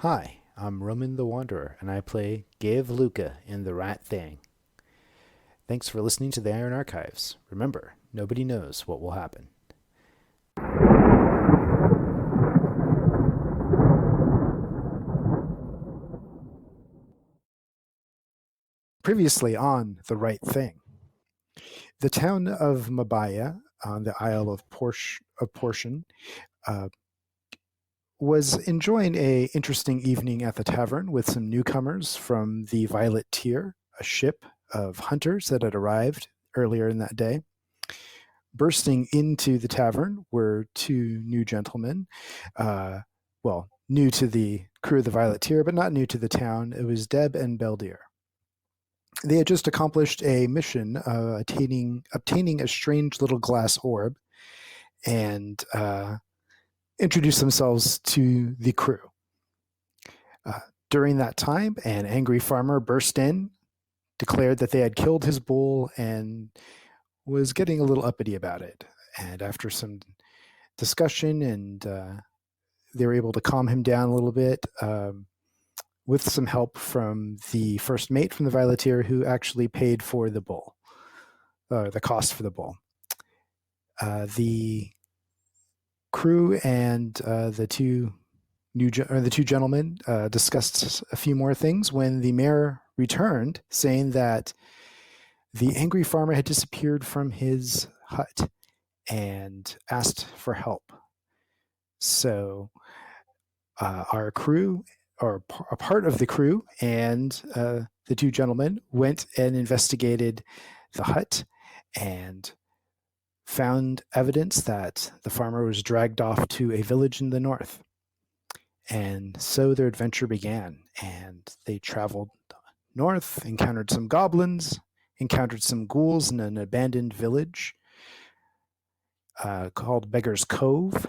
Hi, I'm Roman the Wanderer, and I play Gabe Luca in The Right Thing. Thanks for listening to the Iron Archives. Remember, nobody knows what will happen. Previously on The Right Thing, the town of Mabaya on the Isle of Portion uh, was enjoying a interesting evening at the tavern with some newcomers from the Violet Tier, a ship of hunters that had arrived earlier in that day. Bursting into the tavern were two new gentlemen, uh, new to the crew of the Violet Tier, but not new to the town. It was Deb and Beldir. They had just accomplished a mission obtaining a strange little glass orb and introduced themselves to the crew. Uh, During that time, an angry farmer burst in, declared that they had killed his bull, and was getting a little uppity about it. And after some discussion and they were able to calm him down a little bit with some help from the first mate from the Violeteer, who actually paid for the bull, the cost for the bull. The crew and the two gentlemen discussed a few more things when the mayor returned, saying that the angry farmer had disappeared from his hut and asked for help. So our crew, or a part of the crew, and the two gentlemen went and investigated the hut and found evidence that the farmer was dragged off to a village in the north. And so their adventure began, and they traveled north, encountered some goblins, encountered some ghouls in an abandoned village called Beggar's Cove.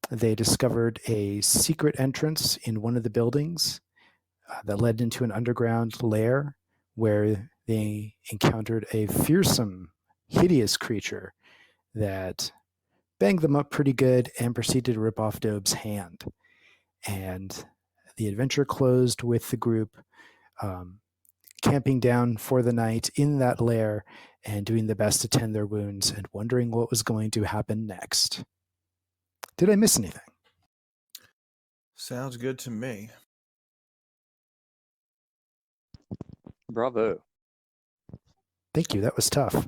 They discovered a secret entrance in one of the buildings that led into an underground lair where they encountered a fearsome, hideous creature that banged them up pretty good and proceeded to rip off Dobe's hand. And the adventure closed with the group um, camping down for the night in that lair and doing the best to tend their wounds and wondering what was going to happen next. Did I miss anything? Sounds good to me. Bravo. Thank you. That was tough.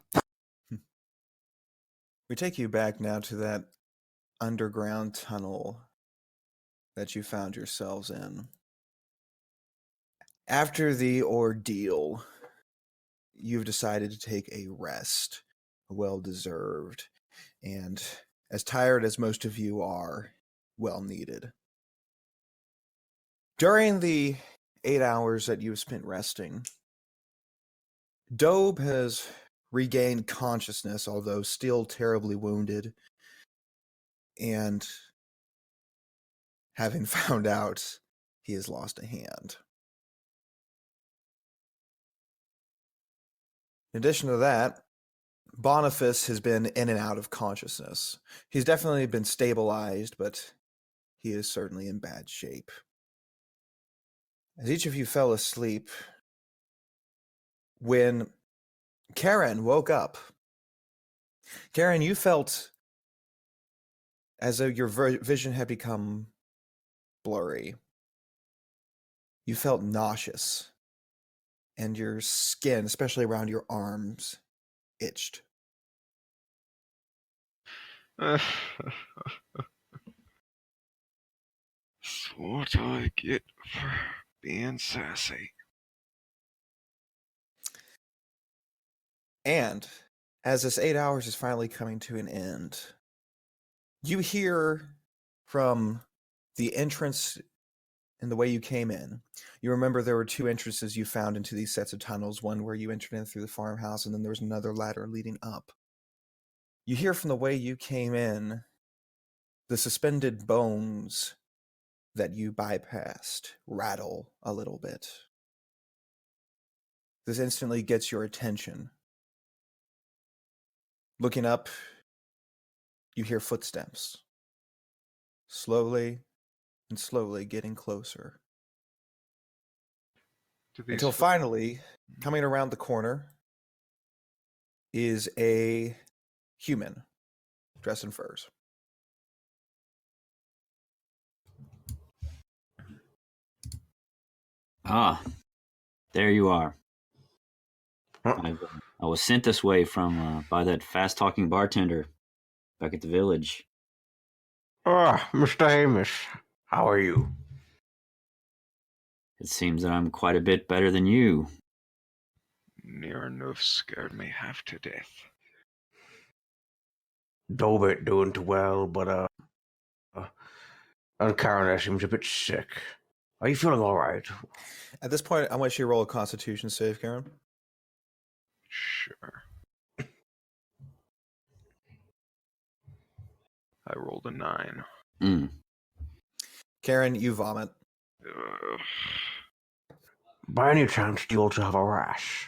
We take you back now to that underground tunnel that you found yourselves in. After the ordeal, you've decided to take a rest, well deserved, and as tired as most of you are, well needed. During the 8 hours that you've spent resting, Dobe has regained consciousness, although still terribly wounded, and having found out he has lost a hand. In addition to that, Boniface has been in and out of consciousness. He's definitely been stabilized, but he is certainly in bad shape. As each of you fell asleep, when Karen woke up, Karen, you felt as though your vision had become blurry. You felt nauseous, and your skin, especially around your arms, itched. That's what I get for being sassy. And as this 8 hours is finally coming to an end, you hear from the entrance and the way you came in. You remember there were two entrances you found into these sets of tunnels, one where you entered in through the farmhouse, and then there was another ladder leading up. You hear from the way you came in the suspended bones that you bypassed rattle a little bit. This instantly gets your attention. Looking up, you hear footsteps, slowly and slowly getting closer. Do these Until finally, coming around the corner is a human dressed in furs. Ah, there you are. Huh? I was sent this way from by that fast-talking bartender back at the village. Ah, Mr. Hamish, how are you? It seems that I'm quite a bit better than you. near enough scared me half to death. Dobit doing too well, but and Karen seems a bit sick. Are you feeling all right? At this point, I want you to roll a Constitution save, Karen. Sure. I rolled a 9. Mm. Karen, you vomit. Ugh. By any chance, do you also have a rash?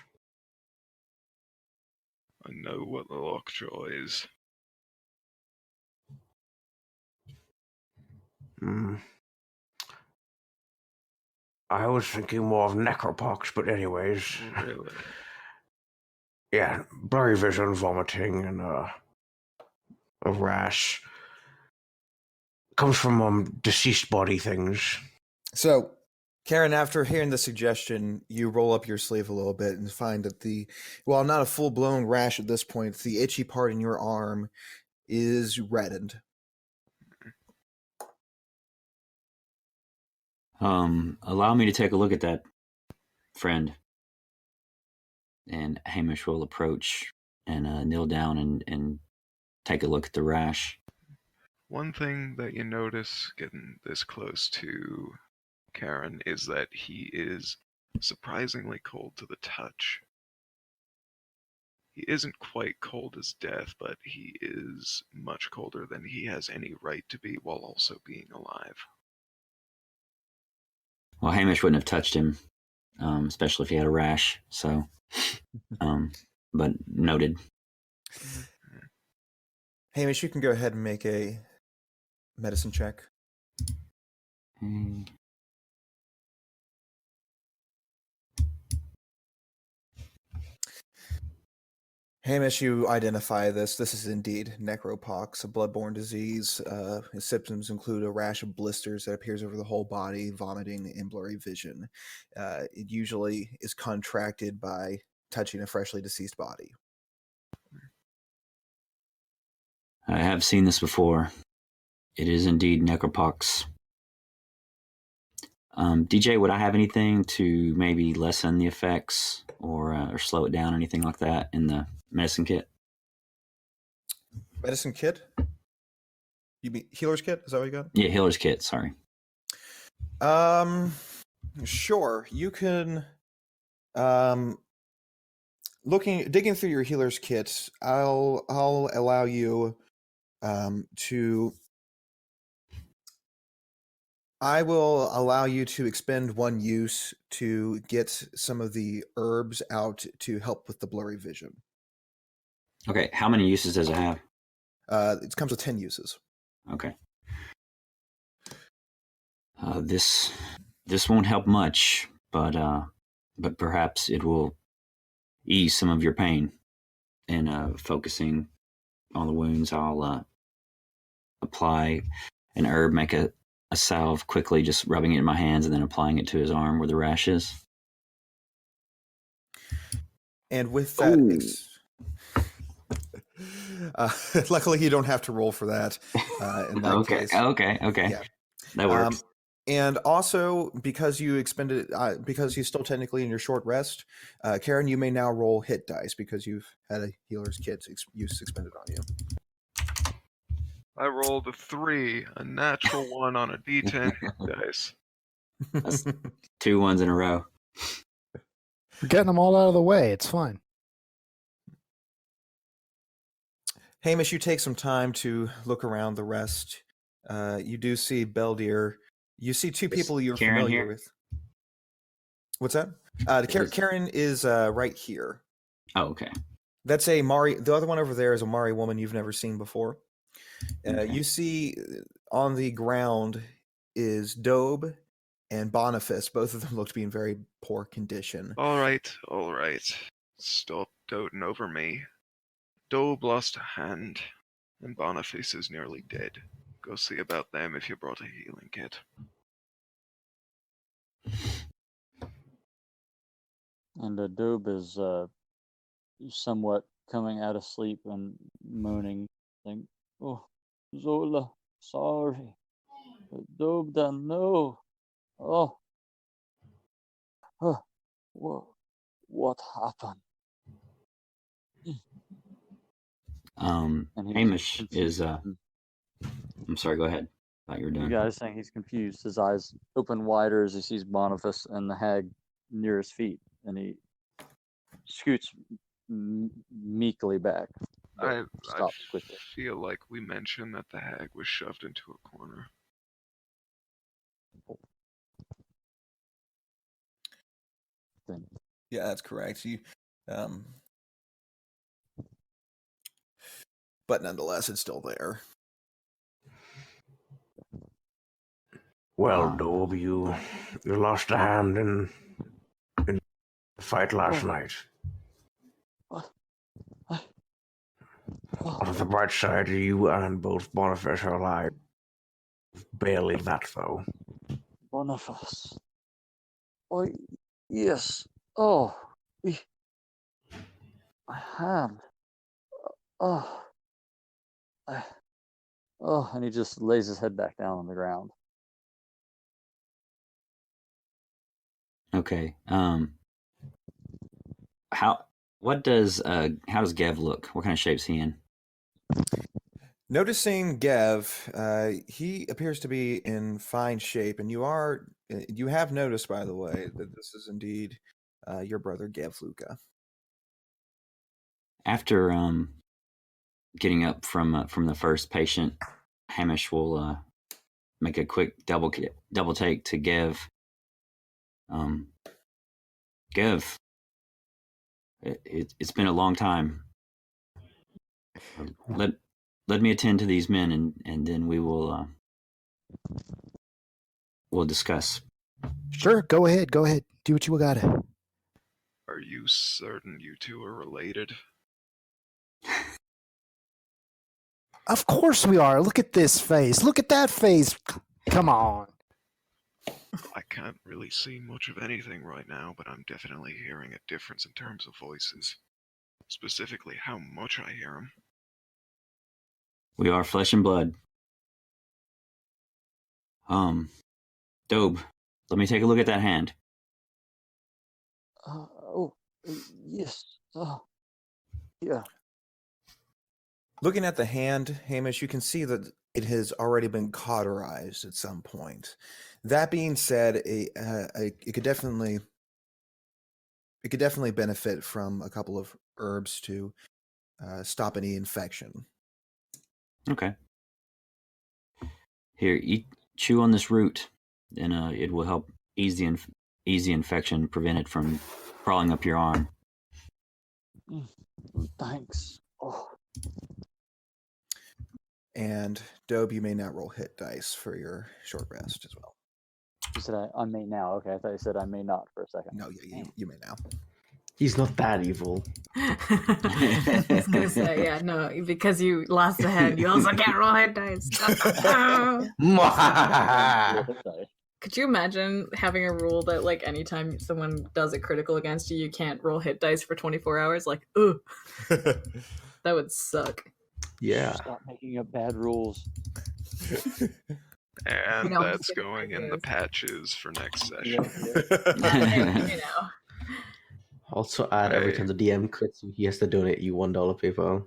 I know what the lockjaw is. Hmm. I was thinking more of necropox, but anyways. Really? Yeah, blurry vision, vomiting, and a rash. Comes from deceased body things. So, Karen, after hearing the suggestion, you roll up your sleeve a little bit and find that while not a full-blown rash at this point, the itchy part in your arm is reddened. Allow me to take a look at that, friend. And Hamish will approach and kneel down and take a look at the rash. One thing that you notice getting this close to Karen is that he is surprisingly cold to the touch. He isn't quite cold as death, but he is much colder than he has any right to be while also being alive. Well, Hamish wouldn't have touched him, especially if he had a rash. So, but noted. Hamish, you can go ahead and make a medicine check. Hmm. Hamish, you identify this. This is indeed necropox, a bloodborne disease. Its symptoms include a rash of blisters that appears over the whole body, vomiting, and blurry vision. It usually is contracted by touching a freshly deceased body. I have seen this before. It is indeed necropox. DJ, would I have anything to maybe lessen the effects or slow it down, anything like that in the medicine kit? Medicine kit? You mean healer's kit? Is that what you got? Yeah, healer's kit. Sorry. Sure. You can. Digging through your healer's kit, I'll allow you to. I will allow you to expend one use to get some of the herbs out to help with the blurry vision. Okay, how many uses does it have? It comes with 10 uses. Okay. This won't help much, but perhaps it will ease some of your pain. And focusing on the wounds, I'll apply an herb, make a salve quickly, just rubbing it in my hands and then applying it to his arm where the rash is. And with that, luckily you don't have to roll for that. In that Okay, case. okay. Yeah. That works. And also, because you expended, because you're still technically in your short rest, Karen, you may now roll hit dice because you've had a healer's kit use expended on you. I rolled a 3, a natural 1 on a D10 dice. That's 2 ones in a row. We're getting them all out of the way. It's fine. Hamish, you take some time to look around the rest. You do see Beldir. You see two people you're Karen familiar here? with. What's that? Karen is right here. Oh, okay. That's a Mari. The other one over there is a Mari woman you've never seen before. Okay. You see on the ground is Dobe and Boniface. Both of them look to be in very poor condition. All right. Stop doting over me. Dobe lost a hand, and Boniface is nearly dead. Go see about them if you brought a healing kit. And Adobe is somewhat coming out of sleep and moaning, saying, "Oh, Zola, sorry. Adobe done no. Oh, what happened?" And he's Hamish confused. is. I'm sorry. Go ahead. Thought you were The done. guy's saying he's confused. His eyes open wider as he sees Boniface and the hag near his feet, and he scoots meekly back. but I stops quickly. feel like we mentioned that the hag was shoved into a corner. Then Yeah, that's correct. But nonetheless, it's still there. Well, Dobe, you lost a hand in the fight last night. On the bright side, you and both Boniface are alive. Barely that, though. Boniface. Oh, yes. Oh, my hand. Oh, and he just lays his head back down on the ground. Okay. How does Gev look? What kind of shape's he in? Noticing Gev, he appears to be in fine shape, and you have noticed, by the way, that this is indeed your brother Gev Luca. After getting up from the first patient, Hamish will make a quick double take to Gev. Gev, it's been a long time. Let me attend to these men, and then we'll discuss. Sure, go ahead. Do what you gotta. Are you certain you two are related? Of course we are. Look at this face. Look at that face. Come on. I can't really see much of anything right now, but I'm definitely hearing a difference in terms of voices. Specifically, how much I hear them. We are flesh and blood. Dobe, let me take a look at that hand. Yes. Yeah. Looking at the hand, Hamish, you can see that it has already been cauterized at some point. That being said, it could definitely benefit from a couple of herbs to stop any infection. Okay. Here, chew on this root, and it will help ease the infection, prevent it from crawling up your arm. Thanks. Oh. And Dobe, you may not roll hit dice for your short rest as well. You said I may now. Okay, I thought you said I may not for a second. No, you may now. He's not that evil. I was gonna say, yeah, no, because you lost a hand, you also can't roll hit dice. Could you imagine having a rule that, like, anytime someone does a critical against you, you can't roll hit dice for 24 hours? Like, ugh. That would suck. Yeah. Stop making up bad rules. And You know, that's going in the patches for next session. You know. Also add every time the DM crits you, he has to donate you $1 PayPal.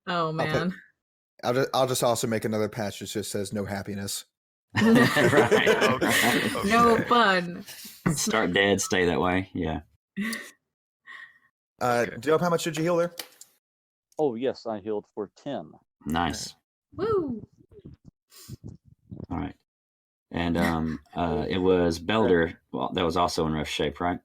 Oh man. I'll just also make another patch that just says no happiness. Right. Okay. No fun. Start dead, stay that way. Yeah. Okay. Dope, how much did you heal there? Oh yes, I healed for 10. Nice. Woo. All right. And it was Belder. Well, that was also in rough shape, right?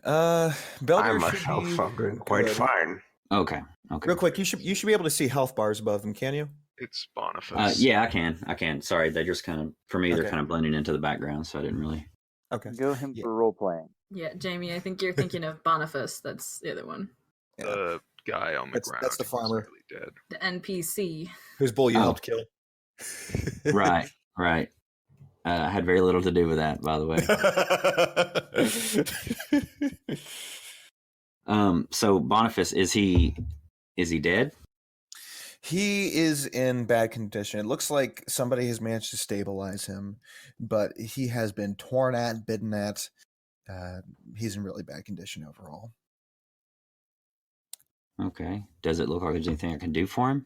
Belder I should myself be am doing quite good. fine. Okay. Real quick, you should be able to see health bars above them, can you? It's Boniface. Yeah, I can. Sorry, they just kind of, for me, they're Okay. kind of blending into the background, so I didn't really. Okay. Go him Yeah. for role playing. Yeah, Jamie, I think you're thinking of Boniface. That's the other one. Yeah. The guy on the That's- ground. that's the who's farmer. nearly dead. The NPC. Whose bull you Oh. helped kill? Right. I had very little to do with that, by the way. So Boniface, is he dead? He is in bad condition. It looks like somebody has managed to stabilize him, but he has been torn at, bitten at. He's in really bad condition overall. Okay. Does it look like there's anything I can do for him?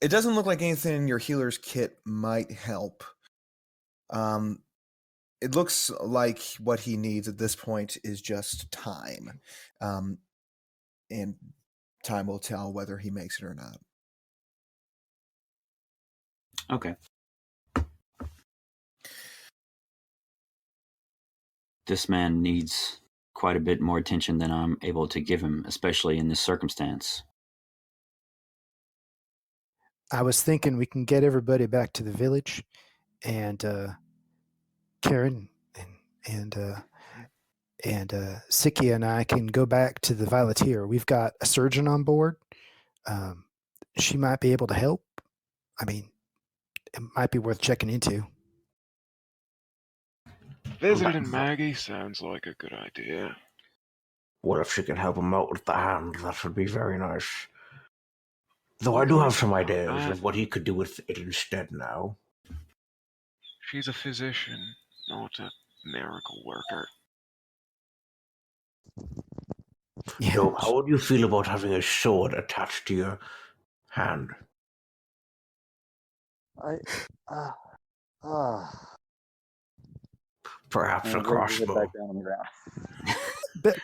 It doesn't look like anything in your healer's kit might help. It looks like what he needs at this point is just time. And time will tell whether he makes it or not. Okay. This man needs quite a bit more attention than I'm able to give him, especially in this circumstance. I was thinking we can get everybody back to the village, and Karen and Sikia and I can go back to the Violeteer. We've got a surgeon on board. She might be able to help. I mean, it might be worth checking into. Visiting Maggie sounds like a good idea. What if she can help him out with the hand? That would be very nice. Though I do have some ideas of what he could do with it instead now. She's a physician, not a miracle worker. Yeah. So, how would you feel about having a sword attached to your hand? Perhaps a And lays his head crossbow. back down on the ground.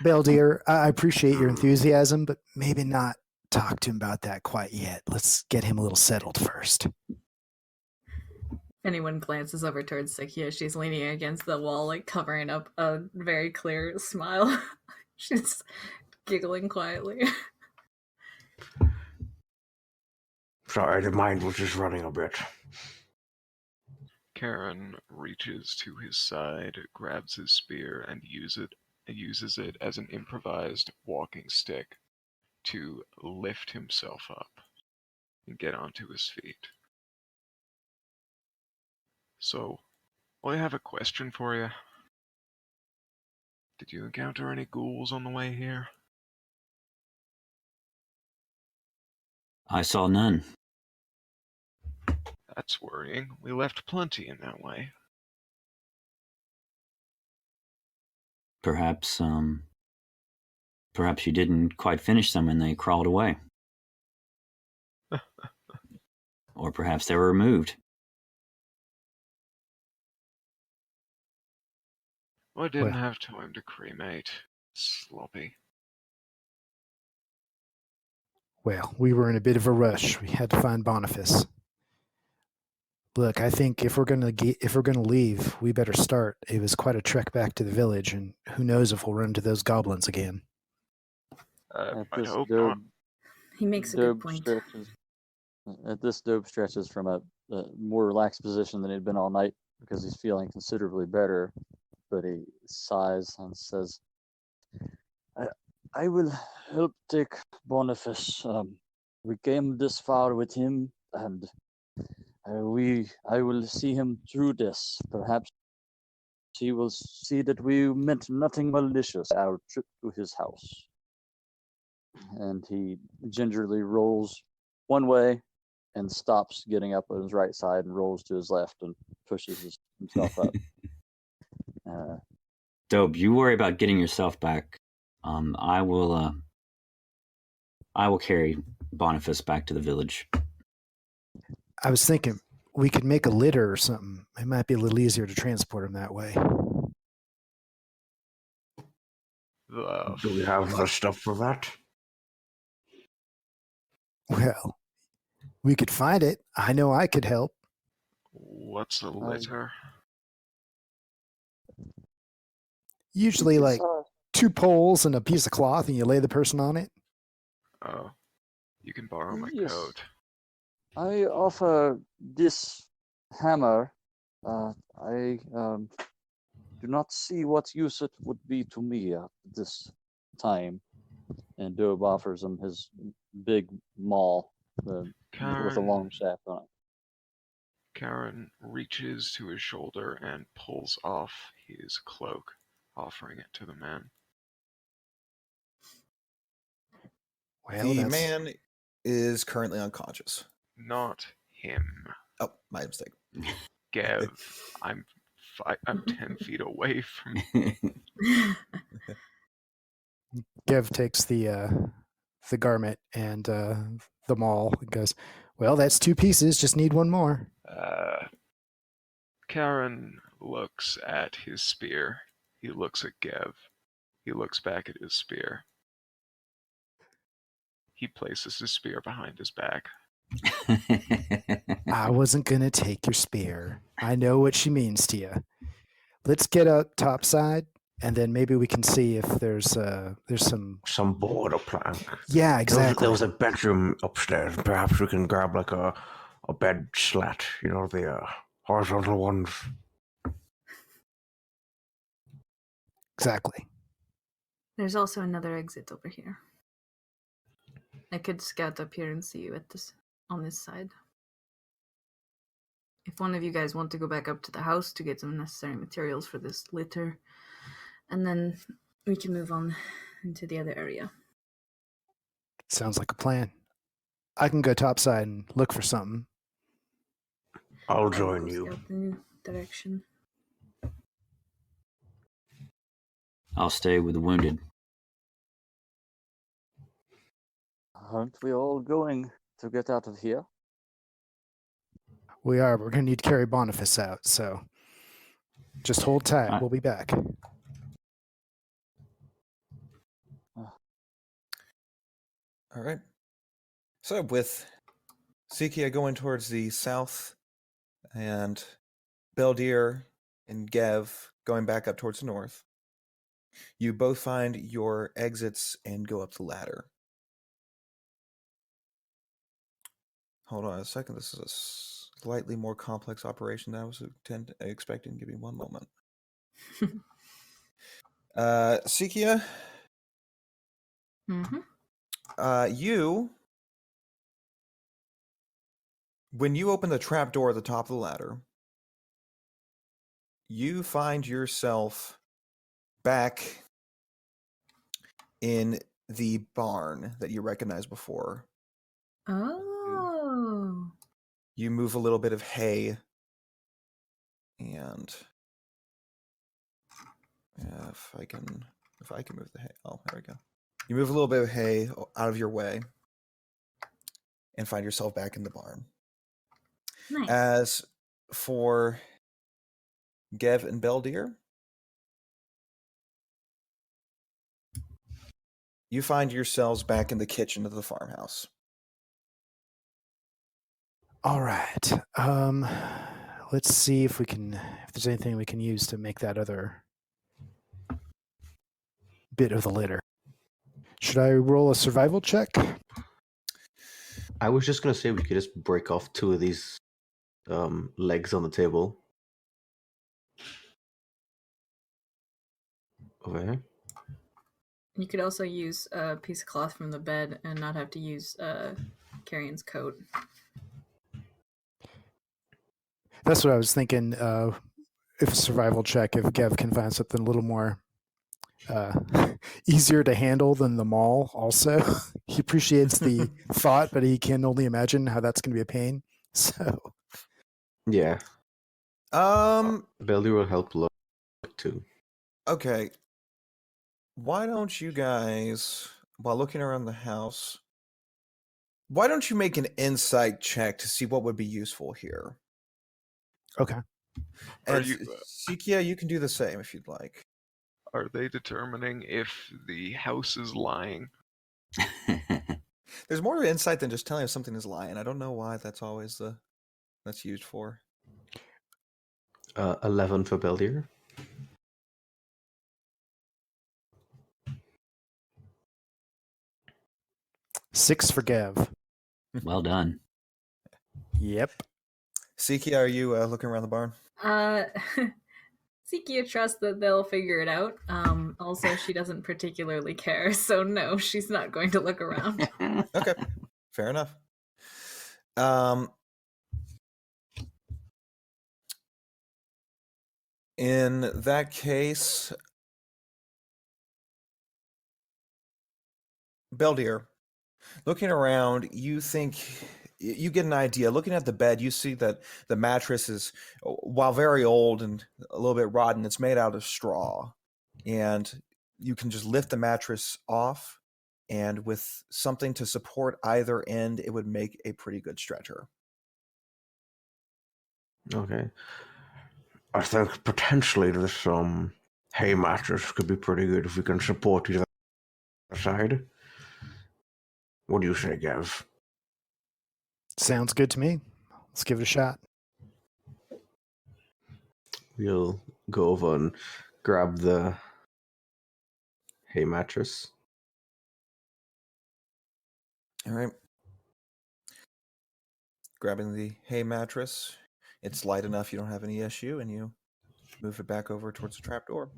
Beldier, I appreciate your enthusiasm, but maybe not talk to him about that quite yet. Let's get him a little settled first. If anyone glances over towards Sikia, she's leaning against the wall, like covering up a very clear smile. She's giggling quietly. Sorry, the mind was just running a bit. Karen reaches to his side, grabs his spear, and uses it as an improvised walking stick to lift himself up and get onto his feet. So, I have a question for you. Did you encounter any ghouls on the way here? I saw none. That's worrying. We left plenty in that way. Perhaps you didn't quite finish them and they crawled away. Or perhaps they were removed. I didn't Well. have time to cremate. Sloppy. Well, we were in a bit of a rush. We had to find Boniface. Look, I think if we're gonna leave, we better start. It was quite a trek back to the village, and who knows if we'll run into those goblins again. At I this hope not. He makes a good Dobe point. stretches from a more relaxed position than he'd been all night because he's feeling considerably better. But he sighs and says, I will help take Boniface. We came this far with him, and I will see him through this. Perhaps he will see that we meant nothing malicious our trip to his house. And he gingerly rolls one way and stops, getting up on his right side, and rolls to his left and pushes himself up. Dope, you worry about getting yourself back. I will carry Boniface back to the village. I was thinking we could make a litter or something. It might be a little easier to transport him that way. Do we have the stuff for that? Well, we could find it. I know I could help. What's a litter? Usually, like 2 poles and a piece of cloth, and you lay the person on it. Oh. You can borrow my Yes. coat. I offer this hammer. I do not see what use it would be to me at this time. And Durb offers him his big maul with a long shaft on it. Karen reaches to his shoulder and pulls off his cloak, offering it to the man. Well, The that's man is currently unconscious. Not him. Oh, my mistake. Gev, I'm 10 feet away from. Gev takes the garment and the maul and goes, well, that's 2 pieces. Just need 1 more. Karen looks at his spear. He looks at Gev. He looks back at his spear. He places his spear behind his back. I wasn't going to take your spear. I know what she means to you. Let's get up topside, and then maybe we can see if there's some board or plank. Yeah, exactly. There was a bedroom upstairs. Perhaps we can grab like a bed slat, the horizontal ones. Exactly. There's also another exit over here. I could scout up here and see you on this side. If one of you guys want to go back up to the house to get some necessary materials for this litter, and then we can move on into the other area. Sounds like a plan. I can go topside and look for something. I'll join you. Scout the new direction. I'll stay with the wounded. Aren't we all going to get out of here? We are. We're going to need to carry Boniface out, so just hold tight. We'll be back. All right. So with Sikia going towards the south and Beldir and Gev going back up towards the north, you both find your exits and go up the ladder. Hold on a second. This is a slightly more complex operation than I was expecting. Give me 1 moment. Sikia, when you open the trap door at the top of the ladder, you find yourself back in the barn that you recognized before. Oh. You move a little bit of hay, and if I can move the hay. Oh, there we go. You move a little bit of hay out of your way and find yourself back in the barn. Nice. As for Gev and Beldir, you find yourselves back in the kitchen of the farmhouse. All right. Let's see if there's anything we can use to make that other bit of the litter. Should I roll a survival check? I was just going to say we could just break off 2 of these legs on the table. Over here. You could also use a piece of cloth from the bed and not have to use Carrion's coat. That's what I was thinking. If a survival check, if Gev can find something a little more easier to handle than the maul also. He appreciates the thought, but he can only imagine how that's going to be a pain. So, yeah. Beldir will help a lot too. Okay. Why don't you guys, while looking around the house, why don't you make an insight check to see what would be useful here? Okay. And Sikia, you can do the same if you'd like. Are they determining if the house is lying? There's more insight than just telling if something is lying. I don't know why that's always that's used for. 11 for Beldir. 6 for Gev. Well done. Yep. Siki, are you looking around the barn? Sikia trusts that they'll figure it out. Also, she doesn't particularly care, so no, she's not going to look around. Okay, fair enough. In that case, Beldier, looking around, you think you get an idea. Looking at the bed, you see that the mattress is, while very old and a little bit rotten, it's made out of straw. And you can just lift the mattress off, and with something to support either end, it would make a pretty good stretcher. Okay. I think potentially this hay mattress could be pretty good if we can support either side. What do you say, Gav? Sounds good to me. Let's give it a shot. We'll go over and grab the hay mattress. All right. Grabbing the hay mattress. It's light enough you don't have any issue, and you move it back over towards the trapdoor.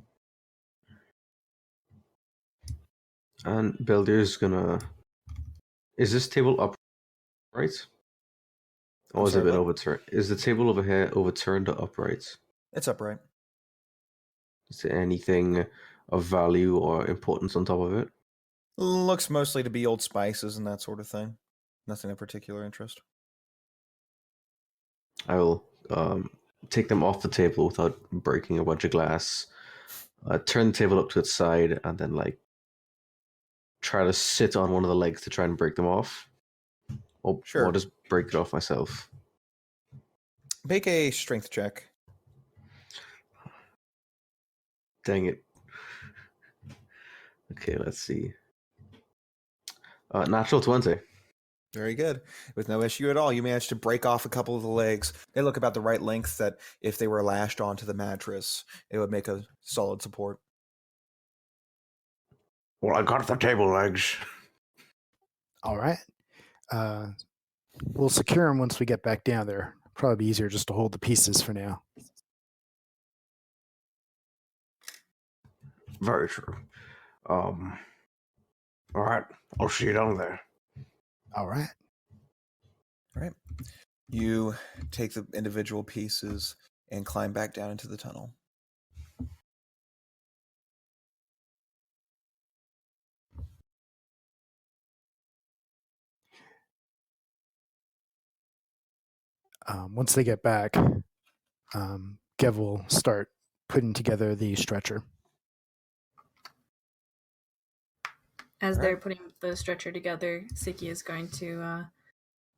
And Belder's gonna... Is this table upright? Or has it been overturned? Is the table over here overturned or upright? It's upright. Is there anything of value or importance on top of it? Looks mostly to be old spices and that sort of thing. Nothing of particular interest. I will take them off the table without breaking a bunch of glass. Turn the table up to its side and then try to sit on one of the legs to try and break them off. Or just break it off myself. Make a strength check. Dang it. Okay, let's see. Natural 20. Very good. With no issue at all, you managed to break off a couple of the legs. They look about the right length that if they were lashed onto the mattress, it would make a solid support. Well, I got the table legs. All right. We'll secure them once we get back down there. Probably be easier just to hold the pieces for now. Very true. All right. I'll see you down there. All right. All right. You take the individual pieces and climb back down into the tunnel. Once they get back, Gev will start putting together the stretcher. As they're putting the stretcher together, Siki is going to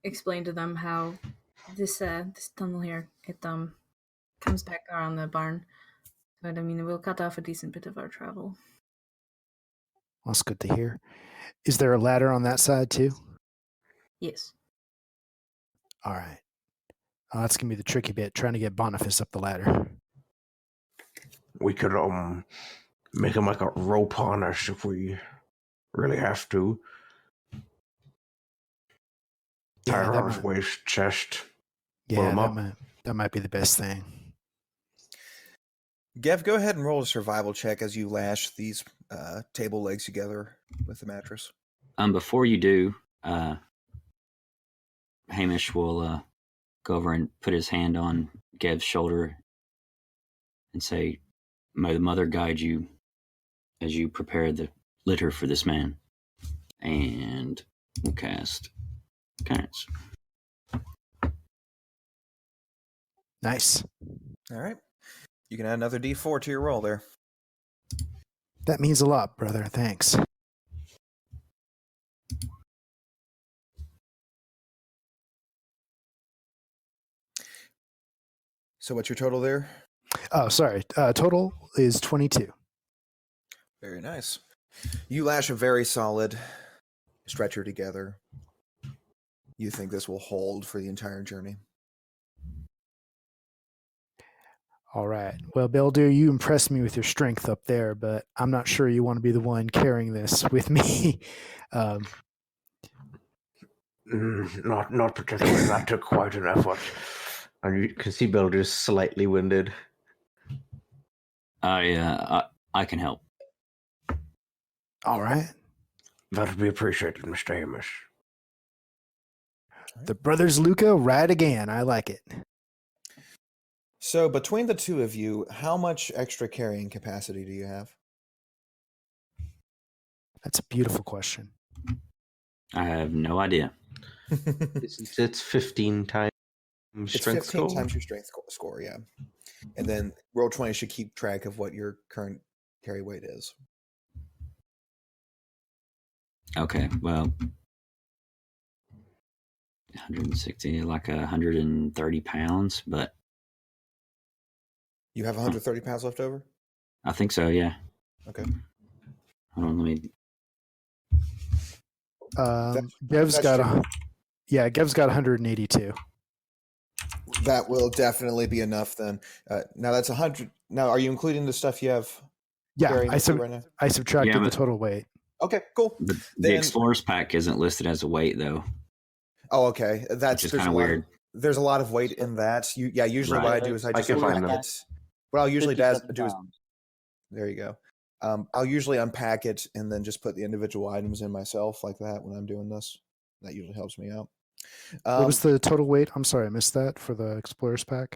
explain to them how this tunnel here, it comes back around the barn. But I mean, it will cut off a decent bit of our travel. That's good to hear. Is there a ladder on that side too? Yes. All right. That's going to be the tricky bit, trying to get Boniface up the ladder. We could make him like a rope harness if we really have to. Tie it around his waist, chest. Yeah, that might be the best thing. Gev, go ahead and roll a survival check as you lash these table legs together with the mattress. Before you do, Hamish will go over and put his hand on Gev's shoulder and say, "May the mother guide you as you prepare the litter for this man." And we'll cast Guidance. Nice. All right. You can add another D4 to your roll there. That means a lot, brother. Thanks. So what's your total there? Oh, sorry. Total is 22. Very nice. You lash a very solid stretcher together. You think this will hold for the entire journey? All right. Well, Belder, you impressed me with your strength up there, but I'm not sure you want to be the one carrying this with me. Not particularly. That took quite an effort. And you can see Belder's slightly winded. I can help. All right. That would be appreciated, Mr. Hamish. The brothers Luca ride again. I like it. So between the two of you, how much extra carrying capacity do you have? That's a beautiful question. I have no idea. It's 15 times It's strength 15 score. times your strength score, yeah. And then Roll20 should keep track of what your current carry weight is. Okay, well, 160, like 130 pounds, but You have 130 pounds left over? I think so, yeah. Okay. Hold on, let me. Gev's got true. Gev's got 182. That will definitely be enough then. Now that's 100. Now, are you including the stuff you have Yeah, carrying I with you right now? subtracted Yeah, the but- total weight. Okay, cool. The Then- Explorer's Pack isn't listed as a weight, though, Oh, okay. That's which is there's kind a of lot weird. There's a lot of weight in that. Usually what I Right. do is I I just can find unpack them. it. What I'll usually do 57 is pounds. there you go. I'll usually unpack it and then just put the individual items in myself like that when I'm doing this. That usually helps me out. What was the total weight? I'm sorry, I missed that for the Explorer's Pack.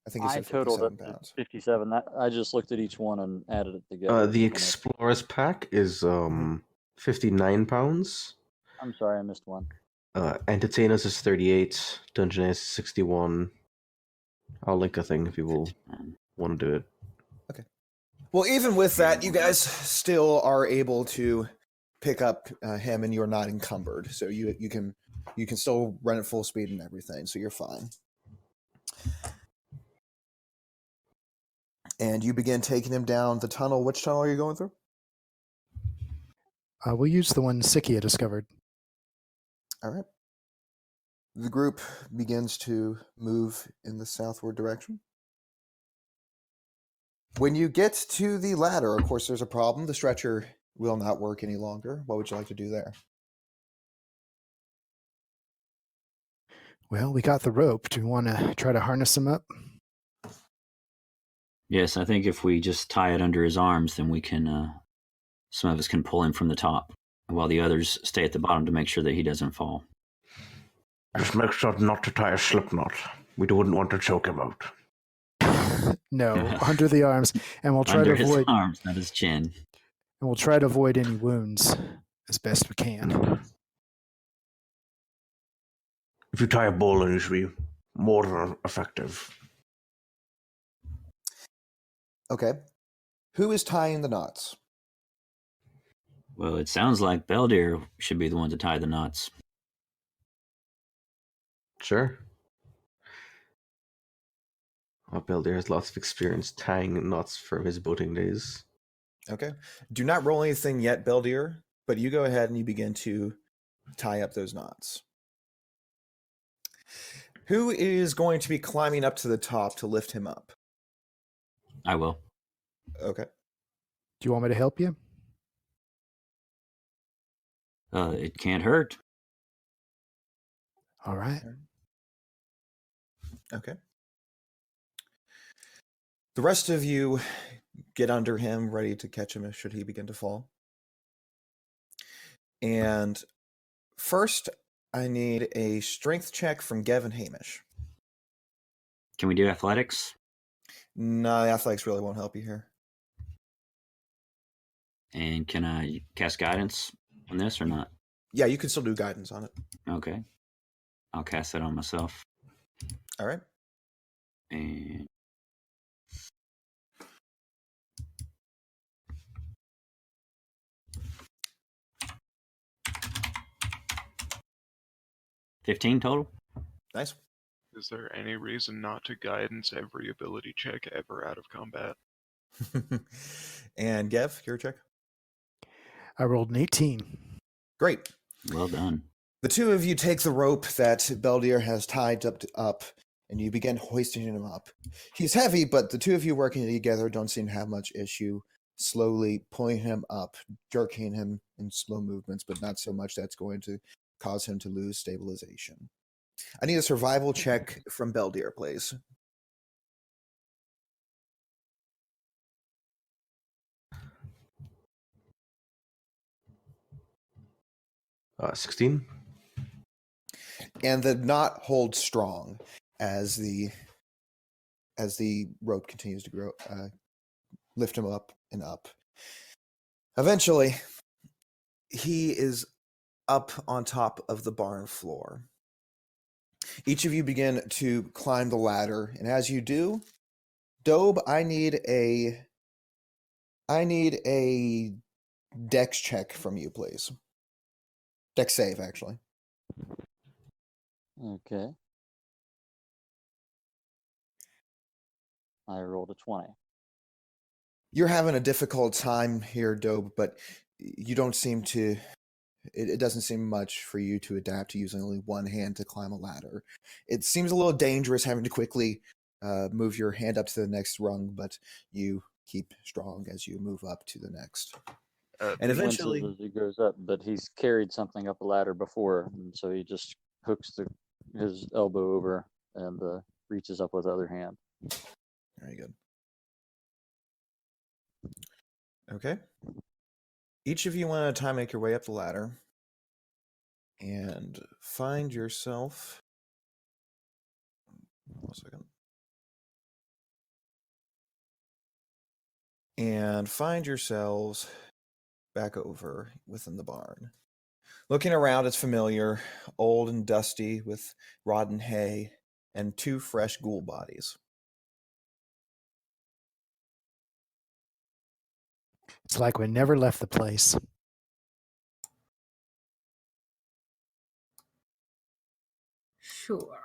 I think it's I at totaled 57 up to pounds. 57. I just looked at each one and added it together. The Explorer's Pack is 59 pounds. I'm sorry, I missed one. Entertainers is 38. Dungeoneers is 61. I'll link a thing if people want to do it. Well, even with that, you guys still are able to pick up him, and you're not encumbered. So you can still run at full speed and everything. So you're fine. And you begin taking him down the tunnel. Which tunnel are you going through? We'll use the one Sikia discovered. All right. The group begins to move in the southward direction. When you get to the ladder, of course, there's a problem. The stretcher will not work any longer. What would you like to do there? Well, we got the rope. Do we want to try to harness him up? Yes, I think if we just tie it under his arms, then we can, some of us can pull him from the top, while the others stay at the bottom to make sure that he doesn't fall. Just make sure not to tie a slip knot. We wouldn't want to choke him out. No, under the arms, and we'll try Under to his avoid arms, not his chin. any wounds as best we can. If you tie a bowline, it should be more effective. Okay. Who is tying the knots? Well, it sounds like Beldir should be the one to tie the knots. Sure. Belder has lots of experience tying knots from his boating days. Okay. Do not roll anything yet, Beldir, but you go ahead and you begin to tie up those knots. Who is going to be climbing up to the top to lift him up? I will. Okay. Do you want me to help you? It can't hurt. All right. Okay. The rest of you get under him, ready to catch him should he begin to fall. And first, I need a strength check from Gavin Hamish. Can we do athletics? No, the athletics really won't help you here. And can I cast guidance on this or not? Yeah, you can still do guidance on it. Okay. I'll cast that on myself. All right. And $15 total? Nice. Is there any reason not to guidance every ability check ever out of combat? And Gev, your check. I rolled an 18. Great. Well done. The two of you take the rope that Beldir has tied up, and you begin hoisting him up. He's heavy, but the two of you working together don't seem to have much issue. Slowly pulling him up, jerking him in slow movements, but not so much that's going to cause him to lose stabilization. I need a survival check from Beldir, please. Uh, 16. And the knot holds strong as the rope continues to grow, lift him up and up. Eventually, he is up on top of the barn floor. Each of you begin to climb the ladder, and as you do, Dobe, I need a dex check from you, please. Dex save, actually. Okay. I rolled a 20. You're having a difficult time here, Dobe, but you don't seem to. It doesn't seem much for you to adapt to using only one hand to climb a ladder. It seems a little dangerous having to quickly move your hand up to the next rung, but you keep strong as you move up to the next. And eventually, Winces as he goes up, but he's carried something up a ladder before, and so he just hooks his elbow over and reaches up with the other hand. very good. Okay. Each of you one at a time make your way up the ladder and find yourself. 1 second. And find yourselves back over within the barn. Looking around, it's familiar, old and dusty with rotten hay and 2 fresh ghoul bodies. It's like we never left the place. Sure.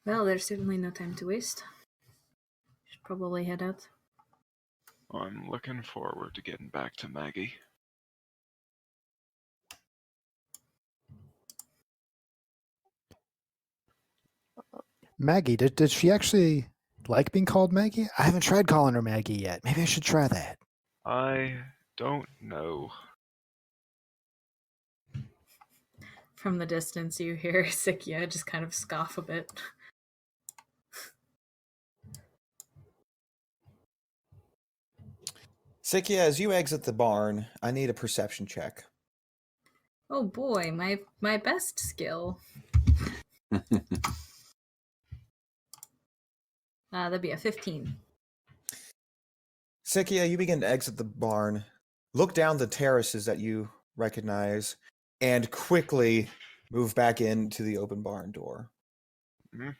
Well, there's certainly no time to waste. Should probably head out. I'm looking forward to getting back to Maggie. Maggie, did she actually like being called Maggie? I haven't tried calling her Maggie yet. Maybe I should try that. I don't know. From the distance, you hear Sikia just kind of scoff a bit. Sikia, as you exit the barn, I need a perception check. Oh boy, my best skill. That'd be a 15. Sikia, you begin to exit the barn, look down the terraces that you recognize, and quickly move back into the open barn door. Mhm.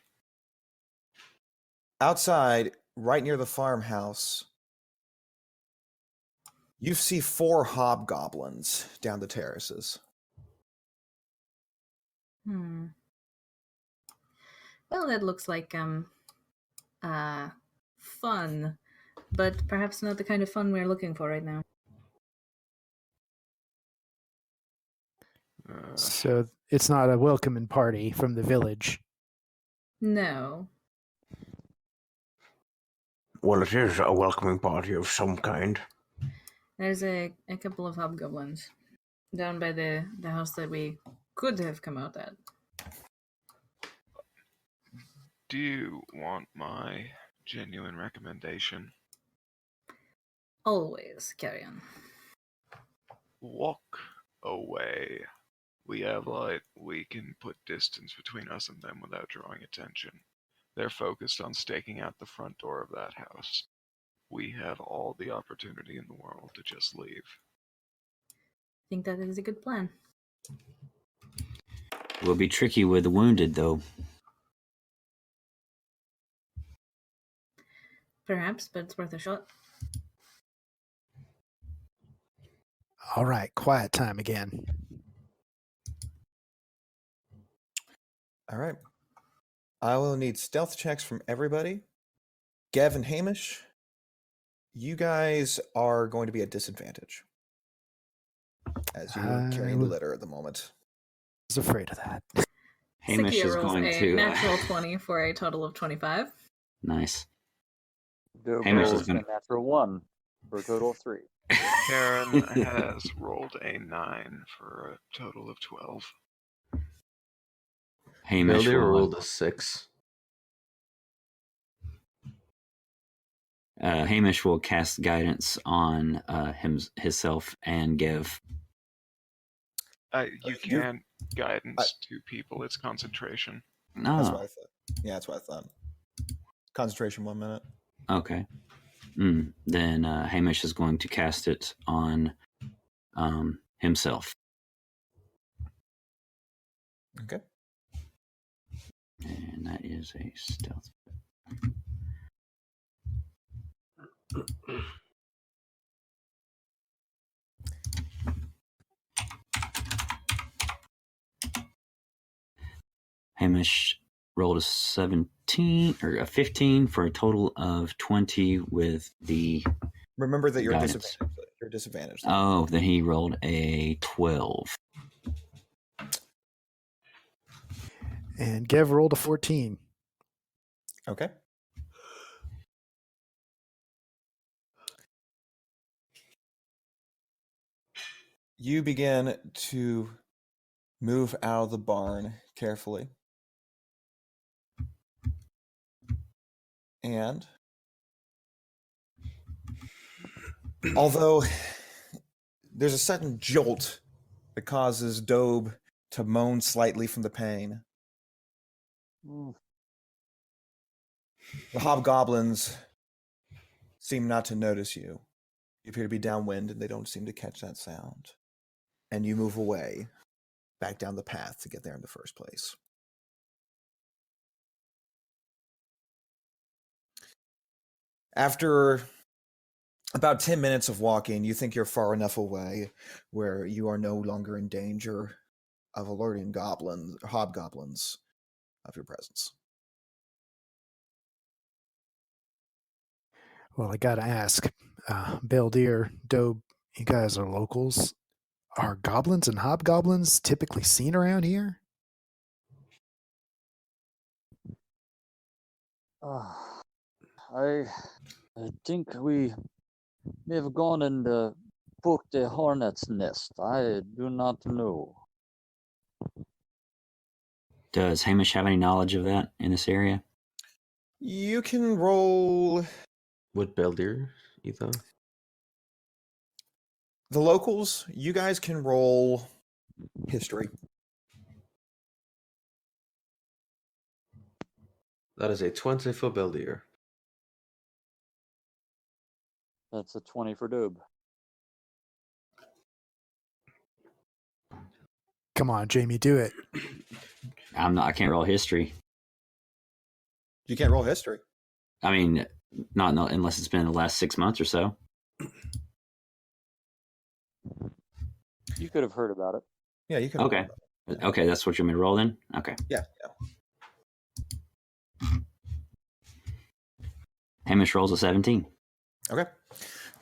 Outside, right near the farmhouse, you see 4 hobgoblins down the terraces. Well, that looks like fun, but perhaps not the kind of fun we're looking for right now. So it's not a welcoming party from the village. No. Well, it is a welcoming party of some kind. There's a couple of hobgoblins down by the house that we could have come out at. Do you want my genuine recommendation? Always, carry on. Walk away. We have light. We can put distance between us and them without drawing attention. They're focused on staking out the front door of that house. We have all the opportunity in the world to just leave. I think that is a good plan. Will be tricky with the wounded, though. Perhaps, but it's worth a shot. All right, quiet time again. All right. I will need stealth checks from everybody. Gev and Hamish, you guys are going to be at disadvantage as you're carrying the litter at the moment. I was afraid of that. Hamish Sikia is rolls going a to natural 20 for a total of 25. nice. Dub Hamish is rolls gonna- a natural 1 for a total of 3. Karen has rolled a 9 for a total of 12. Hamish Beldir will, rolled a 6. Hamish will cast guidance on himself and give. You You- can't guidance to people. It's concentration. That's No, what I thought. Yeah, that's what I thought. Concentration 1 minute. okay. Then Hamish is going to cast it on himself. Okay. And that is a stealth. Hamish rolled a 17 or a 15 for a total of 20 with the. Remember that you're Guidance. disadvantaged. You're disadvantaged. Oh, then he rolled a 12. And Gev rolled a 14. Okay. You begin to move out of the barn carefully. And although there's a sudden jolt that causes Dobe to moan slightly from the pain, Mm. the hobgoblins seem not to notice you. You appear to be downwind and they don't seem to catch that sound. And you move away, back down the path to get there in the first place. After about 10 minutes of walking, you think you're far enough away where you are no longer in danger of alerting hobgoblins of your presence. Well, I gotta ask, Beldir, Dobe, you guys are locals. Are goblins and hobgoblins typically seen around here? I think we may have gone and booked a hornet's nest. I do not know. Does Hamish have any knowledge of that in this area? You can roll With Beldir, either. the locals. You guys can roll history. That is a 20 for Beldir. That's a 20 for Dub. Come on, Jamie, do it. I can't roll history. You can't roll history. I mean, not unless it's been the last 6 months or so. You could have heard about it. Yeah, you can. Okay. Okay, that's what you're going to roll then? Okay. Yeah. Hamish rolls a 17. Okay.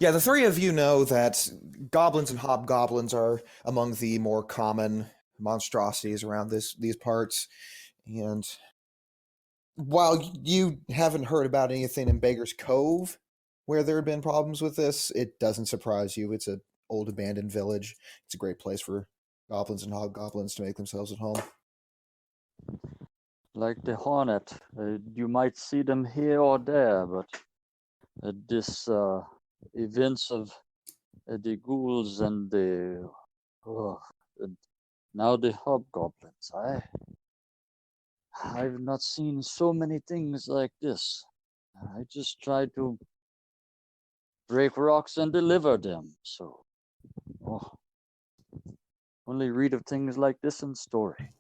Yeah, the three of you know that goblins and hobgoblins are among the more common monstrosities around these parts. And while you haven't heard about anything in Beggar's Cove where there have been problems with this, it doesn't surprise you. It's an old abandoned village. It's a great place for goblins and hobgoblins to make themselves at home. Like the hornet, you might see them here or there, but this events of the ghouls and the now the hobgoblins. I've not seen so many things like this. I just try to break rocks and deliver them. So, only read of things like this in story.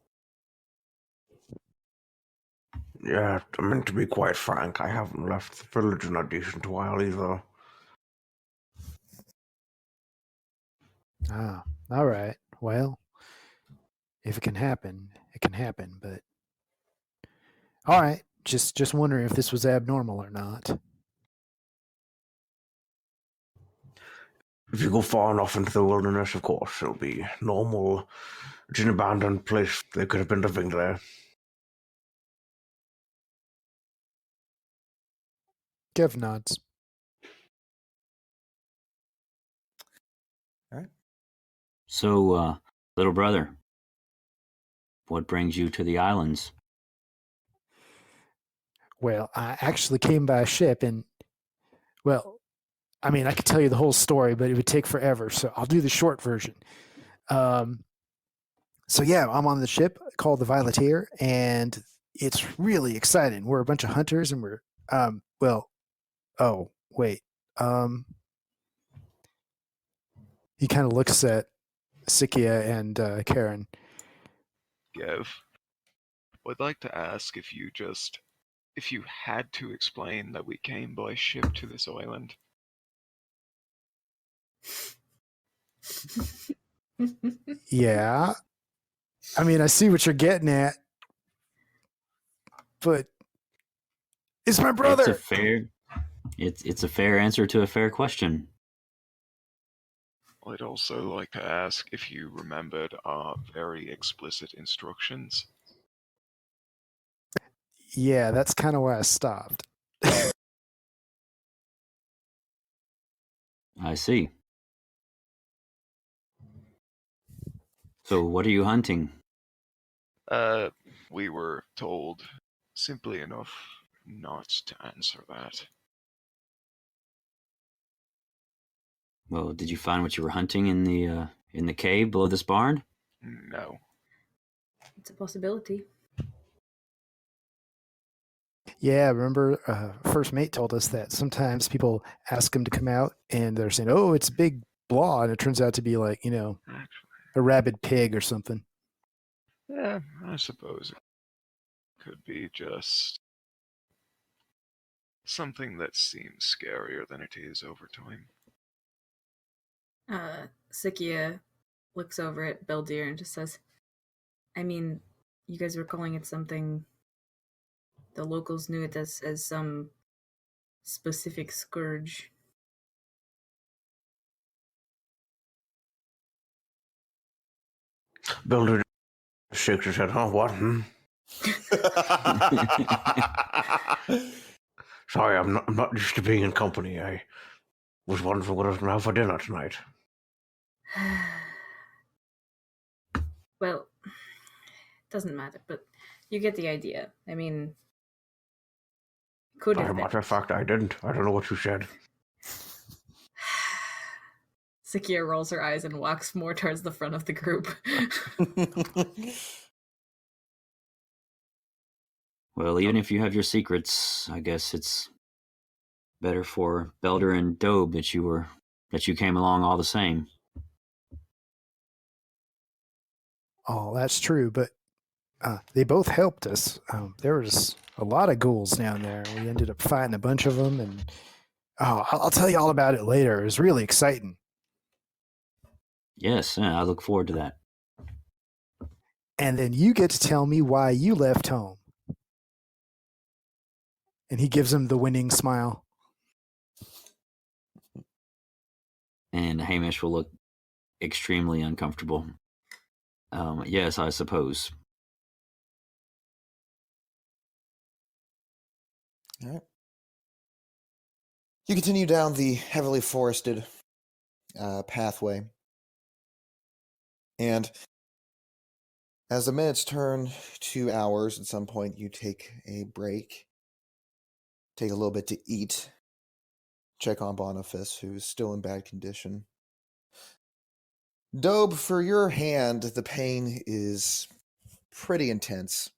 Yeah, I mean, to be quite frank, I haven't left the village in a decent while either. Ah, all right. Well, if it can happen, it can happen. But all right, just wondering if this was abnormal or not. If you go far enough into the wilderness, of course, it'll be normal. It's an abandoned place. They could have been living there. Kev nods. All right. So, little brother, what brings you to the islands? Well, I actually came by ship, and well, I mean, I could tell you the whole story, but it would take forever. So I'll do the short version. So yeah, I'm on the ship called the Violeteer, and it's really exciting. We're a bunch of hunters, and we're oh wait, he kind of looks at Sikia and Karen. Gev, I'd like to ask if you had to explain that we came by ship to this island. Yeah, I mean, I see what you're getting at, but it's my brother. It's a fair answer to a fair question. I'd also like to ask if you remembered our very explicit instructions. Yeah, that's kind of why I stopped. I see. So, what are you hunting? We were told simply enough not to answer that. Well, did you find what you were hunting in the cave below this barn? No. It's a possibility. Yeah, remember, First Mate told us that sometimes people ask him to come out, and they're saying, "Oh, it's a big blah," and it turns out to be like, Actually, a rabid pig or something. yeah, I suppose it could be just something that seems scarier than it is over time. Sikia looks over at Beldir and just says, I mean, you guys were calling it something. The locals knew it as some specific scourge. Builder shakes his head. Huh? What? Sorry, I'm not used to being in company. I was wondering what I was going to have for dinner tonight. Well, it doesn't matter, but you get the idea. I mean, could As have a been. matter of fact, I didn't. I don't know what you said. Sakia rolls her eyes and walks more towards the front of the group. Well, even if you have your secrets, I guess it's better for Belder and Dobe that you came along all the same. Oh, that's true, but they both helped us. There was a lot of ghouls down there. We ended up fighting a bunch of them, and I'll tell you all about it later. It was really exciting. Yes, I look forward to that. And then you get to tell me why you left home. And he gives him the winning smile. And Hamish will look extremely uncomfortable. Yes, I suppose. All right. You continue down the heavily forested pathway. And as the minutes turn to hours, at some point you take a break, take a little bit to eat, check on Boniface, who's still in bad condition. Dobe, for your hand, the pain is pretty intense.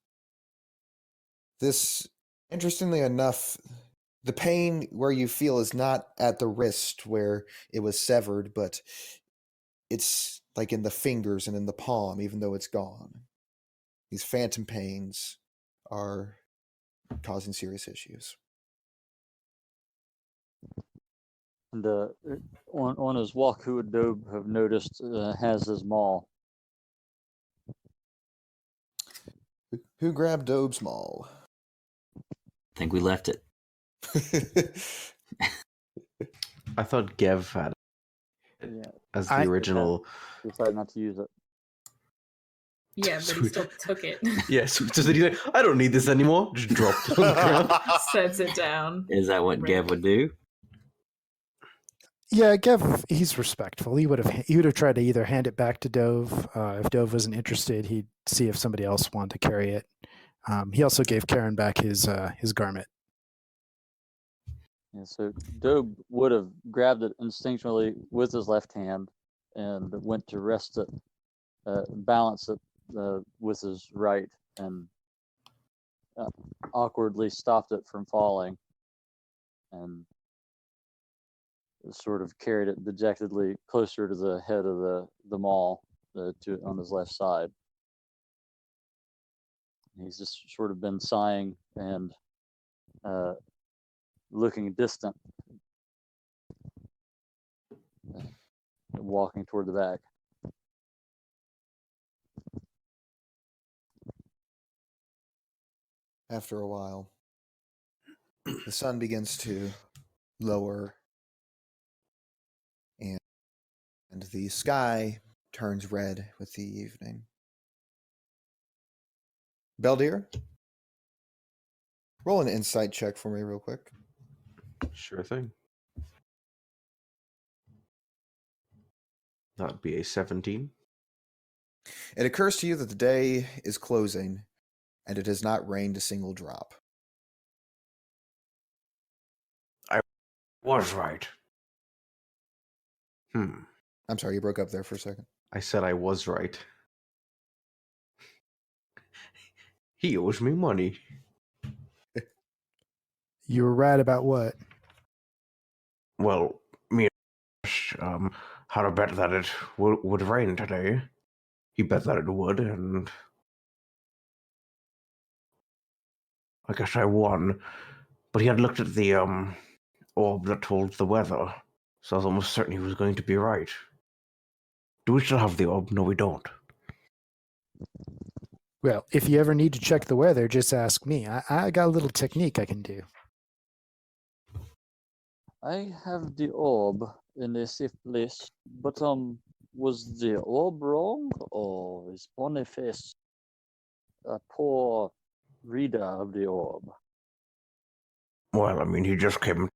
This, interestingly enough, the pain where you feel is not at the wrist where it was severed, but it's like in the fingers and in the palm, even though it's gone. These phantom pains are causing serious issues. And on his walk, who would Dobe have noticed has his maul? Who grabbed Dobe's maul? I think we left it. I thought Gev had it Yeah, as the original. decided not to use it. Yeah, but he Sweet. still took it. Yeah, so he's like, I don't need this anymore. Just dropped it on the ground. Sets it down. Is that what Right. Gev would do? Yeah, Gev, he's respectful. He would have tried to either hand it back to Dove. If Dove wasn't interested, he'd see if somebody else wanted to carry it. He also gave Karen back his garment. Yeah, so Dobe would have grabbed it instinctually with his left hand and went to rest it, balance it with his right, and awkwardly stopped it from falling, and sort of carried it dejectedly closer to the head of the mall on his left side. He's just sort of been sighing and looking distant, walking toward the back. After a while, the sun begins to lower, and the sky turns red with the evening. Beldir, roll an insight check for me real quick. Sure thing. That'd be a 17. It occurs to you that the day is closing, and it has not rained a single drop. Was right. I'm sorry, you broke up there for a second. I said I was right. He owes me money. You were right about what? Well, me and had a bet that it would rain today. He bet that it would, and I guess I won. But he had looked at the orb that told the weather, so I was almost certain he was going to be right. Do we still have the orb? No, we don't. Well, if you ever need to check the weather, just ask me. I got a little technique I can do. I have the orb in a safe place, but was the orb wrong, or is Boniface a poor reader of the orb? Well, I mean, he just came in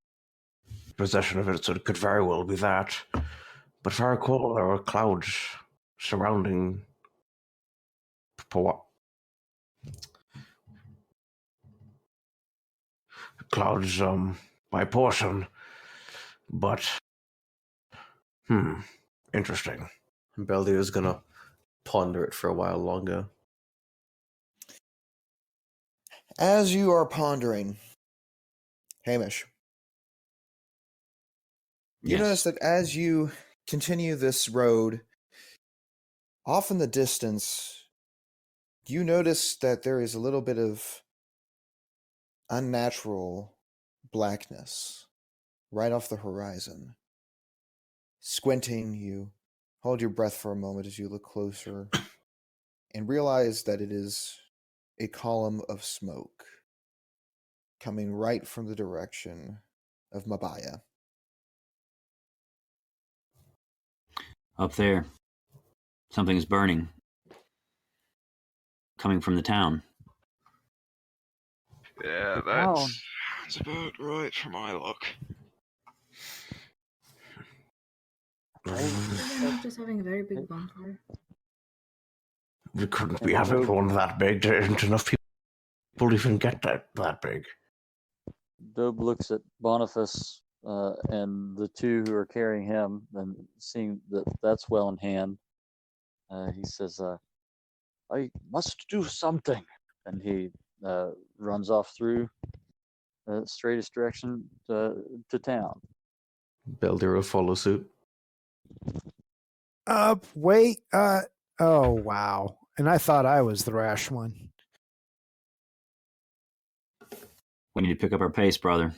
possession of it, so it could very well be that. But if I recall, there were clouds surrounding clouds by portion, but interesting. And Beldir is gonna ponder it for a while longer. As you are pondering, Hamish, you Yes. notice that as you continue this road, off in the distance, you notice that there is a little bit of unnatural blackness right off the horizon. Squinting, you hold your breath for a moment as you look closer and realize that it is a column of smoke coming right from the direction of Mabaya. Up there, something is burning. Coming from the town. Yeah, that sounds about right for my luck. They're just having a very big bonfire. We couldn't be having one that big. There isn't enough people to even get that big. Dobe looks at Boniface and the two who are carrying him, and seeing that that's well in hand, he says, I must do something. And he runs off through the straightest direction to town. Beldir will follow suit. Wait. Oh, wow. And I thought I was the rash one. We need to pick up our pace, brother.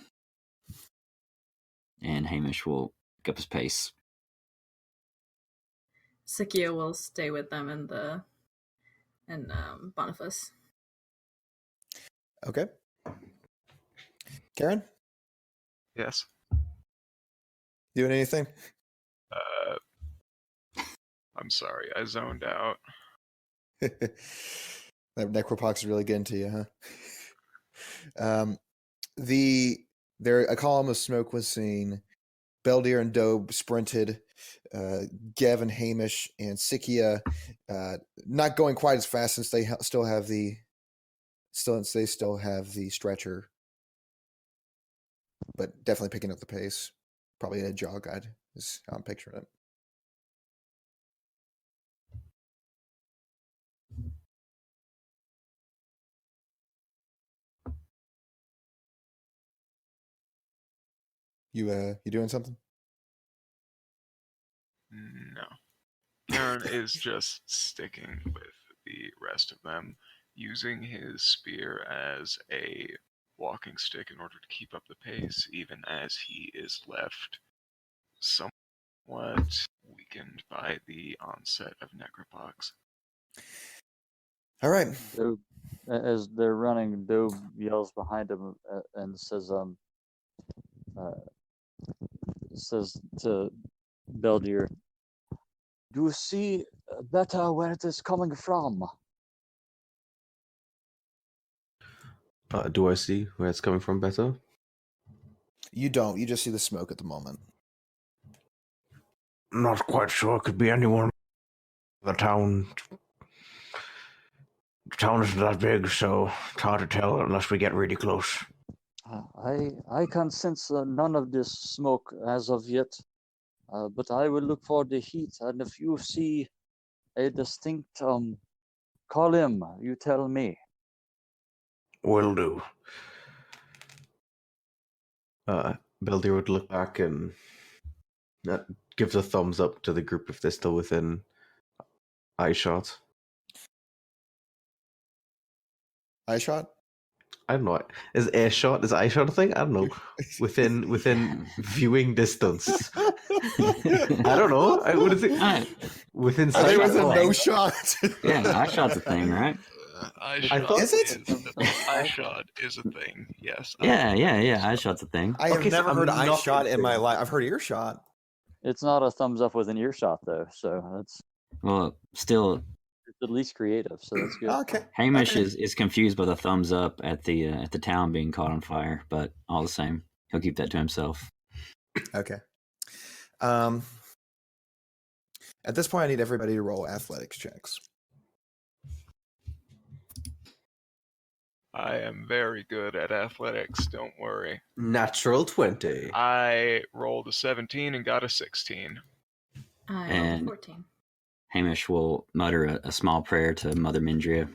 And Hamish will pick up his pace. Sakia will stay with them and Boniface. Okay. Karen, Yes. doing anything? I'm sorry, I zoned out. That necropox is really getting to you, huh? A column of smoke was seen. Beldir and Dobe sprinted. Gev and Hamish and Sikia not going quite as fast since they still have the stretcher, but definitely picking up the pace. Probably a jog guide is how I'm picturing it. You doing something? No. Aaron is just sticking with the rest of them, using his spear as a walking stick in order to keep up the pace, even as he is left somewhat weakened by the onset of necropox. All right. Dobe, as they're running, Dobe yells behind him and says to Beldir, "Do you see better where it is coming from?" Do I see where it's coming from better? You don't. You just see the smoke at the moment. Not quite sure. It could be anyone. The town isn't that big, so it's hard to tell unless we get really close. I can sense none of this smoke as of yet, but I will look for the heat, and if you see a distinct call him, you tell me. Will do. Beldir would look back and gives a thumbs up to the group if they're still within eye shot. Eye shot? I don't know. Is eye shot a thing? I don't know. Within viewing distance. I don't know. What is it? Within Are they sight. within no shot? Yeah, eye shot's a thing, right? I thought- Is it? Eye shot is a thing, yes. Yeah. Eye shot's a thing. I have Okay, so never heard I'm eye not shot in my confused. life. I've heard earshot. It's not a thumbs up with an earshot though, so that's Well, still, it's at least creative, so that's good. Okay. Hamish Okay. is confused by the thumbs up at the town being caught on fire, but all the same, he'll keep that to himself. Okay. At this point, I need everybody to roll athletics checks. I am very good at athletics, don't worry. Natural 20. I rolled a 17 and got a 16. I rolled And- 14. Hamish will mutter a small prayer to Mother Mindria.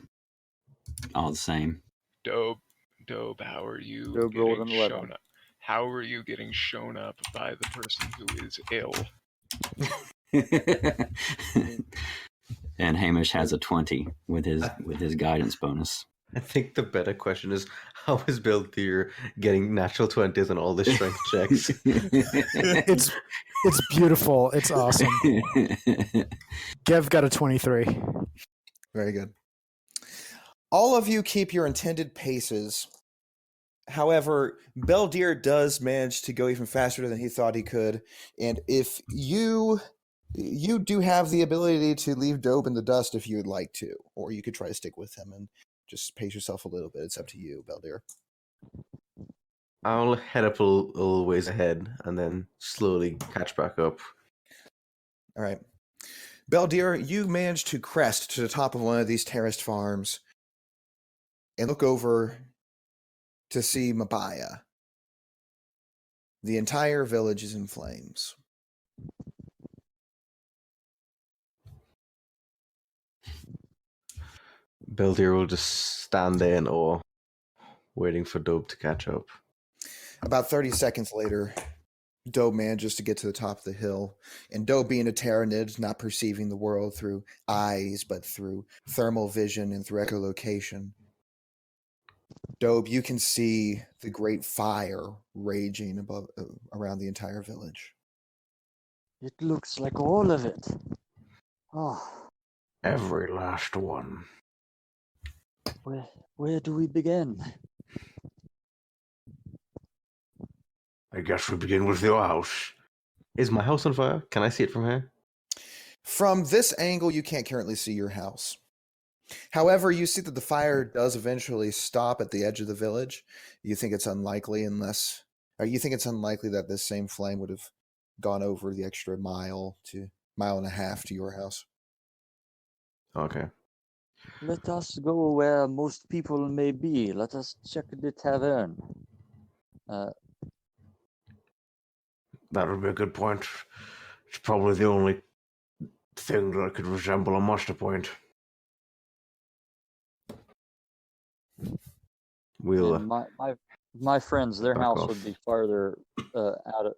All the same. Dobe, how are you Dobe rolled getting an 11. shown up? How are you getting shown up by the person who is ill? And Hamish has a 20 with his guidance bonus. I think the better question is, how is Beldir getting natural 20s on all the strength checks? It's beautiful. It's awesome. Gev got a 23. Very good. All of you keep your intended paces. However, Beldir does manage to go even faster than he thought he could. And if you do have the ability to leave Dobe in the dust if you would like to, or you could try to stick with him and just pace yourself a little bit. It's up to you, Beldir. I'll head up a little ways ahead and then slowly catch back up. All right. Beldir, you manage to crest to the top of one of these terraced farms and look over to see Mabaya. The entire village is in flames. Beldir will just stand there in awe, waiting for Dobe to catch up. About 30 seconds later, Dobe manages to get to the top of the hill, and Dobe, being a Terranid, not perceiving the world through eyes, but through thermal vision and through echolocation. Dobe, you can see the great fire raging above around the entire village. It looks like all of it. Oh, Every last one. where do we begin? I guess we begin with your house. Is my house on fire? Can I see it from here? From this angle, you can't currently see your house. However, you see that the fire does eventually stop at the edge of the village. You think it's unlikely you think it's unlikely that this same flame would have gone over the extra mile and a half to your house. Okay. Let us go where most people may be. Let us check the tavern. That would be a good point. It's probably the only thing that could resemble a muster point. We'll And my friends, their back house off. would be farther out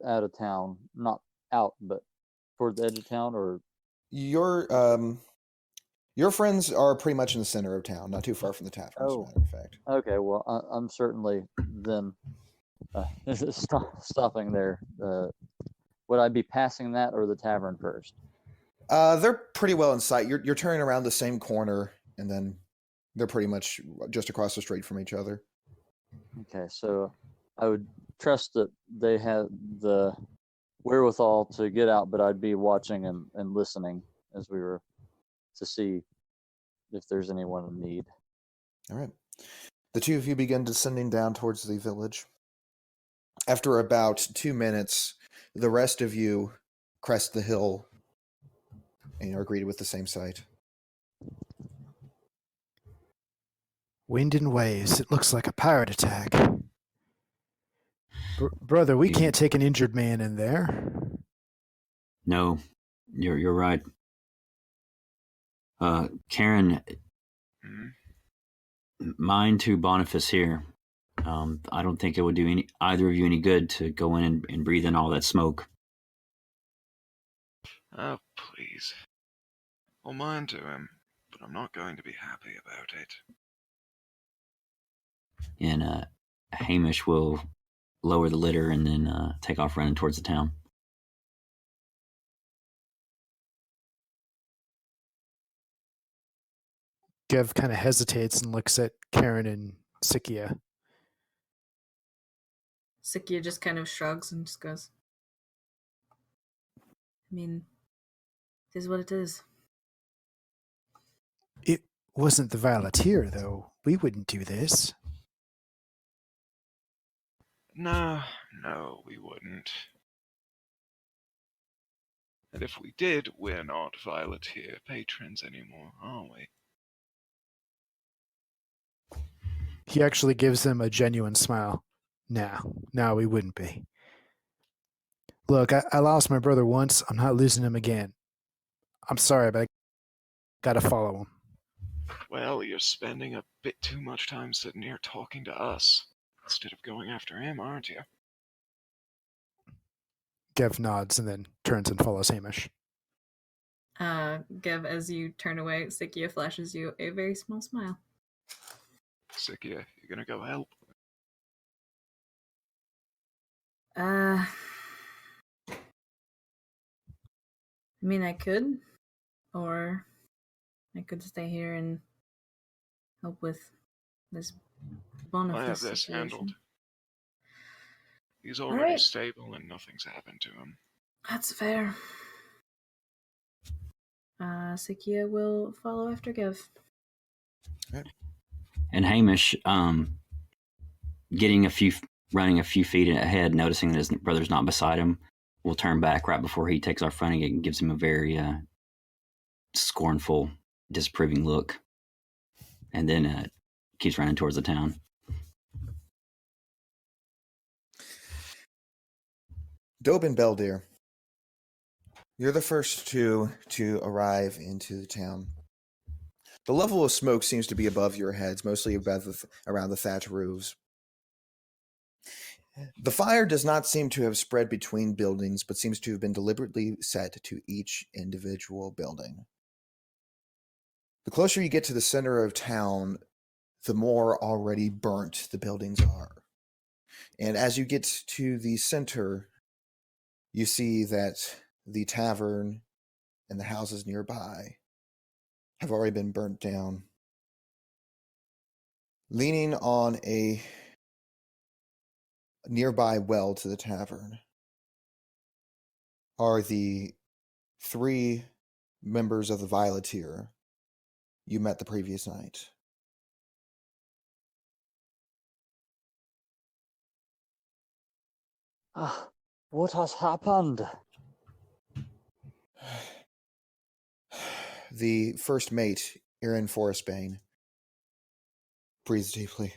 of town, not out, but toward the edge of town. Or Your friends are pretty much in the center of town, not too far from the tavern, as a Oh. matter of fact. okay, well, I'm certainly then stopping there. Would I be passing that or the tavern first? They're pretty well in sight. You're turning around the same corner, and then they're pretty much just across the street from each other. Okay, so I would trust that they had the wherewithal to get out, but I'd be watching and listening as we were to see if there's anyone in need. All right. The two of you begin descending down towards the village. After about 2 minutes, the rest of you crest the hill and are greeted with the same sight. Wind and waves. It looks like a pirate attack. Brother, we can't take an injured man in there. No, you're right. Karen, Hmm? mine to Boniface here. I don't think it would do either of you any good to go in and breathe in all that smoke. Oh, please. I'll mind to him, but I'm not going to be happy about it. And Hamish will lower the litter and then take off running towards the town. Gev kind of hesitates and looks at Karen and Sikia. Sikia just kind of shrugs and just goes, I mean, it is what it is. It wasn't the Violeteer, though. We wouldn't do this. No, we wouldn't. And if we did, we're not Violeteer patrons anymore, are we? He actually gives them a genuine smile. No, we wouldn't be. Look, I lost my brother once. I'm not losing him again. I'm sorry, but I gotta follow him. Well, you're spending a bit too much time sitting here talking to us instead of going after him, aren't you? Gev nods and then turns and follows Hamish. Gev, as you turn away, Sikia flashes you a very small smile. Sikia, you gonna go help? I mean, I could, or I could stay here and help with this Boniface I have this situation. handled. He's already Alright. stable and nothing's happened to him. That's fair. Sikia will follow after Gev. And Hamish, running a few feet ahead, noticing that his brother's not beside him, will turn back right before he takes off running and gives him a very scornful, disapproving look, and then keeps running towards the town. Dobin Beldir, you're the first two to arrive into the town. The level of smoke seems to be above your heads, mostly around the thatch roofs. The fire does not seem to have spread between buildings, but seems to have been deliberately set to each individual building. The closer you get to the center of town, the more already burnt the buildings are. And as you get to the center, you see that the tavern and the houses nearby have already been burnt down. Leaning on a nearby well to the tavern are the 3 members of the Violeteer you met the previous night. What has happened? The first mate, Erin Forestbane, breathes deeply.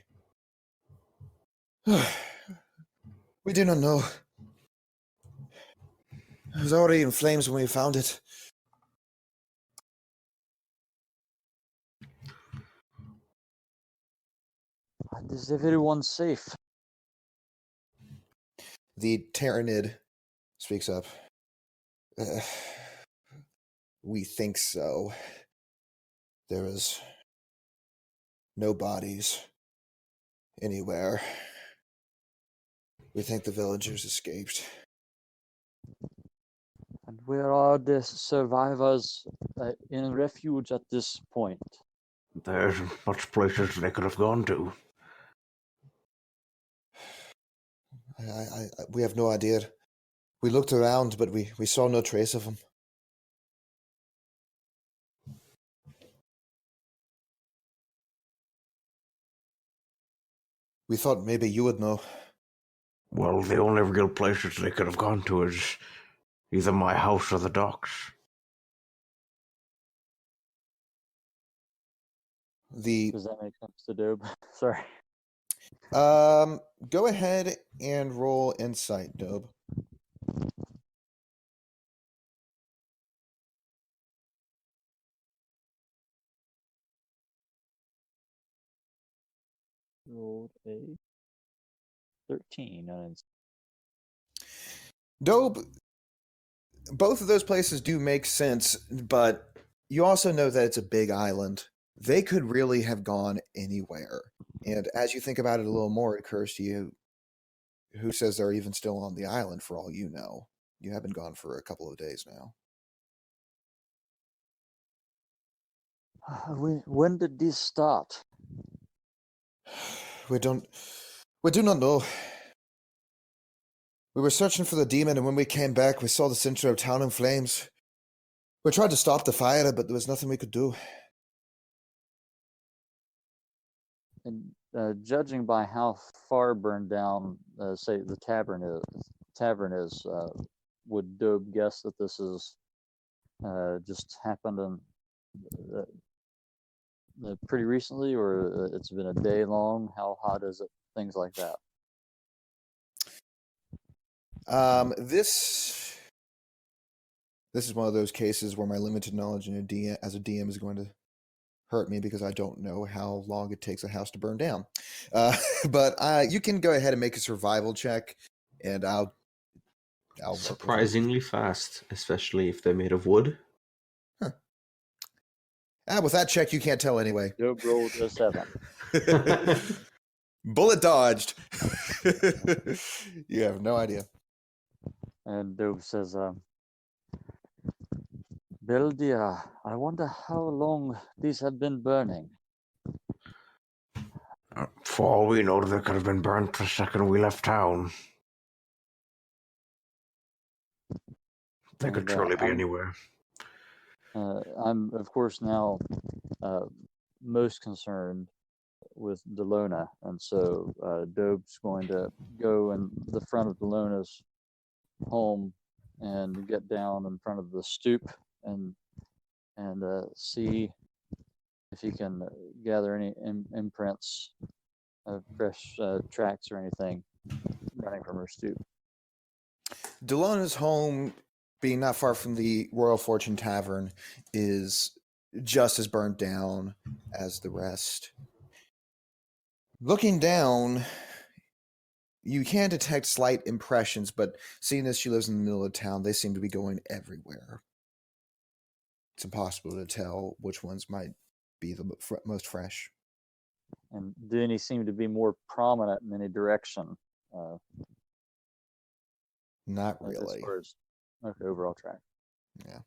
We do not know. It was already in flames when we found it. Is everyone safe? The Tyrannid speaks up. We think so. There is no bodies anywhere. We think the villagers escaped. And where are the survivors in refuge at this point? There's much places they could have gone to. We have no idea. We looked around, but we saw no trace of them. We thought maybe you would know. Well, the only real places they could have gone to is either my house or the docks. Does that make sense to Dobe? Sorry. Go ahead and roll insight, Dobe. Rolled a 13. Dobe, both of those places do make sense, but you also know that it's a big island. They could really have gone anywhere. And as you think about it a little more, it occurs to you, who says they're even still on the island for all you know? You have been gone for a couple of days now. When did this start? We do not know. We were searching for the demon, and when we came back, we saw the center of town in flames. We tried to stop the fire, but there was nothing we could do. And judging by how far burned down, say the tavern is, would Dobe guess that this is just happened pretty recently, or it's been a day long? How hot is it? Things like that. This is one of those cases where my limited knowledge as a DM is going to hurt me because I don't know how long it takes a house to burn down. But you can go ahead and make a survival check, and I'll Surprisingly fast, especially if they're made of wood. With that check, you can't tell anyway. Dobe rolled a 7. Bullet dodged. You have no idea. And Dobe says, Beldia, I wonder how long these have been burning. For all we know, they could have been burnt the second we left town. They could truly be anywhere. I'm, of course, now most concerned with Delona, and so Dobe's going to go in the front of Delona's home and get down in front of the stoop and see if he can gather any imprints of fresh tracks or anything running from her stoop. Delona's home, being not far from the Royal Fortune Tavern, is just as burnt down as the rest. Looking down, you can detect slight impressions, but seeing as she lives in the middle of town, they seem to be going everywhere. It's impossible to tell which ones might be the most fresh. And do any seem to be more prominent in any direction? Not really. As far as overall track. Yeah.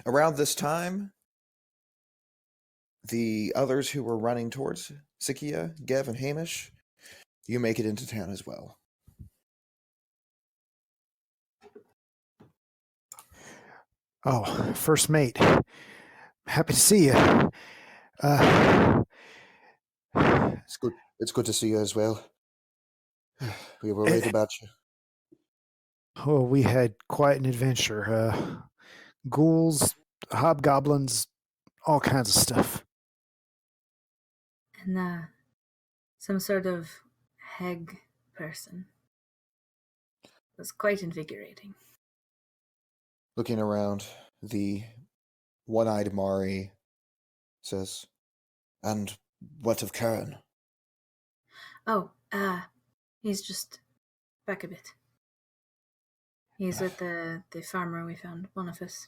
Around this time, the others who were running towards Sikia, Gev, and Hamish, you make it into town as well. Oh, first mate. Happy to see you. Uh, It's good. It's good to see you as well. We were worried about you. oh, we had quite an adventure. Ghouls, hobgoblins, all kinds of stuff. And some sort of hag person. It was quite invigorating. Looking around, the one-eyed Mari says, "And what of Karen?" Oh, he's just back a bit. He's with the farmer we found, Boniface.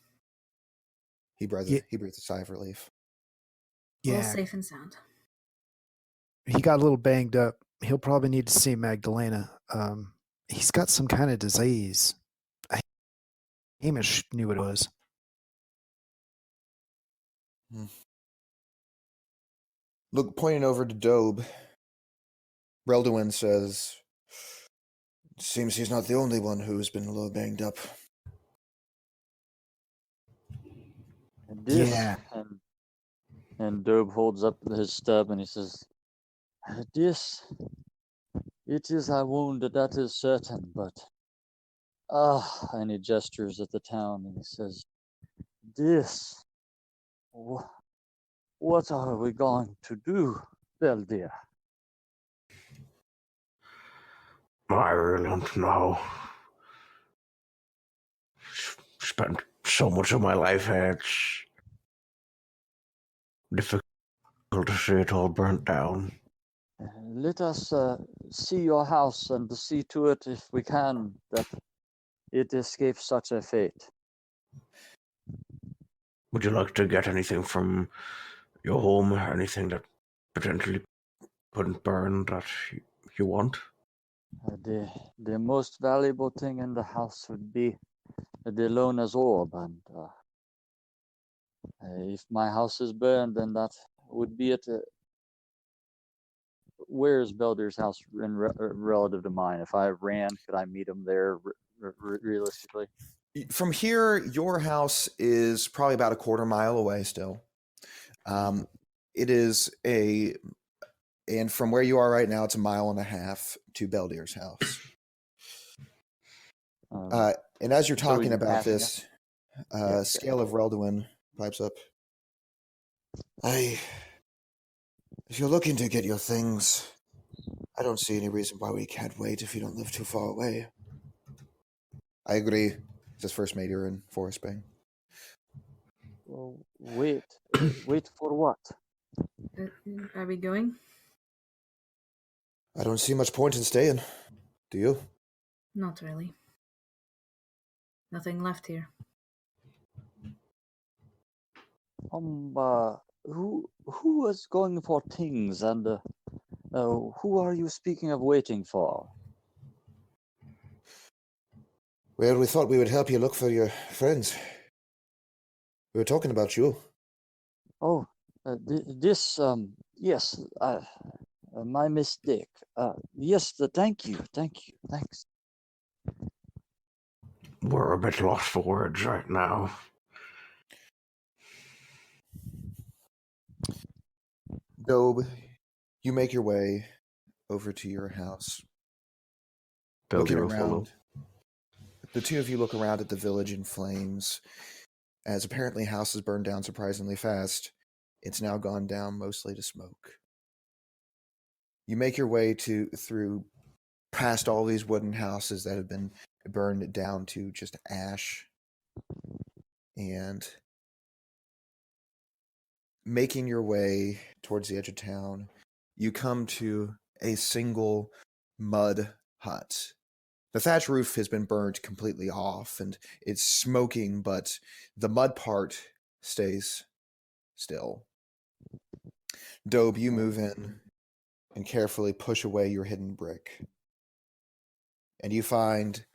He breathed a sigh of relief. All Yeah, safe and sound. he got a little banged up. He'll probably need to see Magdalena. He's got some kind of disease. Hamish knew what it was. Look, pointing over to Dobe, Relduin says, "Seems he's not the only one who's been a little banged up." And this, Yeah. and Dobe holds up his stub and he says, "This, it is a wound, that is certain, but and he gestures at the town and he says, this, what are we going to do, Beldir?" I really don't know. Spent so much of my life here, it's difficult to see it all burnt down. Let us see your house and see to it, if we can, that it escapes such a fate. Would you like to get anything from your home? Anything that potentially couldn't burn that you want? The most valuable thing in the house would be the Lona's orb, and if my house is burned, then that would be it. Where's Belder's house in relative to mine? If I ran, could I meet him there realistically? From here, your house is probably about a quarter mile away still. It is and from where you are right now, it's 1.5 miles to Beldir's house. And as you're talking about this, Scale of Relduin pipes up. If you're looking to get your things, I don't see any reason why we can't wait if you don't live too far away. I agree. This first mate here in Forest Bang. Well, wait for what? Are we going? I don't see much point in staying. Do you? Not really. Nothing left here. Who was going for things, and who are you speaking of waiting for? Well, we thought we would help you look for your friends. We were talking about you. Oh, yes, my mistake. Yes, thank you, thanks. We're a bit lost for words right now. Dobe, you make your way over to your house. Beldir will Looking follow. around, the two of you look around at the village in flames, as apparently houses burned down surprisingly fast. It's now gone down mostly to smoke. You make your way through past all these wooden houses that have been burned down to just ash, and making your way towards the edge of town, you come to a single mud hut. The thatch roof has been burnt completely off and it's smoking, but the mud part stays still. Dobe, you move in and carefully push away your hidden brick. And you find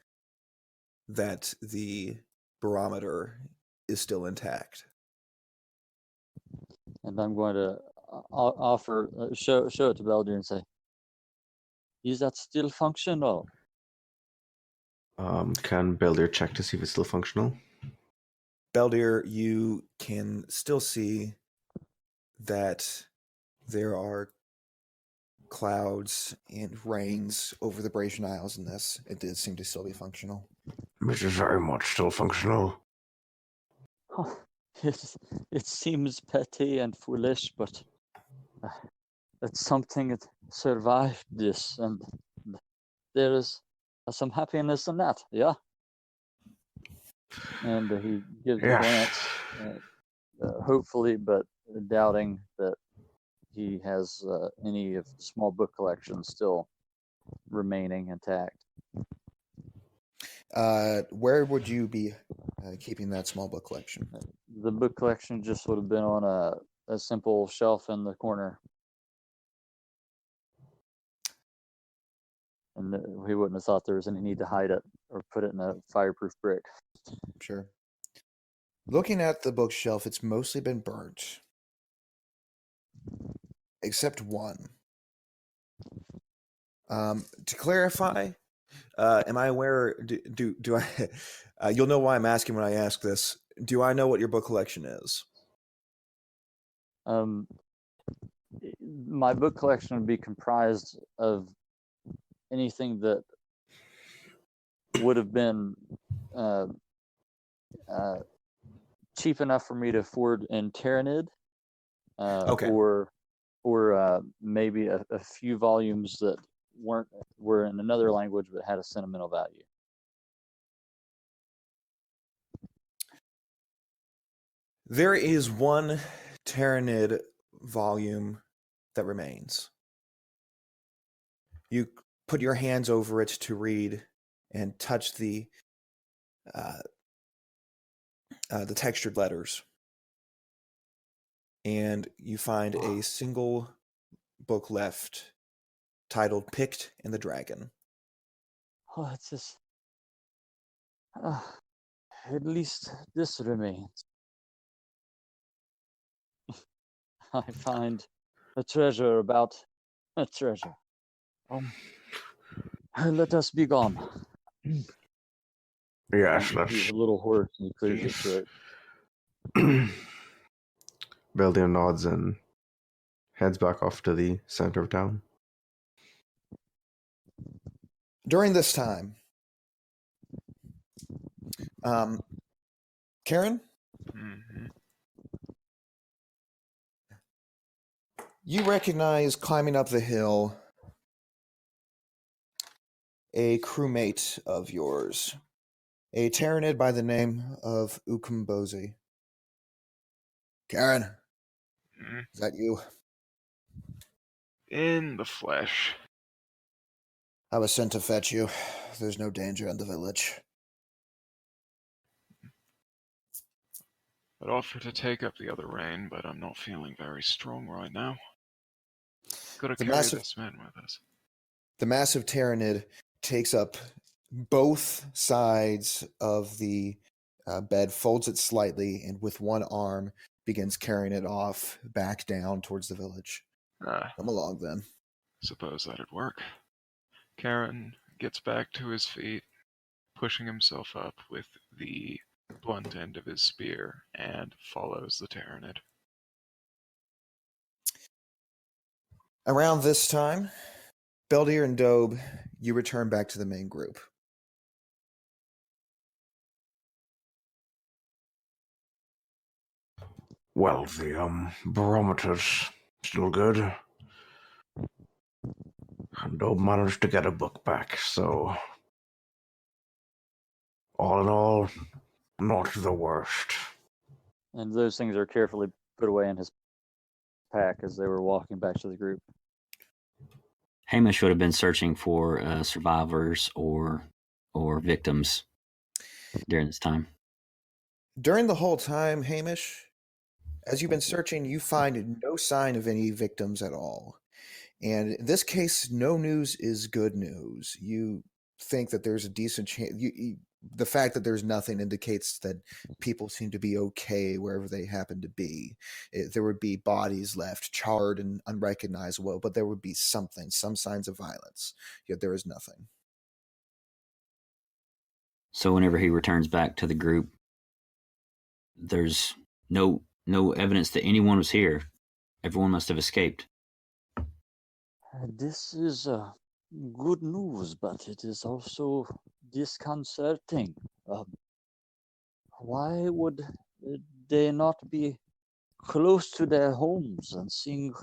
that the barometer is still intact. And I'm going to offer, show it to Beldir and say, is that still functional? Can Beldir check to see if it's still functional? Beldir, you can still see that there are clouds and rains over the Bracian Isles in this. It did seem to still be functional. It is very much still functional. Oh, it seems petty and foolish, but it's something that survived this, and there is some happiness in that, yeah? And he gives a Yes. glance, hopefully, but doubting that he has any of the small book collection still remaining intact. Where would you be keeping that small book collection? The book collection just would have been on a simple shelf in the corner. And he wouldn't have thought there was any need to hide it or put it in a fireproof brick. Sure. Looking at the bookshelf, it's mostly been burnt. Except one. To clarify, am I aware? Do I? You'll know why I'm asking when I ask this. Do I know what your book collection is? My book collection would be comprised of anything that would have been cheap enough for me to afford in Tyranid, Okay. or maybe a few volumes that were in another language but had a sentimental value. There is one Tyranid volume that remains. You put your hands over it to read and touch the textured letters, and you find a single book left titled Pict and the Dragon. Oh, it's just... at least this remains. I find a treasure about a treasure. Let us be gone. Yes, He's let's. a little hoarse and he clears his throat. Beldir nods and heads back off to the center of town. During this time, Karen, Mm-hmm. you recognize climbing up the hill a crewmate of yours, a Tyranid by the name of Ukumbozi. Karen, Mm-hmm. is that you? In the flesh. I was sent to fetch you. There's no danger in the village. I'd offer to take up the other rein, but I'm not feeling very strong right now. Gotta carry this man with us. The massive Tyranid takes up both sides of the bed, folds it slightly, and with one arm begins carrying it off back down towards the village. Come along, then. Suppose that'd work. Karen gets back to his feet, pushing himself up with the blunt end of his spear, and follows the Tyranid. Around this time, Beldir and Dobe, you return back to the main group. Well, the barometer's still good. And Dobe managed to get a book back, so all in all, not the worst. And those things are carefully put away in his pack as they were walking back to the group. Hamish would have been searching for survivors or victims during this time. During the whole time, Hamish, as you've been searching, you find no sign of any victims at all. And in this case, no news is good news. You think that there's a decent chance. The fact that there's nothing indicates that people seem to be okay wherever they happen to be. There would be bodies left, charred and unrecognizable, but there would be something, some signs of violence. Yet there is nothing. So whenever he returns back to the group, there's no evidence that anyone was here. Everyone must have escaped. This is good news, but it is also disconcerting. Why would they not be close to their homes and seeing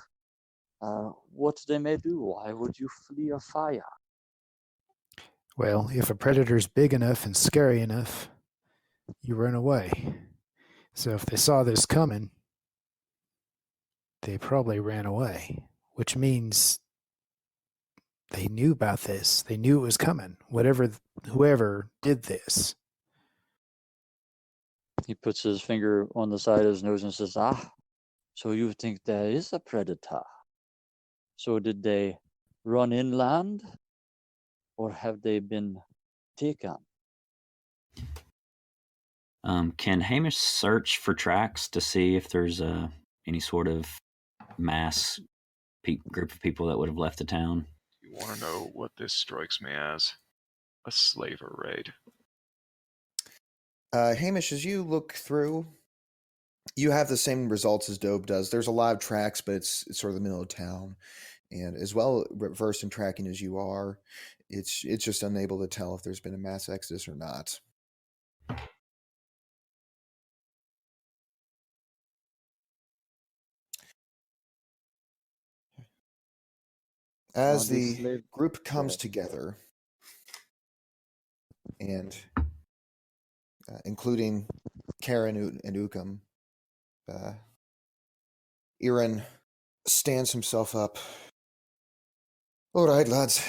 what they may do? Why would you flee a fire? Well, if a predator's big enough and scary enough, you run away. So if they saw this coming, they probably ran away, which means they knew about this. They knew it was coming. Whoever did this. He puts his finger on the side of his nose and says, so you think there is a predator? So did they run inland? Or have they been taken? Can Hamish search for tracks to see if there's any sort of mass group of people that would have left the town? You want to know what this strikes me as? A slaver raid. Hamish, as you look through, you have the same results as Dobe does. There's a lot of tracks, but it's sort of the middle of town. And as well versed in tracking as you are, it's just unable to tell if there's been a mass exodus or not. As the group comes together, and including Karen and Ukam, Iran stands himself up. All right, lads.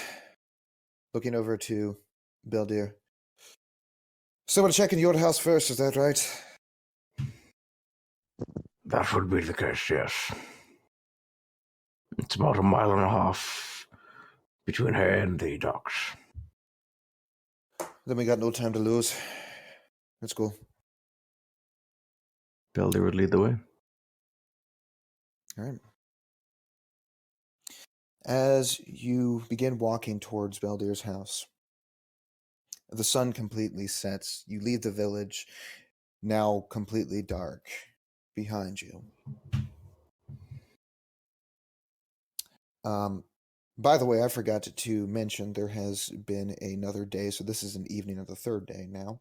Looking over to Beldir. So we'll check in your house first, is that right? That would be the case, yes. It's about 1.5 miles between here and the docks. Then we got no time to lose. Let's go. Beldir would lead the way. All right. As you begin walking towards Beldir's house, the sun completely sets. You leave the village, now completely dark, behind you. By the way, I forgot to mention there has been another day, so this is an evening of the third day now.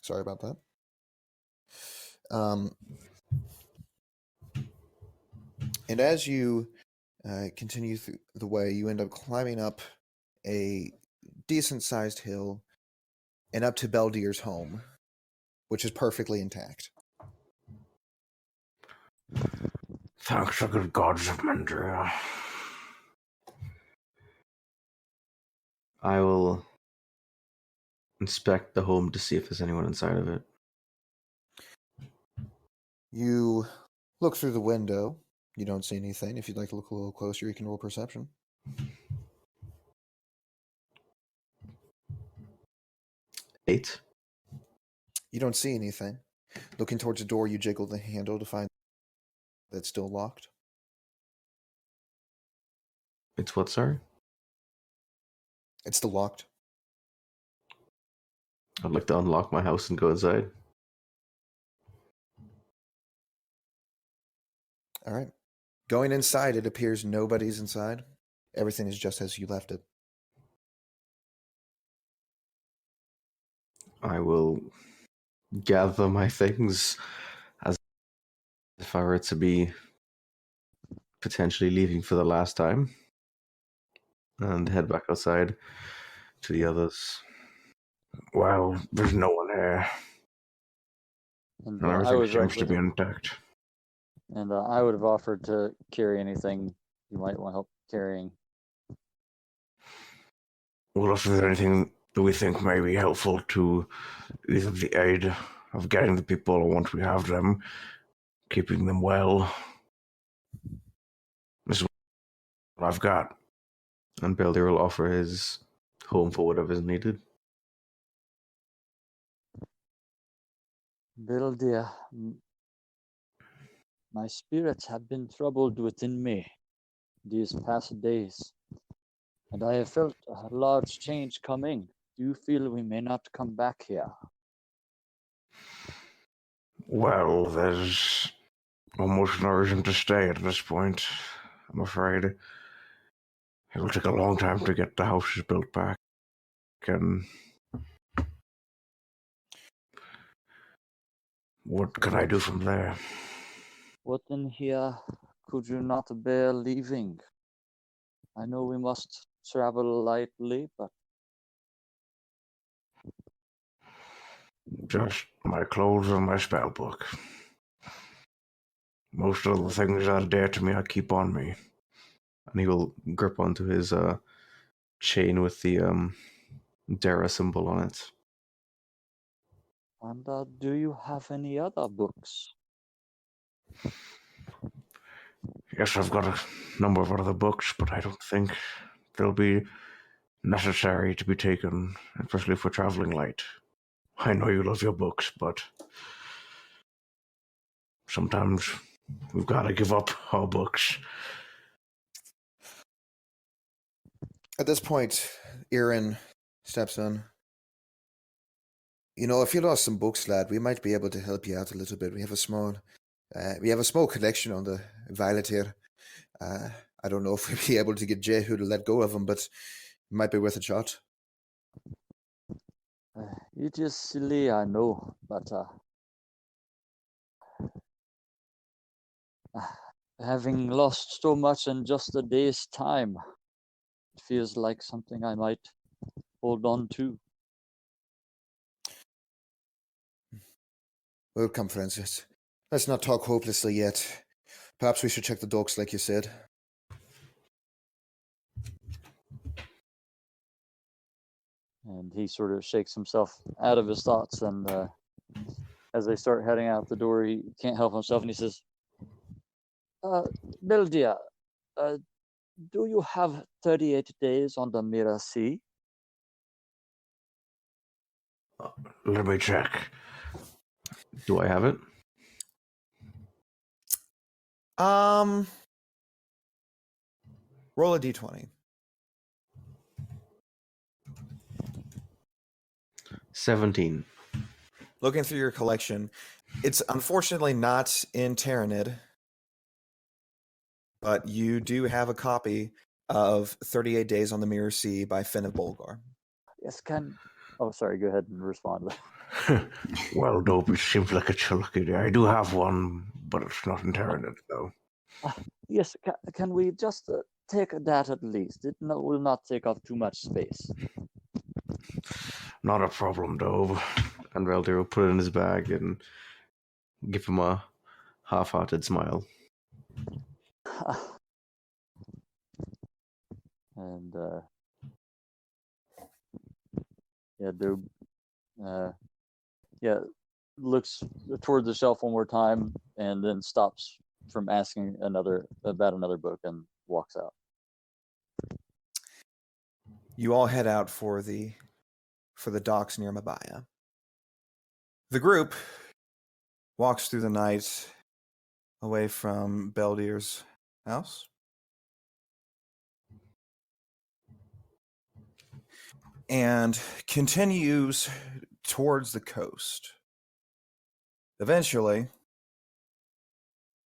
Sorry about that. And as you continue through the way, you end up climbing up a decent-sized hill and up to Beldir's home, which is perfectly intact. Thanks to good gods of Mandria. I will inspect the home to see if there's anyone inside of it. You look through the window. You don't see anything. If you'd like to look a little closer, you can roll perception. 8. You don't see anything. Looking towards the door, you jiggle the handle to find that it's still locked. It's what, sorry? It's still locked. I'd like to unlock my house and go inside. All right. Going inside, it appears nobody's inside. Everything is just as you left it. I will gather my things as if I were to be potentially leaving for the last time and head back outside to the others. Well, there's no one here. And Everything seems to be intact. And I would have offered to carry anything you might want help carrying. Well, if there's anything that we think may be helpful to either the aid of getting the people, or once we have them, keeping them well, this is what I've got. And Beldir will offer his home for whatever is needed. Beldir, my spirits have been troubled within me these past days, and I have felt a large change coming. Do you feel we may not come back here? Well, there's almost no reason to stay at this point, I'm afraid. It'll take a long time to get the houses built back, and what can I do from there? What in here could you not bear leaving? I know we must travel lightly, but Just my clothes and my spell book. Most of the things that are dear to me, I keep on me. And he will grip onto his chain with the Dara symbol on it. and do you have any other books? Yes, I've got a number of other books, but I don't think they'll be necessary to be taken, especially for traveling light. I know you love your books, but sometimes we've got to give up our books. At this point, Erin steps in. You know, if you lost some books, lad, we might be able to help you out a little bit. We have a small collection on the Violet here. I don't know if we'll be able to get Jehu to let go of them, but it might be worth a shot. It is silly, I know, but having lost so much in just a day's time, it feels like something I might hold on to. Well, come, Francis. Let's not talk hopelessly yet. Perhaps we should check the docks, like you said. And he sort of shakes himself out of his thoughts, and as they start heading out the door, he can't help himself, and he says, Beldia, do you have 38 days on the Mira Sea? Let me check. Do I have it? Roll a d20. 17. Looking through your collection, it's unfortunately not in Tyranid, but you do have a copy of 38 Days on the Mirror Sea by Finn of Bolgar. Yes, Oh, sorry, go ahead and respond. Well, Dobie seems like a lucky day. I do have one, but it's not in Tyranid, though. Yes, can we just take that at least? It will not take up too much space. Not a problem, Dobe. And Reldir will put it in his bag and give him a half-hearted smile. And Doob, looks toward the shelf one more time and then stops from asking about another book and walks out. You all head out for the docks near Mabaya. The group walks through the night away from Beldir's house. And continues towards the coast. Eventually,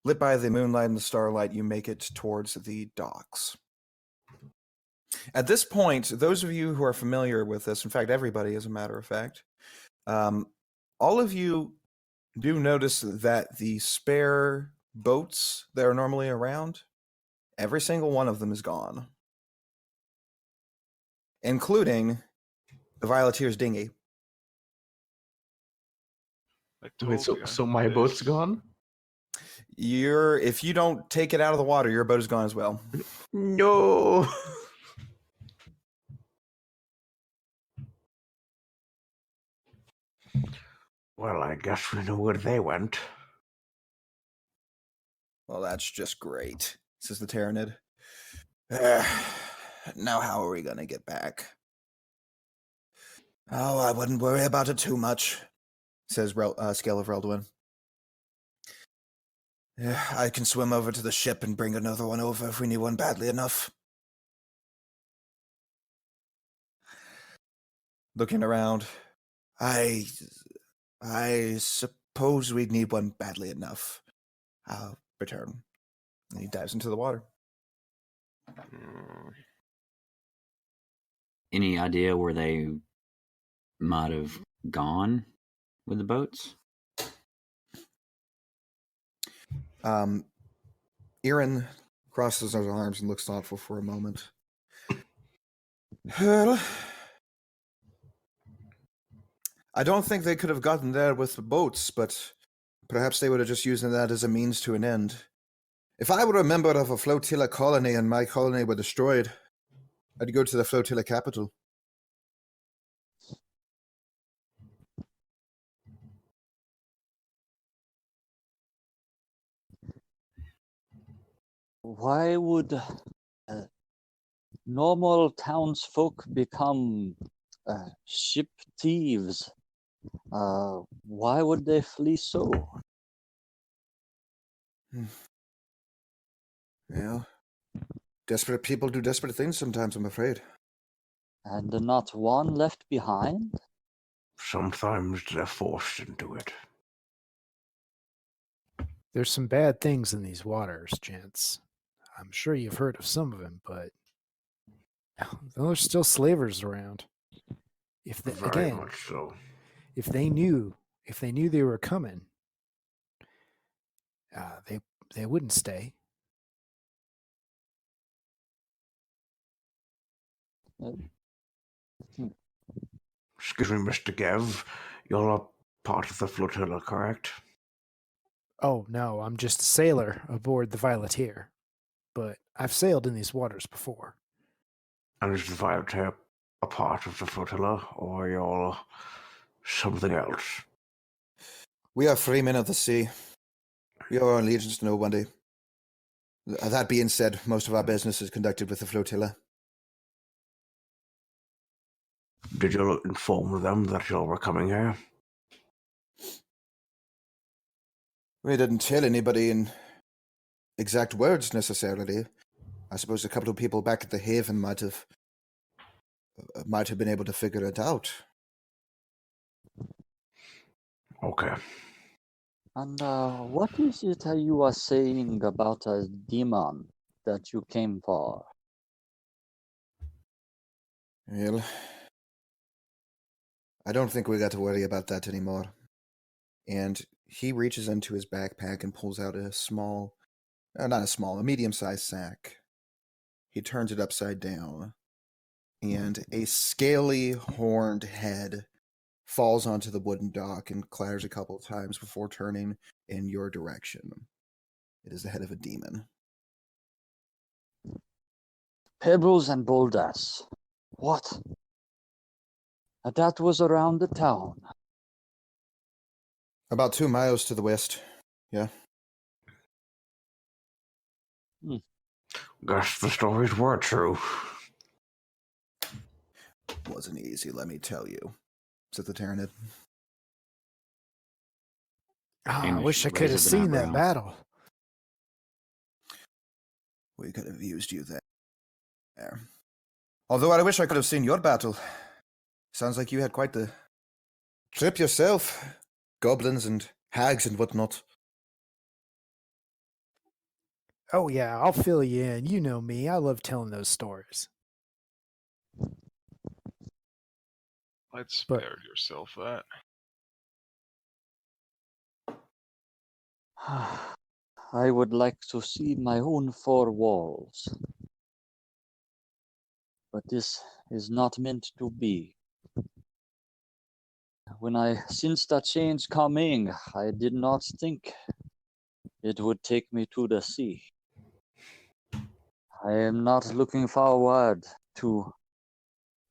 lit by the moonlight and the starlight, you make it towards the docks. At this point, those of you who are familiar with this, in fact, everybody as a matter of fact, all of you do notice that the spare boats that are normally around, every single one of them is gone, including the Violeteer's dinghy. I Wait, told you, so my boat's gone? If you don't take it out of the water, your boat is gone as well. No! Well, I guess we know where they went. Well, that's just great, says the Tyranid. Now how are we going to get back? Oh, I wouldn't worry about it too much, says Scale of Reldwin. I can swim over to the ship and bring another one over if we need one badly enough. Looking around, I suppose we'd need one badly enough. I'll return. And he dives into the water. Any idea where they might have gone with the boats? Aaron crosses his arms and looks thoughtful for a moment. Well, I don't think they could have gotten there with the boats, but perhaps they would have just used that as a means to an end. If I were a member of a flotilla colony and my colony were destroyed, I'd go to the flotilla capital. Why would normal townsfolk become ship thieves? Why would they flee so? Well, desperate people do desperate things sometimes, I'm afraid. And not one left behind? Sometimes they're forced into it. There's some bad things in these waters, gents. I'm sure you've heard of some of them, but there's still slavers around. If they, Very again, much so. if they knew they were coming, they wouldn't stay. Excuse me, Mr. Gev. You're not part of the flotilla, correct? Oh no, I'm just a sailor aboard the Violeteer, but I've sailed in these waters before. And is the Violeteer a part of the flotilla, or you're something else? We are free men of the sea. We owe our allegiance to nobody. That being said, most of our business is conducted with the flotilla. Did you inform them that you were coming here? We didn't tell anybody in exact words necessarily. I suppose a couple of people back at the Haven might have been able to figure it out. Okay. And what is it you are saying about a demon that you came for? Well, I don't think we got to worry about that anymore. And he reaches into his backpack and pulls out a medium-sized sack. He turns it upside down, and a scaly, horned head falls onto the wooden dock and clatters a couple of times before turning in your direction. It is the head of a demon. Pebbles and boulders. What? That was around the town. About 2 miles to the west, yeah. Guess the stories were true. Wasn't easy, let me tell you, said the Tyrannid. Oh, I Hamish wish I could have raises an seen that eyebrow. battle. We could have used you there. Although I wish I could have seen your battle. Sounds like you had quite the trip yourself. Goblins and hags and whatnot. Oh yeah, I'll fill you in. You know me. I love telling those stories. I'd But- spare yourself that. I would like to see my own four walls. But this is not meant to be. When I sensed a change coming, I did not think it would take me to the sea. I am not looking forward to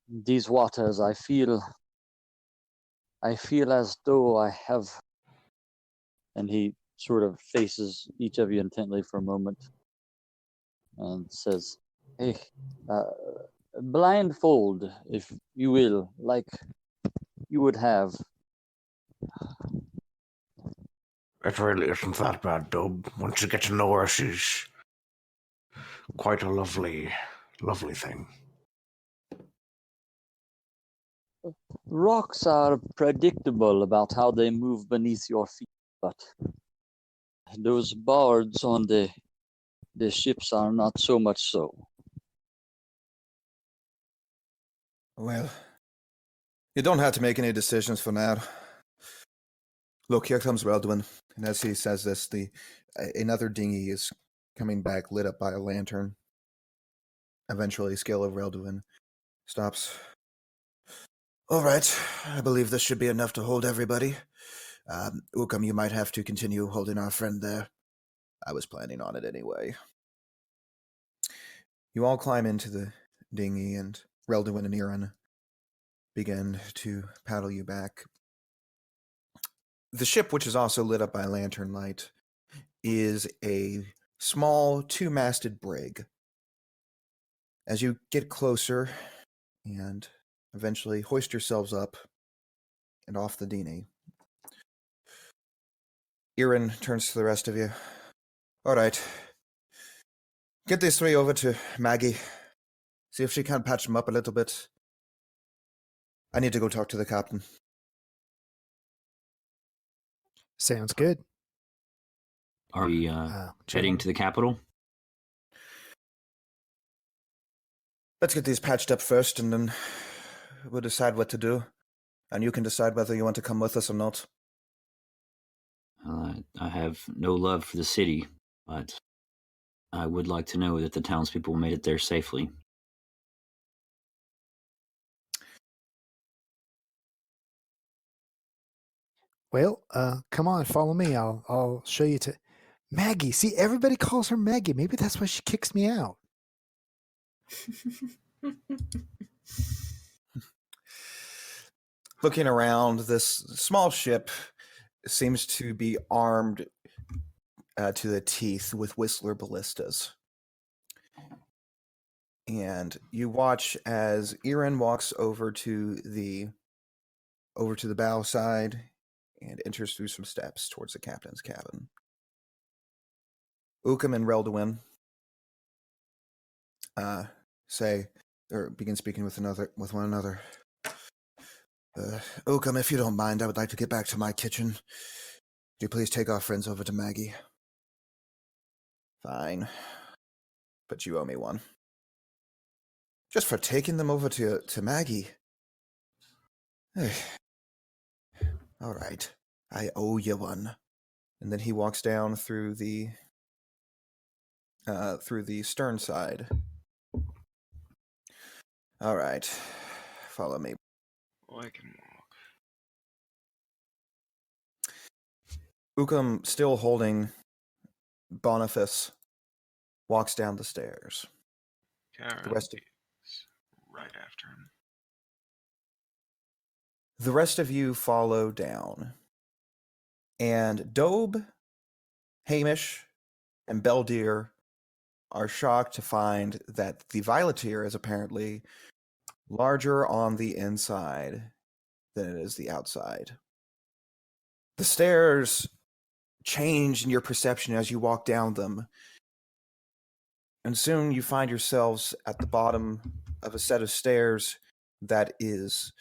these waters. I feel as though I have, and he sort of faces each of you intently for a moment and says, hey, blindfold, if you will, like you would have. It really isn't that bad, Dub. Once you get to know her, she's quite a lovely, lovely thing. Rocks are predictable about how they move beneath your feet, but those boards on the ships are not so much so. Well, you don't have to make any decisions for now. Look, here comes Relduin. And as he says this, another dinghy is coming back, lit up by a lantern. Eventually, Scale of Relduin stops. All right, I believe this should be enough to hold everybody. Ukam, you might have to continue holding our friend there. I was planning on it anyway. You all climb into the dinghy, and Relduin and Iran begin to paddle you back. The ship, which is also lit up by lantern light, is a small two-masted brig. As you get closer and eventually hoist yourselves up and off the dinghy, Iran turns to the rest of you. All right. Get these three over to Maggie. See if she can patch them up a little bit. I need to go talk to the captain. Sounds good. Are we heading to the capital? Let's get these patched up first, and then we'll decide what to do. And you can decide whether you want to come with us or not. I have no love for the city, but I would like to know that the townspeople made it there safely. Well, come on, follow me. I'll show you to Maggie. See, everybody calls her Maggie. Maybe that's why she kicks me out. Looking around, this small ship seems to be armed to the teeth with Whistler ballistas. And you watch as Iran walks over to the bow side and enters through some steps towards the captain's cabin. Ukam and Relduin begin speaking with one another. Ukam, if you don't mind, I would like to get back to my kitchen. Could you please take our friends over to Maggie? Fine. But you owe me one. Just for taking them over to Maggie. All right. I owe you one. And then he walks down through the stern side. All right. Follow me. I can walk. Ukam, still holding Boniface, walks down the stairs. Karen The rest of- is right after him. The rest of you follow down. And Dobe, Hamish, and Beldir are shocked to find that the Violeteer is apparently larger on the inside than it is the outside. The stairs change in your perception as you walk down them. And soon you find yourselves at the bottom of a set of stairs that is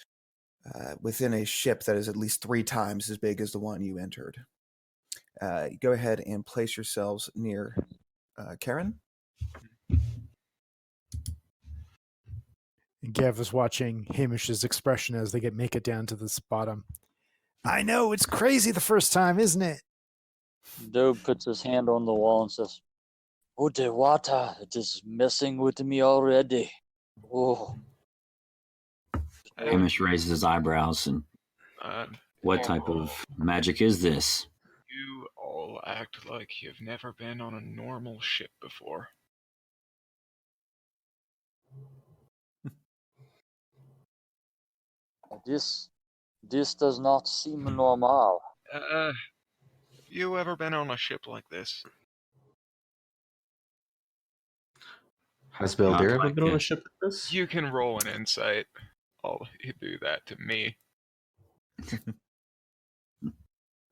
within a ship that is at least 3 times as big as the one you entered. Go ahead and place yourselves near Karen. And Gav is watching Hamish's expression as they make it down to this bottom. I know, it's crazy the first time, isn't it? Dobe puts his hand on the wall and says, "Oh, the water, it is messing with me already. Oh." Hamish raises his eyebrows and what type of magic is this? You all act like you've never been on a normal ship before. This does not seem normal. You ever been on a ship like this? Has Beldir ever like been on it. a ship like this? You can roll an insight. I'll do that to me.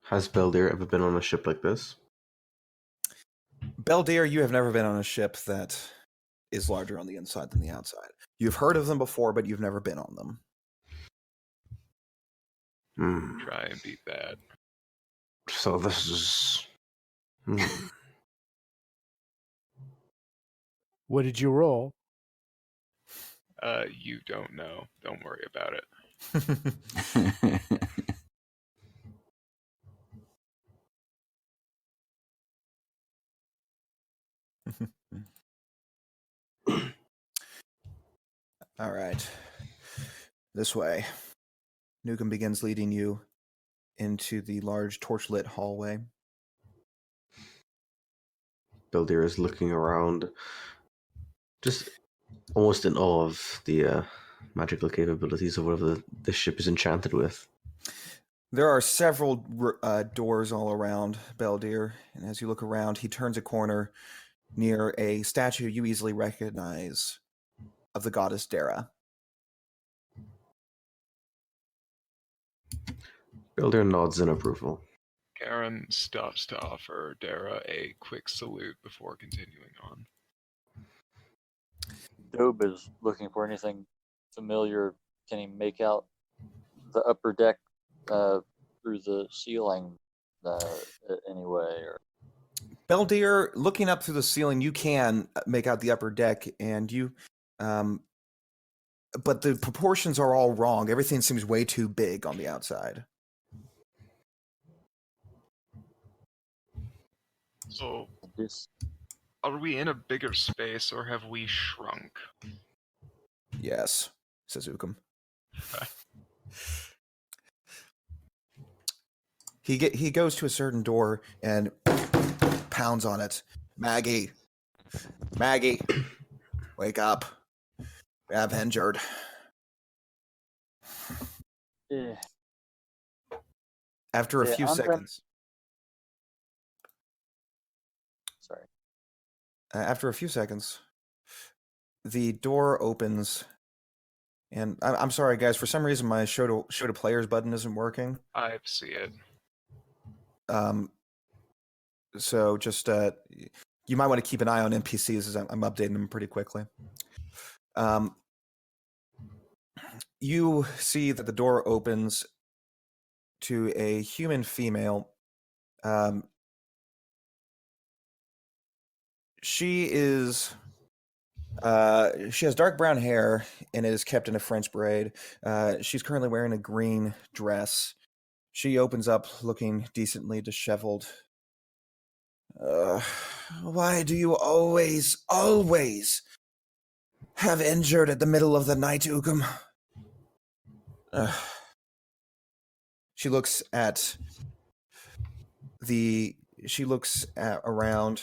Has Beldir ever been on a ship like this? Beldir, you have never been on a ship that is larger on the inside than the outside. You've heard of them before, but you've never been on them. Try and beat that. So this is. Hmm. What did you roll? You don't know. Don't worry about it. All right. This way. Nukem begins leading you into the large torchlit hallway. Beldir is looking around, just almost in awe of the magical capabilities of whatever this ship is enchanted with. There are several doors all around Beldir, and as you look around, he turns a corner near a statue you easily recognize of the goddess Dara. Beldir nods in approval. Garen stops to offer Dara a quick salute before continuing on. Dobe is looking for anything familiar. Can he make out the upper deck through the ceiling anyway? Or Beldir, looking up through the ceiling, you can make out the upper deck, and you, but the proportions are all wrong. Everything seems way too big on the outside. So, this? are we in a bigger space, or have we shrunk? Yes, says Ukum. He goes to a certain door and pounds on it. Maggie, wake up. We have injured. Yeah. After a few seconds. Sorry. After a few seconds, the door opens, and I'm sorry, guys. For some reason, my show to players button isn't working. I see it. So just you might want to keep an eye on NPCs as I'm updating them pretty quickly. You see that the door opens to a human female. She has dark brown hair and it is kept in a French braid. She's currently wearing a green dress. She opens up looking decently disheveled. Why do you always have injured at the middle of the night, Ukum? She looks around.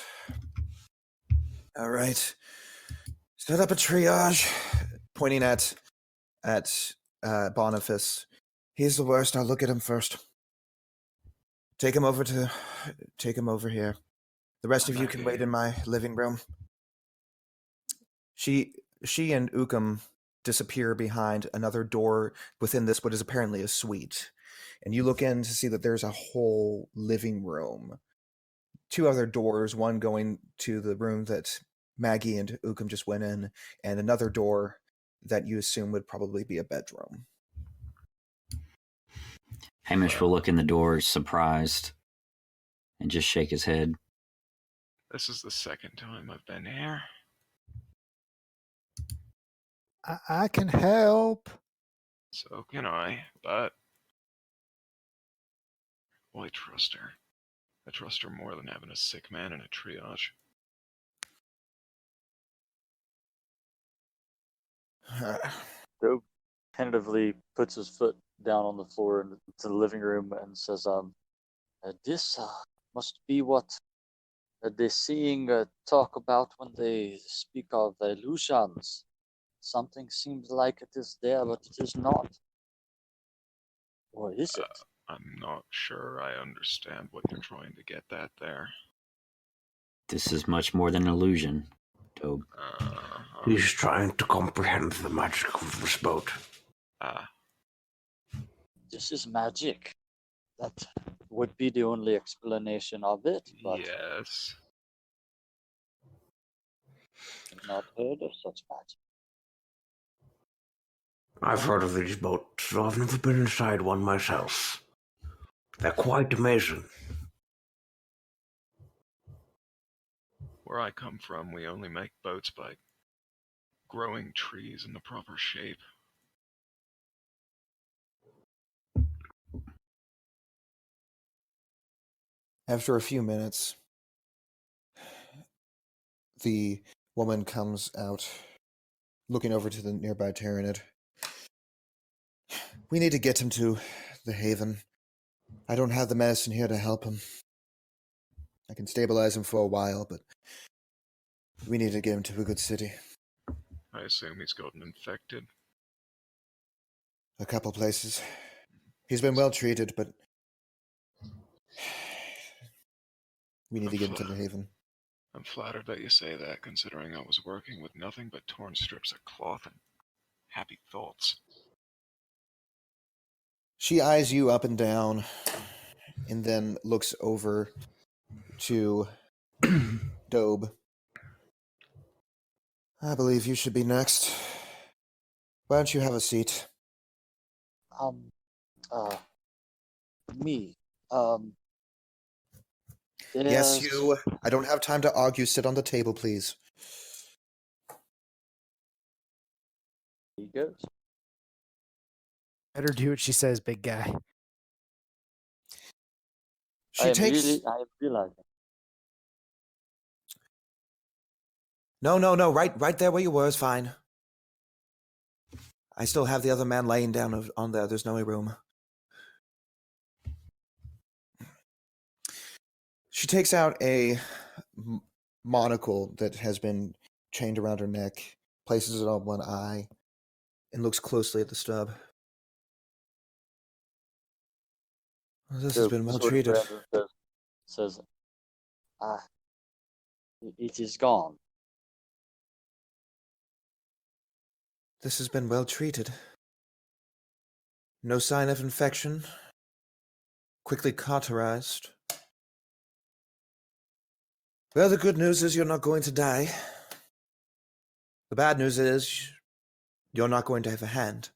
All right. Set up a triage. Pointing at Boniface. He's the worst. I'll look at him first. Take him over here. The rest of you can wait in my living room. She and Ukum disappear behind another door within this what is apparently a suite. And you look in to see that there's a whole living room. Two other doors, one going to the room that Maggie and Ukum just went in, and another door that you assume would probably be a bedroom. Hamish will look in the door surprised and just shake his head. This is the second time I've been here. I can help. So can I, but I trust her. I trust her more than having a sick man in a triage. Dobe tentatively puts his foot down on the floor into the living room and says, this must be what the seeing talk about when they speak of illusions. Something seems like it is there, but it is not. Or is it? I'm not sure I understand what you're trying to get at there. This is much more than an illusion, Dobe. He's trying to comprehend the magic of this boat. This is magic. That would be the only explanation of it, but yes. I've not heard of such magic. I've heard of these boats, though I've never been inside one myself. They're quite amazing. Where I come from, we only make boats by growing trees in the proper shape. After a few minutes, the woman comes out, looking over to the nearby Tyranid. We need to get him to the Haven. I don't have the medicine here to help him. I can stabilize him for a while, but we need to get him to a good city. I assume he's gotten infected. A couple places. He's been well treated, but we need to get him to the Haven. I'm flattered that you say that, considering I was working with nothing but torn strips of cloth and happy thoughts. She eyes you up and down, and then looks over to Dobe. I believe you should be next. Why don't you have a seat? Me. Yes, There's- you. I don't have time to argue. Sit on the table, please. He goes. Better do what she says, big guy. She takes. I realize it. No. Right there where you were is fine. I still have the other man laying down on there. There's no room. She takes out a monocle that has been chained around her neck, places it on one eye, and looks closely at the stub. Well, this has been well Sword treated. Brandon says, it is gone. This has been well treated. No sign of infection. Quickly cauterized. Well, the good news is you're not going to die. The bad news is you're not going to have a hand.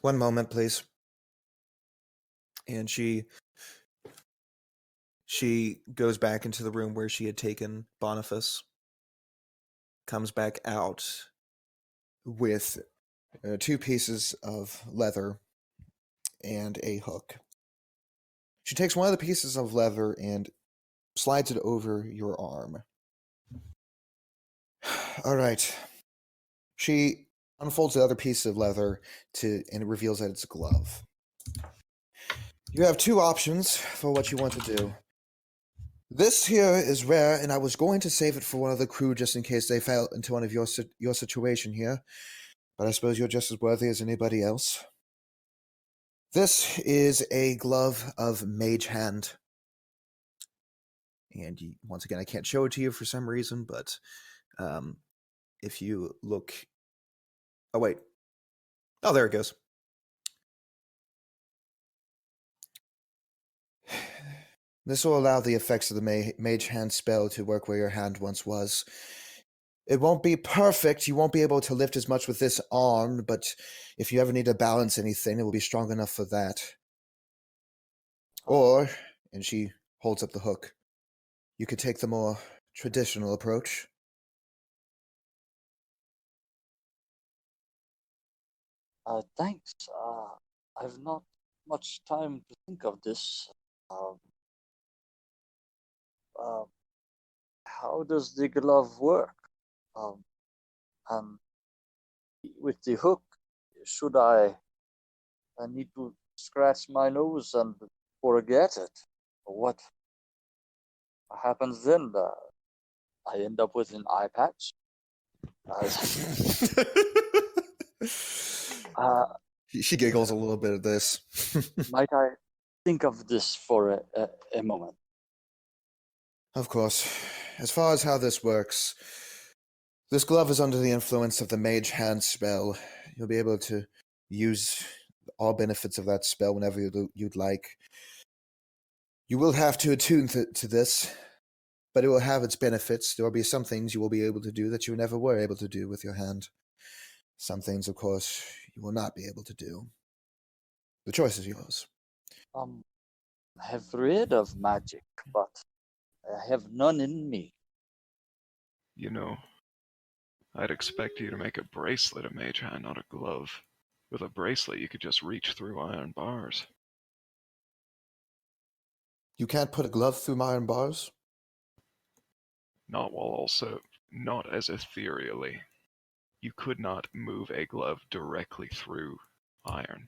One moment, please. And she goes back into the room where she had taken Boniface. Comes back out with 2 pieces of leather and a hook. She takes one of the pieces of leather and slides it over your arm. All right. She unfolds the other piece of leather and reveals that it's a glove. You have 2 options for what you want to do. This here is rare, and I was going to save it for one of the crew just in case they fell into one of your situation here. But I suppose you're just as worthy as anybody else. This is a glove of mage hand. And once again, I can't show it to you for some reason, but if you look... Oh, wait. Oh, there it goes. This will allow the effects of the mage hand spell to work where your hand once was. It won't be perfect. You won't be able to lift as much with this arm, but if you ever need to balance anything, it will be strong enough for that. Or, and she holds up the hook, you could take the more traditional approach. Thanks. I've not much time to think of this. How does the glove work? And with the hook, should I need to scratch my nose and forget it? What happens then? I end up with an eye patch. She giggles a little bit at this. Might I think of this for a moment? Of course. As far as how this works, this glove is under the influence of the mage hand spell. You'll be able to use all benefits of that spell whenever you'd like. You will have to attune to this, but it will have its benefits. There will be some things you will be able to do that you never were able to do with your hand. Some things, of course, you will not be able to do. The choice is yours. I have read of magic, but I have none in me. You know, I'd expect you to make a bracelet of Mage Hand, not a glove. With a bracelet, you could just reach through iron bars. You can't put a glove through iron bars? Not as ethereally. You could not move a glove directly through iron.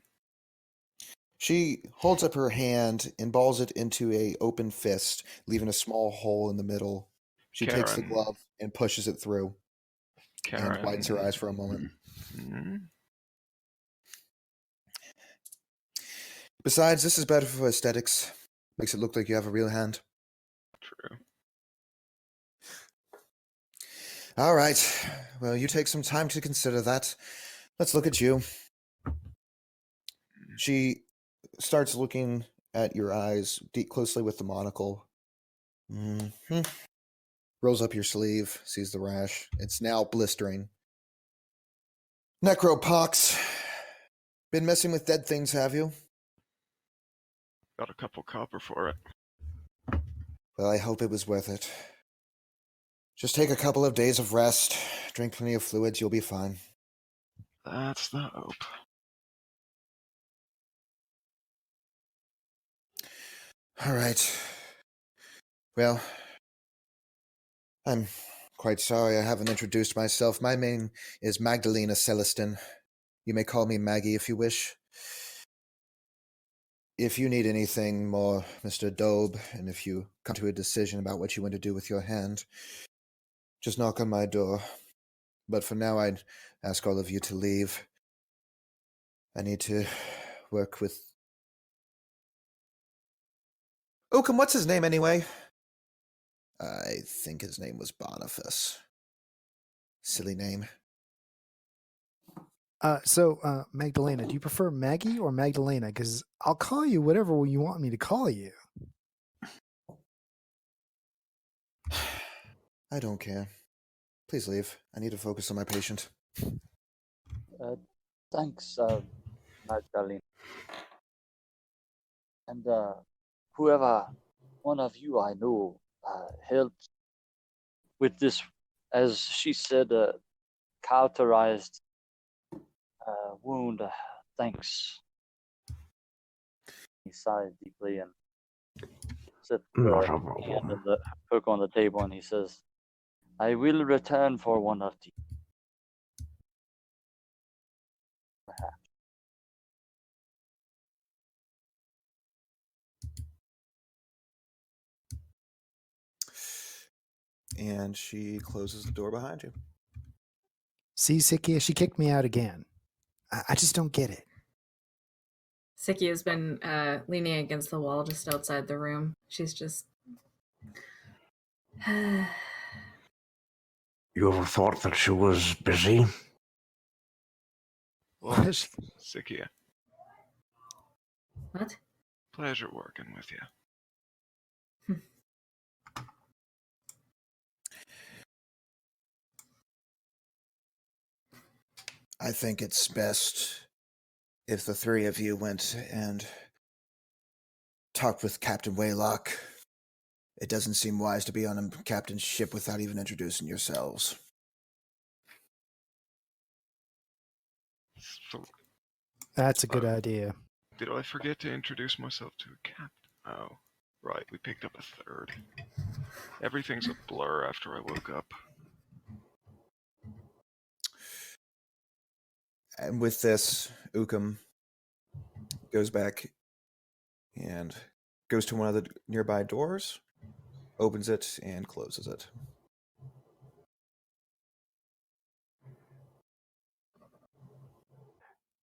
She holds up her hand and balls it into a open fist, leaving a small hole in the middle. She takes the Karen. glove and pushes it through Karen. and widens her eyes for a moment. Hmm? Besides, this is better for aesthetics. Makes it look like you have a real hand. True. All right. Well, you take some time to consider that. Let's look at you. She starts looking at your eyes closely with the monocle. Mm-hmm. Rolls up your sleeve, sees the rash. It's now blistering. Necropox. Been messing with dead things, have you? Got a couple copper for it. Well, I hope it was worth it. Just take a couple of days of rest, drink plenty of fluids, you'll be fine. That's the hope. All right. Well, I'm quite sorry I haven't introduced myself. My name is Magdalena Celestin. You may call me Maggie if you wish. If you need anything more, Mr. Dobe, and if you come to a decision about what you want to do with your hand, just knock on my door. But for now, I'd ask all of you to leave. I need to work with... Oakham, what's his name anyway? I think his name was Boniface. Silly name. So, Magdalena, do you prefer Maggie or Magdalena? Because I'll call you whatever you want me to call you. I don't care. Please leave. I need to focus on my patient. Thanks, Magdalene. And whoever one of you I know helped with this, as she said, cauterized wound. Thanks. He sighed deeply and set Not a hand problem. on the hook on the table, and he says, "I will return for one of these." Perhaps. And she closes the door behind you. See, Sikia, she kicked me out again. I just don't get it. Siki has been leaning against the wall just outside the room. She's just. You ever thought that she was busy? Well, Sikia, What? pleasure working with you. I think it's best if the three of you went and talked with Captain Waylock. It doesn't seem wise to be on a captain's ship without even introducing yourselves. So, That's a good idea. did I forget to introduce myself to a captain? Oh, right, we picked up a third. Everything's a blur after I woke up. And with this, Ukum goes back and goes to one of the nearby doors, opens it, and closes it.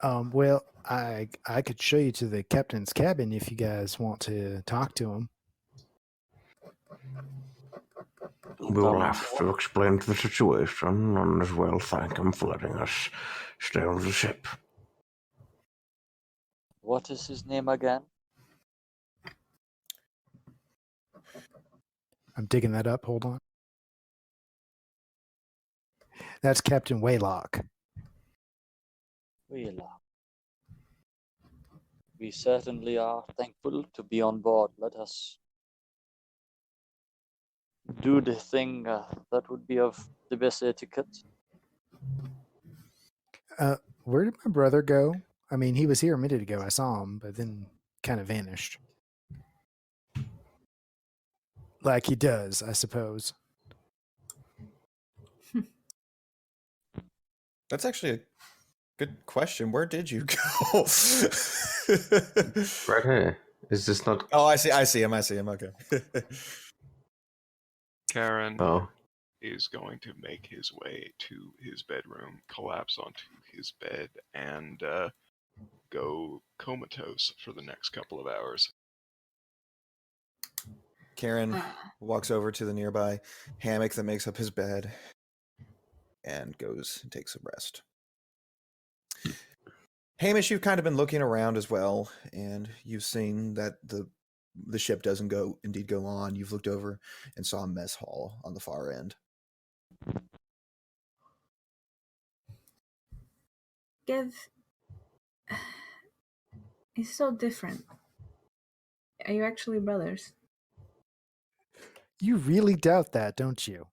Well, I could show you to the captain's cabin if you guys want to talk to him. We'll have to explain the situation and as well thank him for letting us stay on the ship. What is his name again? I'm digging that up. Hold on. That's Captain Waylock. We certainly are thankful to be on board. Let us do the thing that would be of the best etiquette. Where did my brother go? I mean, he was here a minute ago. I saw him, but then kind of vanished. Like he does, I suppose. That's actually a good question. Where did you go? Right here. Is this not? Oh, I see him. Okay. Karen Oh, is going to make his way to his bedroom, collapse onto his bed, and go comatose for the next couple of hours. Karen walks over to the nearby hammock that makes up his bed and goes and takes a rest. Hamish, you've kind of been looking around as well, and you've seen that the ship doesn't indeed go on. You've looked over and saw a mess hall on the far end. Gev is so different. Are you actually brothers? You really doubt that, don't you?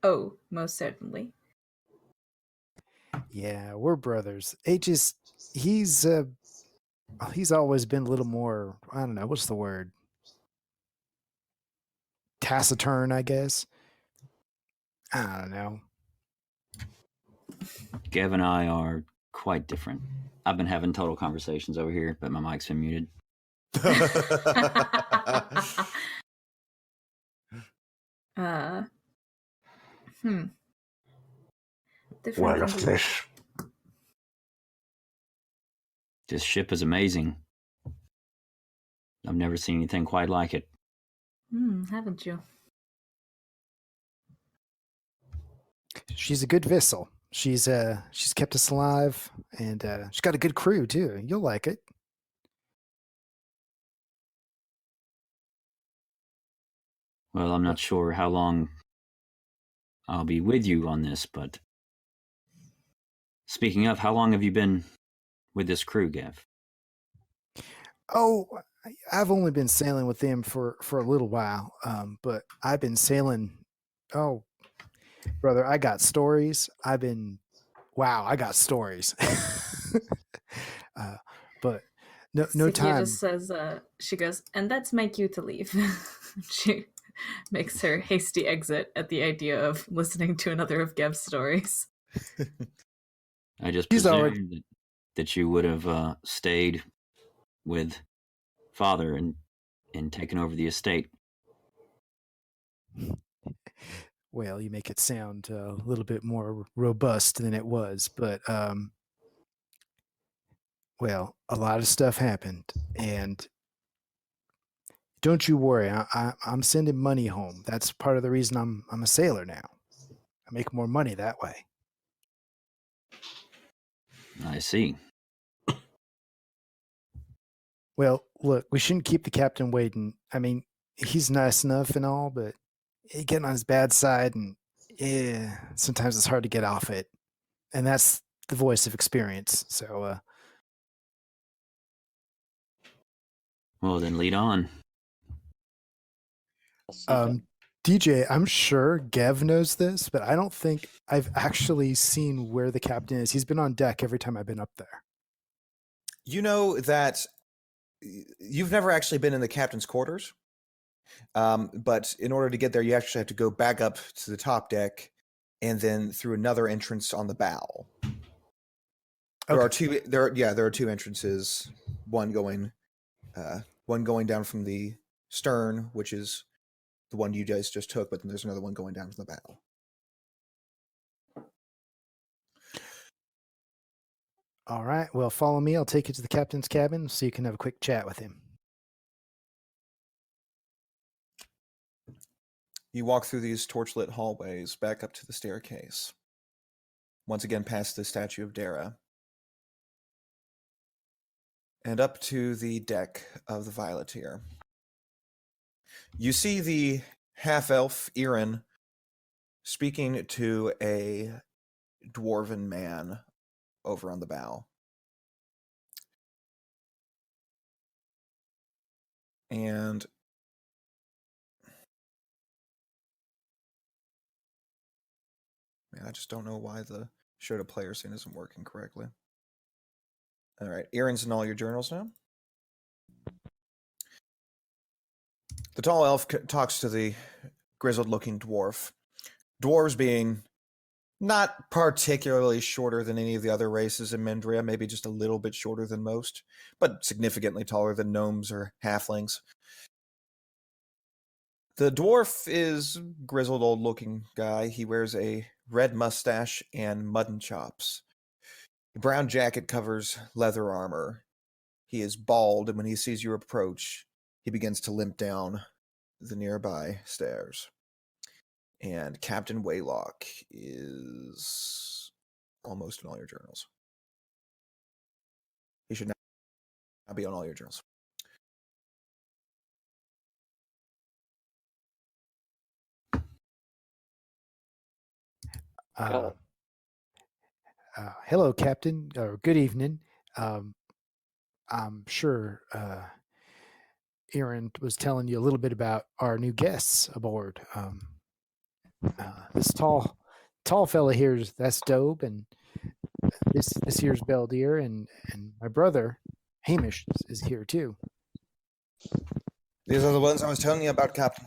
Oh, most certainly. Yeah, we're brothers. He's always been a little more, I don't know, what's the word? Taciturn, I guess. I don't know. Gav and I are quite different. I've been having total conversations over here, but my mic's been muted. Different Well, in if the- this This ship is amazing. I've never seen anything quite like it. Haven't you? She's a good vessel. She's kept us alive, and she's got a good crew too. You'll like it. Well, I'm not sure how long I'll be with you on this, but speaking of, how long have you been with this crew, Gav? Oh, I've only been sailing with them for a little while, but I've been sailing. Oh, brother, I got stories. I got stories. But no Sikia time. just says, she goes, and that's my cue to leave. She makes her hasty exit at the idea of listening to another of Gev's stories. I just He's already- presumed that you would have stayed with father and taken over the estate. Well, you make it sound a little bit more robust than it was, but well, a lot of stuff happened, and don't you worry. I'm sending money home. That's part of the reason I'm a sailor now. I make more money that way. I see. Well, look, we shouldn't keep the captain waiting. I mean, he's nice enough and all, but he getting on his bad side, and yeah, sometimes it's hard to get off it. And that's the voice of experience. So, Well, then lead on. DJ, I'm sure Gev knows this, but I don't think I've actually seen where the captain is. He's been on deck every time I've been up there. You know that you've never actually been in the captain's quarters, but in order to get there, you actually have to go back up to the top deck and then through another entrance on the bow. There are two. There are two entrances. One going down from the stern, which is the one you guys just took, but then there's another one going down from the bow. All right. Well, follow me. I'll take you to the captain's cabin so you can have a quick chat with him. You walk through these torchlit hallways back up to the staircase. Once again, past the statue of Dara. And up to the deck of the Violeteer. You see the half-elf Irin speaking to a dwarven man over on the bow. And man, I just don't know why the show to player scene isn't working correctly. All right, Aaron's in all your journals now. The tall elf talks to the grizzled-looking dwarf. Dwarves being not particularly shorter than any of the other races in Mendria, maybe just a little bit shorter than most, but significantly taller than gnomes or halflings. The dwarf is grizzled old-looking guy. He wears a red mustache and mutton chops. A brown jacket covers leather armor. He is bald, and when he sees you approach, he begins to limp down the nearby stairs. And Captain Waylock is almost in all your journals. He should now be on all your journals. Hello, Captain, or good evening. I'm sure Aaron was telling you a little bit about our new guests aboard. This tall fella here, that's Dobe, and this here's Beldir, and my brother Hamish is here too. These are the ones I was telling you about, Captain.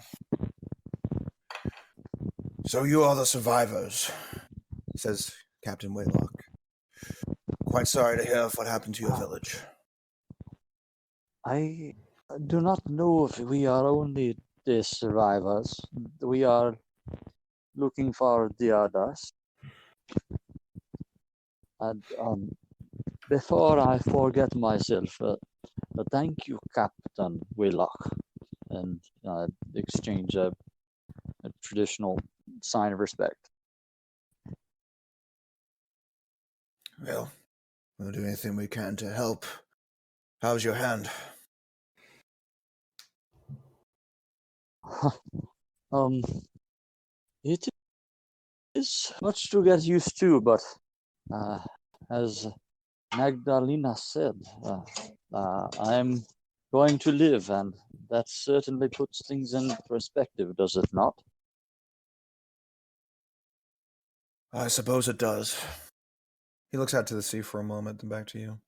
So you are the survivors, says Captain Waylock. Quite sorry to hear of what happened to your village. I do not know if we are only the survivors. We are looking for the others. And before I forget myself, thank you, Captain Waylock, and exchange a traditional sign of respect. Well, we'll do anything we can to help. How's your hand? It is much to get used to, but as Magdalena said, I'm going to live, and that certainly puts things in perspective, does it not? I suppose it does. He looks out to the sea for a moment, then back to you.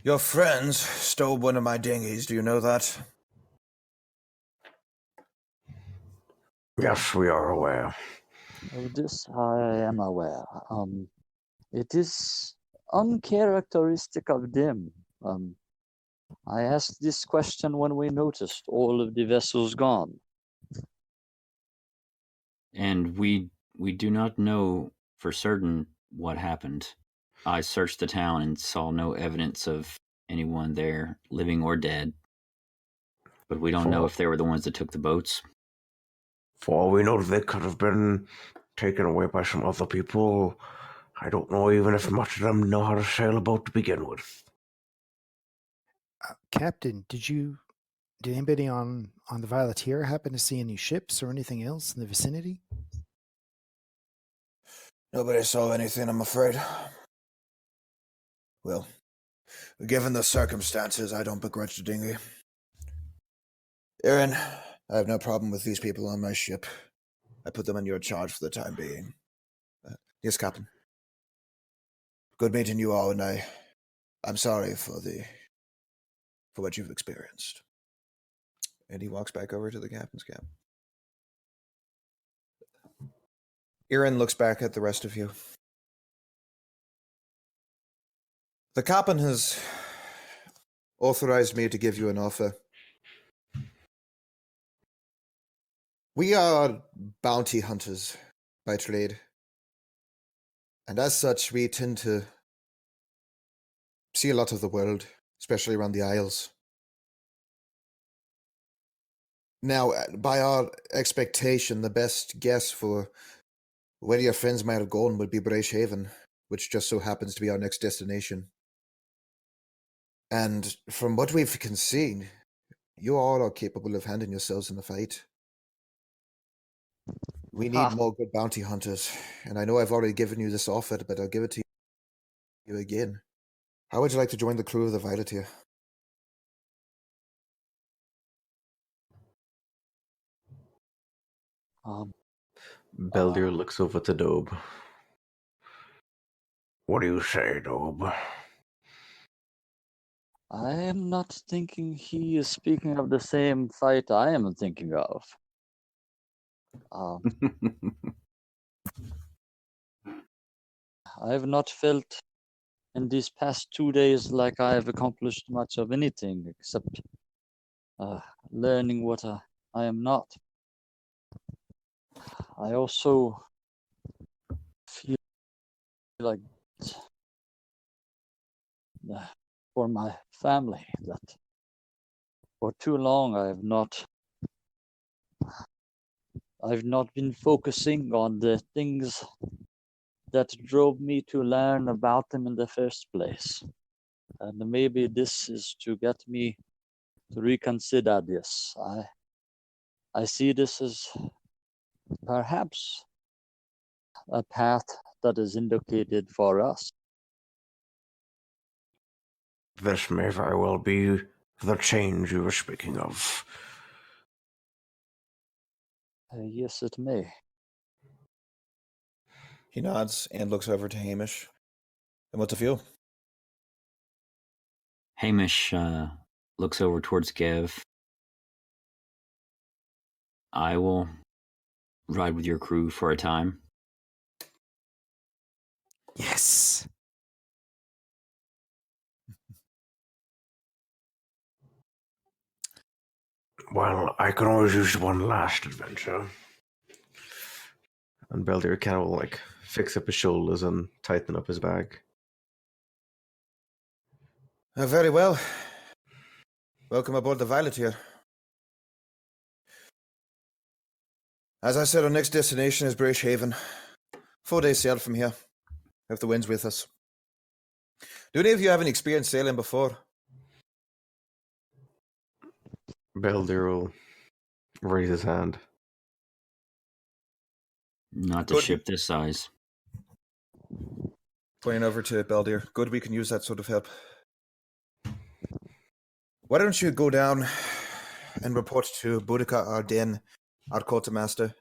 Your friends stole one of my dinghies, do you know that? Yes, we are aware. Of this I am aware. It is uncharacteristic of them. I asked this question when we noticed all of the vessels gone. And we do not know for certain what happened. I searched the town and saw no evidence of anyone there, living or dead. But we don't know if they were the ones that took the boats. For all we know, they could have been taken away by some other people. I don't know even if much of them know how to sail a boat to begin with. Captain, did anybody on the Violeteer happen to see any ships or anything else in the vicinity? Nobody saw anything, I'm afraid. Well, given the circumstances, I don't begrudge the dinghy. Aaron, I have no problem with these people on my ship. I put them in your charge for the time being. Yes, Captain. Good meeting you all, and I'm sorry for what you've experienced. And he walks back over to the captain's cabin. Aaron looks back at the rest of you. The captain has authorized me to give you an offer. We are bounty hunters by trade. And as such, we tend to see a lot of the world, especially around the Isles. Now, by our expectation, the best guess for where your friends might have gone would be Brace Haven, which just so happens to be our next destination. And from what we've seen, you all are capable of handing yourselves in a fight. We need more good bounty hunters, and I know I've already given you this offer, but I'll give it to you again. How would you like to join the crew of the Violeteer? Beldir looks over to Dobe. What do you say, Dobe? I am not thinking he is speaking of the same fight I am thinking of. I have not felt in these past 2 days like I have accomplished much of anything except learning what I am not. I also feel like for my family that for too long I've not been focusing on the things that drove me to learn about them in the first place. And maybe this is to get me to reconsider this. I see this as perhaps a path that is indicated for us. This may very well be the change you were speaking of. Yes, it may. He nods and looks over to Hamish. And what's the feel? Hamish looks over towards Gev. I will ride with your crew for a time. Yes. Well, I can always use one last adventure. And Beldir kind of like fix up his shoulders and tighten up his bag. Very well. Welcome aboard the Violeteer. As I said, our next destination is British Haven. 4 days sail from here, if the wind's with us. Do any of you have any experience sailing before? Beldir will raise his hand. Not to Good. ship this size. Pointing over to Beldir. Good, we can use that sort of help. Why don't you go down and report to Boudica Arden, our quartermaster.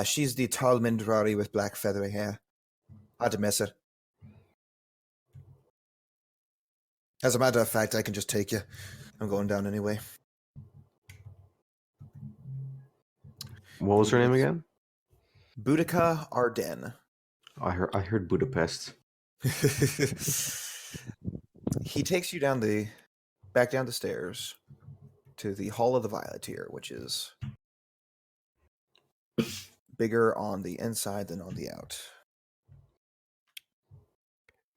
She's the tall Mindrari with black feathery hair. Hard to miss her. As a matter of fact, I can just take you. I'm going down anyway. What was her name again? Boudica Arden. I heard Budapest. He takes you back down the stairs to the Hall of the Violeteer, which is bigger on the inside than on the out.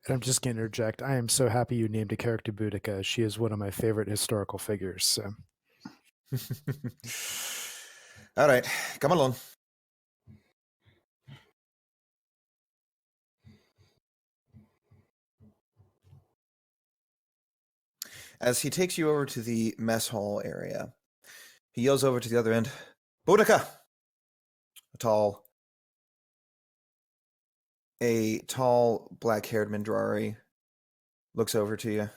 And I'm just going to interject. I am so happy you named a character Boudica. She is one of my favorite historical figures. So. All right, come along. As he takes you over to the mess hall area, he yells over to the other end, Boudica! A tall, black-haired Mindrari looks over to you.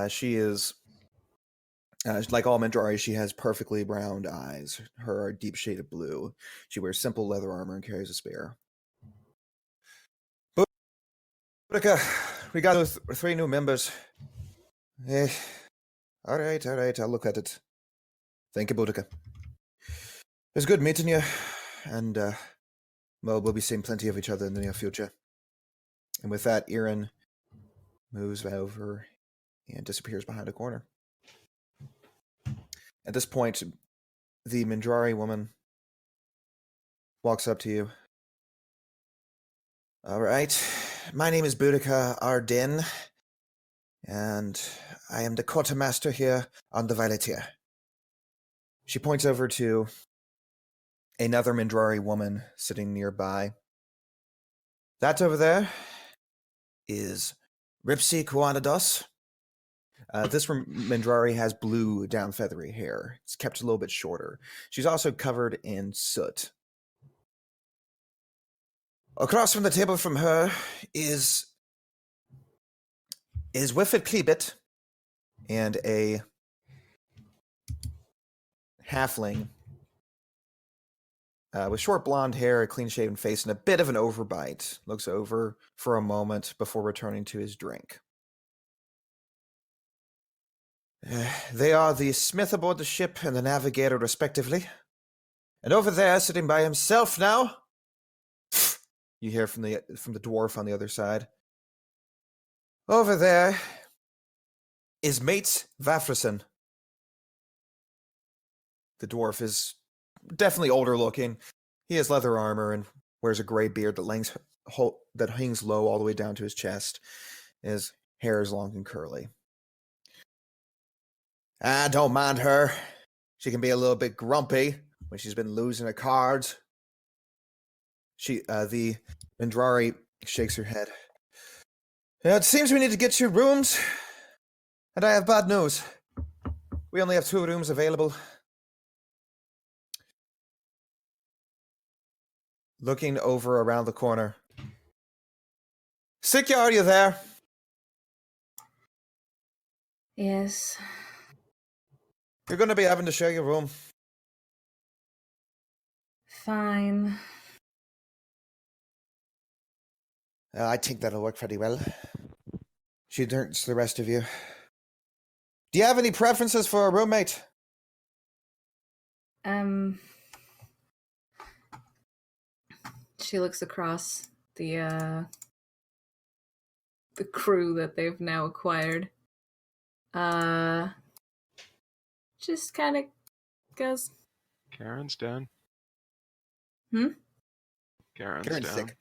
She is, like all Mindrari, she has perfectly browned eyes. Her are deep shaded blue. She wears simple leather armor and carries a spear. Boudica, we got those 3 new members. All right, I'll look at it. Thank you, Boudica. It was good meeting you, and we'll be seeing plenty of each other in the near future. And with that, Erin moves over and disappears behind a corner. At this point, the Mindrari woman walks up to you. All right, my name is Boudica Arden, and I am the quartermaster here on the Violeteer. She points over to another Mindrari woman sitting nearby. That over there is Ripsi Kuanados. This Mindrari has blue down feathery hair. It's kept a little bit shorter. She's also covered in soot Across from the table from her is Wilfred Klebit and a halfling with short blonde hair, a clean-shaven face, and a bit of an overbite. Looks over for a moment before returning to his drink. They are the smith aboard the ship and the navigator, respectively. And over there, sitting by himself now, you hear from the dwarf on the other side. Over there is Mates Vafrison. The dwarf is definitely older looking. He has leather armor and wears a gray beard that hangs low all the way down to his chest. His hair is long and curly. Don't mind her. She can be a little bit grumpy when she's been losing her cards. The Mindrari shakes her head. It seems we need to get you rooms, and I have bad news. We only have 2 rooms available. Looking over around the corner. Sikya, are you there? Yes. You're going to be having to share your room. Fine. I think that'll work pretty well. She turns to the rest of you. Do you have any preferences for a roommate? She looks across the crew that they've now acquired. Just kind of goes. Karen's down. Karen's Karen's down. sick.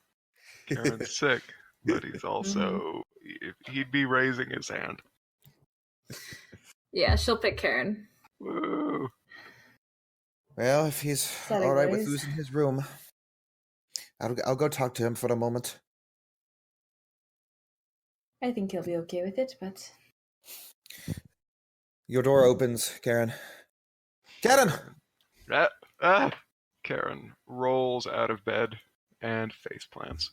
Karen's sick, but he's also he'd be raising his hand. Yeah, she'll pick Karen. Woo. Well, if he's Sorry, all right with boys. losing his room, I'll go talk to him for a moment. I think he'll be okay with it, but Your door opens, Karen. Karen! Karen rolls out of bed and face plants.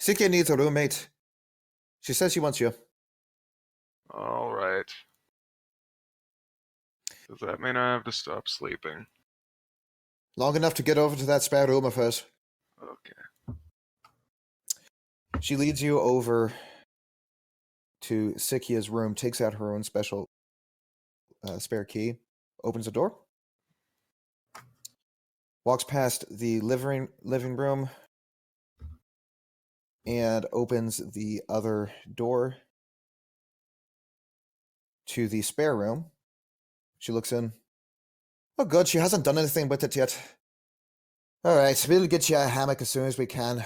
Sikya needs a roommate. She says she wants you. All right. Does that mean I have to stop sleeping? Long enough to get over to that spare room of hers. Okay. She leads you over to Sikya's room, takes out her own special spare key, opens the door, walks past the living room, and opens the other door to the spare room. She looks in. Oh, good. She hasn't done anything with it yet. All right. We'll get you a hammock as soon as we can.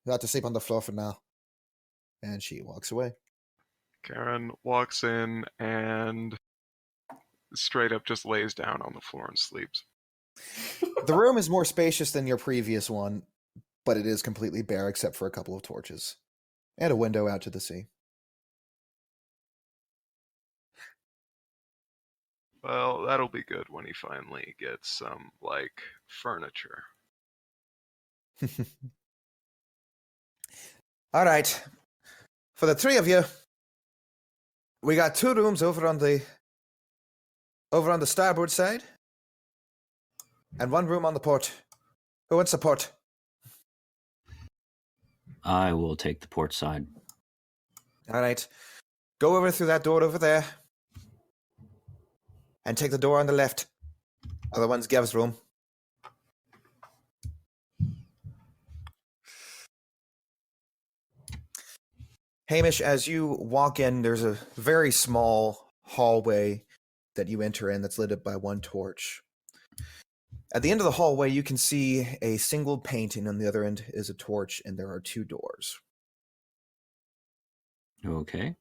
You'll have to sleep on the floor for now. And she walks away. Karen walks in and straight up just lays down on the floor and sleeps. The room is more spacious than your previous one, but it is completely bare except for a couple of torches and a window out to the sea. Well, that'll be good when he finally gets some, furniture. All right. For the 3 of you, we got 2 rooms over on the starboard side and 1 room on the port. Who wants the port? I will take the port side. All right. Go over through that door over there and take the door on the left. Other one's Gav's room. Hamish, as you walk in, there's a very small hallway that you enter in that's lit up by 1 torch. At the end of the hallway, you can see a single painting. On the other end is a torch, and there are 2 doors. Okay.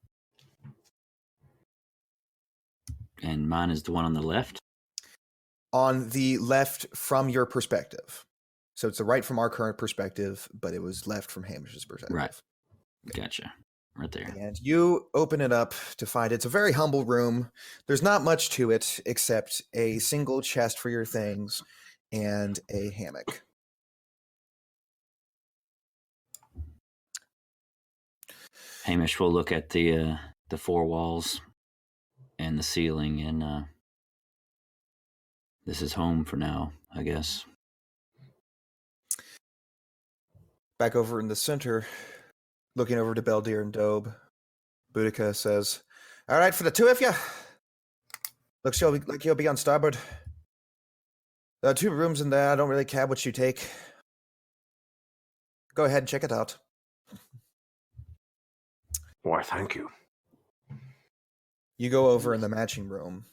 And mine is the one on the left? On the left from your perspective. So it's the right from our current perspective, but it was left from Hamish's perspective. Right. Gotcha. Right there. And you open it up to find it's a very humble room. There's not much to it except a single chest for your things and a hammock. Hamish will look at the four walls and the ceiling, and this is home for now, I guess. Back over in the center, looking over to Beldir and Dobe, Boudica says, "All right, for the two of you. Looks like you'll be on starboard. There are 2 rooms in there. I don't really care what you take. Go ahead and check it out." Why, thank you. You go over in the matching room,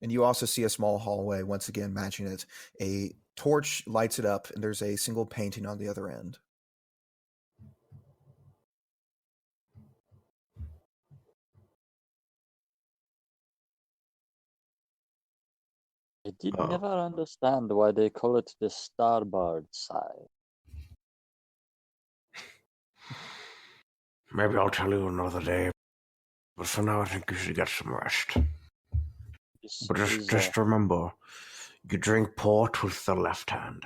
and you also see a small hallway, once again matching it. A torch lights it up, and there's a single painting on the other end. I did Oh. never understand why they call it the starboard side. Maybe I'll tell you another day. But for now, I think you should get some rest. This But is, just remember, you drink port with the left hand.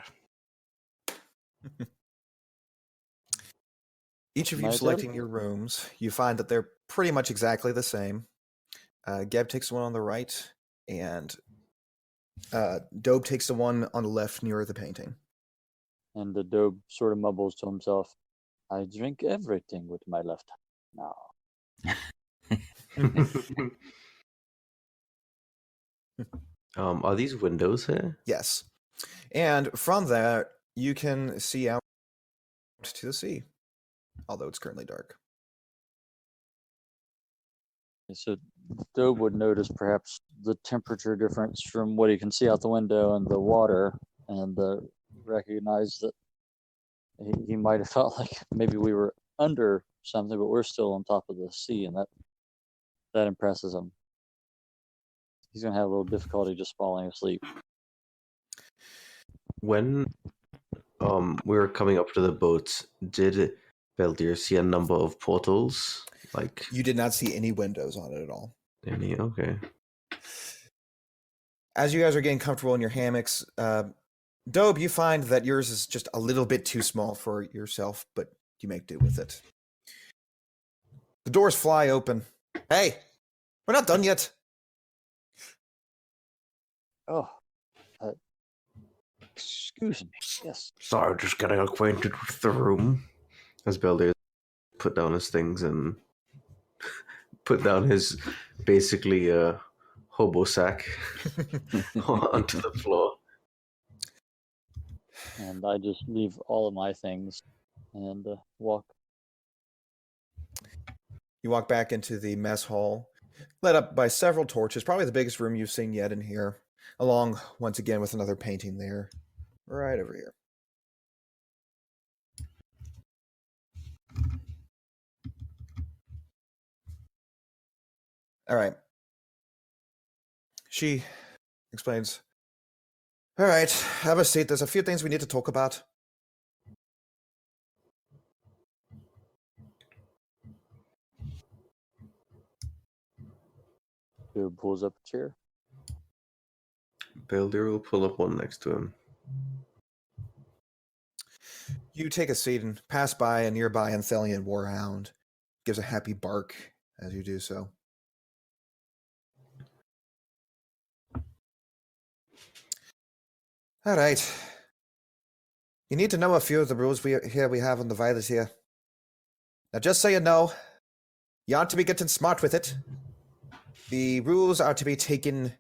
Each of you Myself? selecting your rooms, you find that they're pretty much exactly the same. Geb takes the one on the right, and Dobe takes the one on the left nearer the painting. and the Dobe sort of mumbles to himself, I drink everything with my left hand now. Are these windows here? Yes. And from there, you can see out to the sea, although it's currently dark. So Dobe would notice perhaps the temperature difference from what he can see out the window and the water, and recognize that he might have felt like maybe we were under something, but we're still on top of the sea, and that impresses him. He's gonna have a little difficulty just falling asleep. When we were coming up to the boats, did Beldir see a number of portals? Like You did not see any windows on it at all. any? Okay. As you guys are getting comfortable in your hammocks, Dobe, you find that yours is just a little bit too small for yourself, but you make do with it. The doors fly open. Hey, we're not done yet. Oh, excuse me. Yes. Sorry, just getting acquainted with the room. As Beldir put down his things and put down his basically hobo sack onto the floor. And I just leave all of my things and walk. You walk back into the mess hall, lit up by several torches, probably the biggest room you've seen yet in here, along, once again, with another painting there, right over here. All right. She explains, all right, have a seat. There's a few things we need to talk about. Dobe pulls up a chair. Beldir will pull up one next to him. You take a seat and pass by a nearby Anthelian warhound. Gives a happy bark as you do so. All right. You need to know a few of the rules we have on the Violet here. Now, just so you know, you aren't to be getting smart with it. The rules are to be taken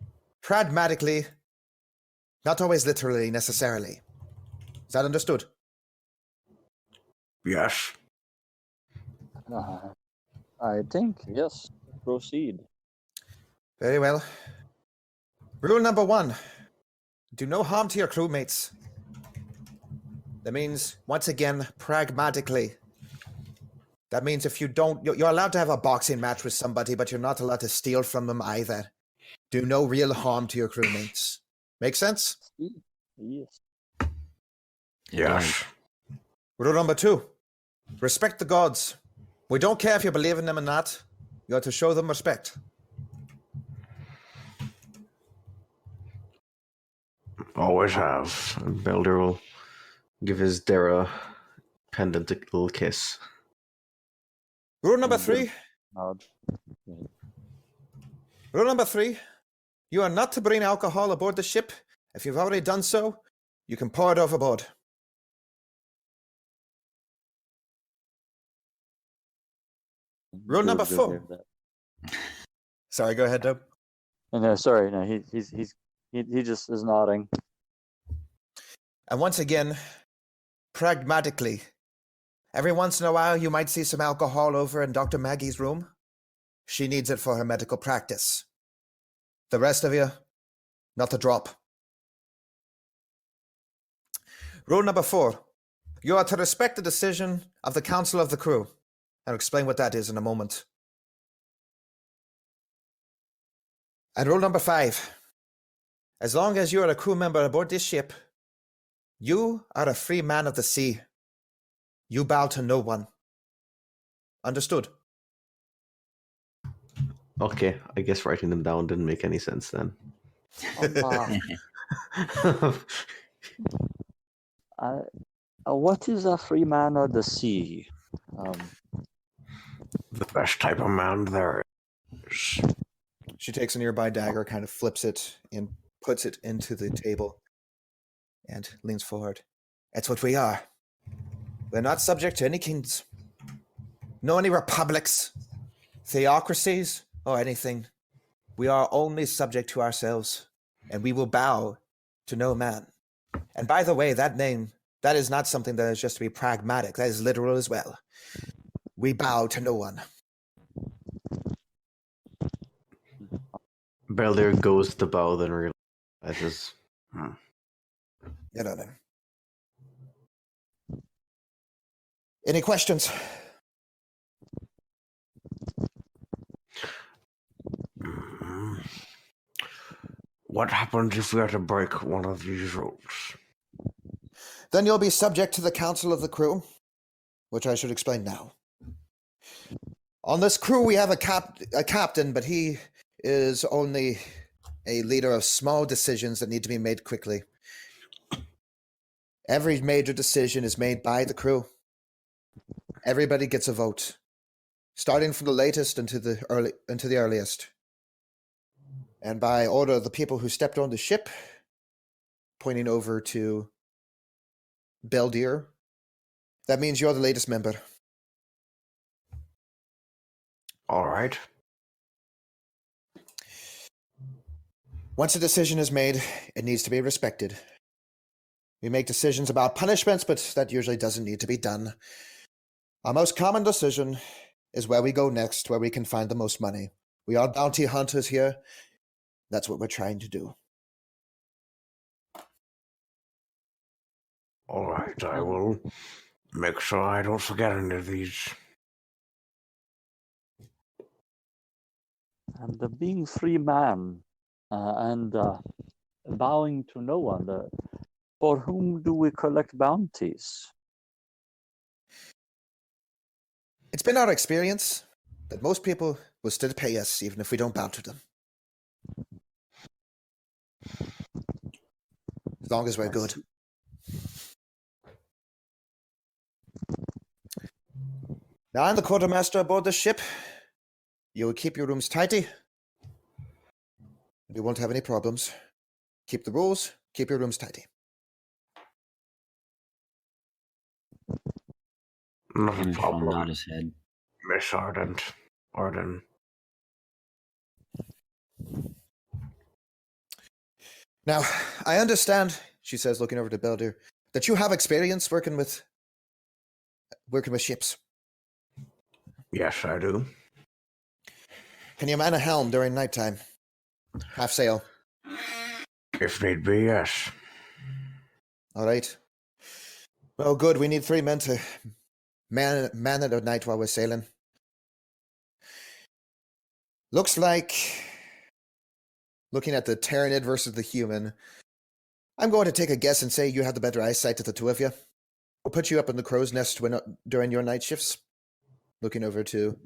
pragmatically, not always literally, necessarily. Is that understood? Yes. I think, yes. Proceed. Very well. Rule number 1. Do no harm to your crewmates. That means, once again, pragmatically. That means if you don't... You're allowed to have a boxing match with somebody, but you're not allowed to steal from them either. Do no real harm to your crewmates. Make sense? Yes. Yes. Rule number 2. Respect the gods. We don't care if you believe in them or not. You have to show them respect. Always have. And Belder will give his Dara pendant a little kiss. Rule number And 3. nod. Rule number 3. You are not to bring alcohol aboard the ship. If you've already done so, you can pour it overboard. Rule number Good, 4. hear that. Sorry, go ahead, Dope. No, sorry, no, he just is nodding. And once again, pragmatically, every once in a while you might see some alcohol over in Dr. Maggie's room. She needs it for her medical practice. The rest of you, not a drop. Rule number 4. You are to respect the decision of the council of the crew. I'll explain what that is in a moment. And rule number 5. As long as you are a crew member aboard this ship, you are a free man of the sea. You bow to no one. Understood? Okay, I guess writing them down didn't make any sense then. What is a free man of the sea? The best type of man there is. She takes a nearby dagger, kind of flips it, and puts it into the table, and leans forward. That's what we are. We're not subject to any kings, no any republics, theocracies, or anything. We are only subject to ourselves, and we will bow to no man. And by the way, that name, that is not something that is just to be pragmatic. That is literal as well. We bow to no one. Belder goes to bow, then realizes. You know them. Any questions? What happens if we are to break one of these rules? Then you'll be subject to the council of the crew, which I should explain now. On this crew, we have a captain, but he is only a leader of small decisions that need to be made quickly. Every major decision is made by the crew. Everybody gets a vote, starting from the latest into the earliest. And by order of the people who stepped on the ship, pointing over to Beldir, that means you're the latest member. All right. Once a decision is made, it needs to be respected. We make decisions about punishments, but that usually doesn't need to be done. Our most common decision is where we go next, where we can find the most money. We are bounty hunters here. That's what we're trying to do. All right. I will make sure I don't forget any of these. And being free man and bowing to no one, for whom do we collect bounties? It's been our experience that most people will still pay us even if we don't bow to them. As long as we're good. Now I'm the quartermaster aboard the ship. You will keep your rooms tidy. We won't have any problems. Keep the rules, keep your rooms tidy. Not a Hamish will nod problem, his head. Miss Arden. Now, I understand, she says, looking over to Beldir, that you have experience working with ships. Yes, I do. Can you man a helm during nighttime? Half sail. If need be, yes. All right. Well, good. We need 3 men to man it at night while we're sailing. Looks like, looking at the Tyranid versus the human, I'm going to take a guess and say you have the better eyesight of the two of you. We'll put you up in the crow's nest during your night shifts. Looking over to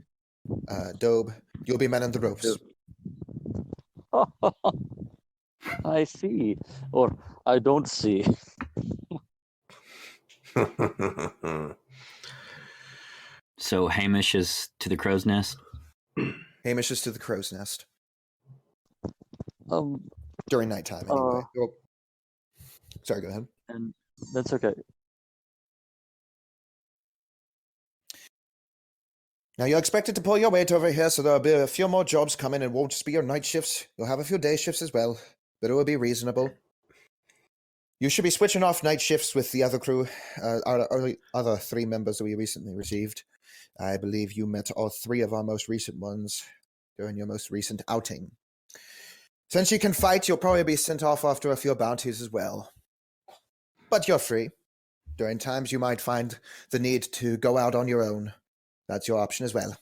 Dobe. You'll be manning the ropes. I see, or I don't see. So Hamish is to the crow's nest. Hamish is to the crow's nest Um, during nighttime. Anyway. Oh, sorry. Go ahead. and that's okay. Now you're expected to pull your weight over here, so there'll be a few more jobs coming. It won't just be your night shifts. You'll have a few day shifts as well, but it will be reasonable. You should be switching off night shifts with the other crew, our other 3 members that we recently received. I believe you met all 3 of our most recent ones during your most recent outing. Since you can fight, you'll probably be sent off after a few bounties as well. But you're free. During times you might find the need to go out on your own. That's your option as well.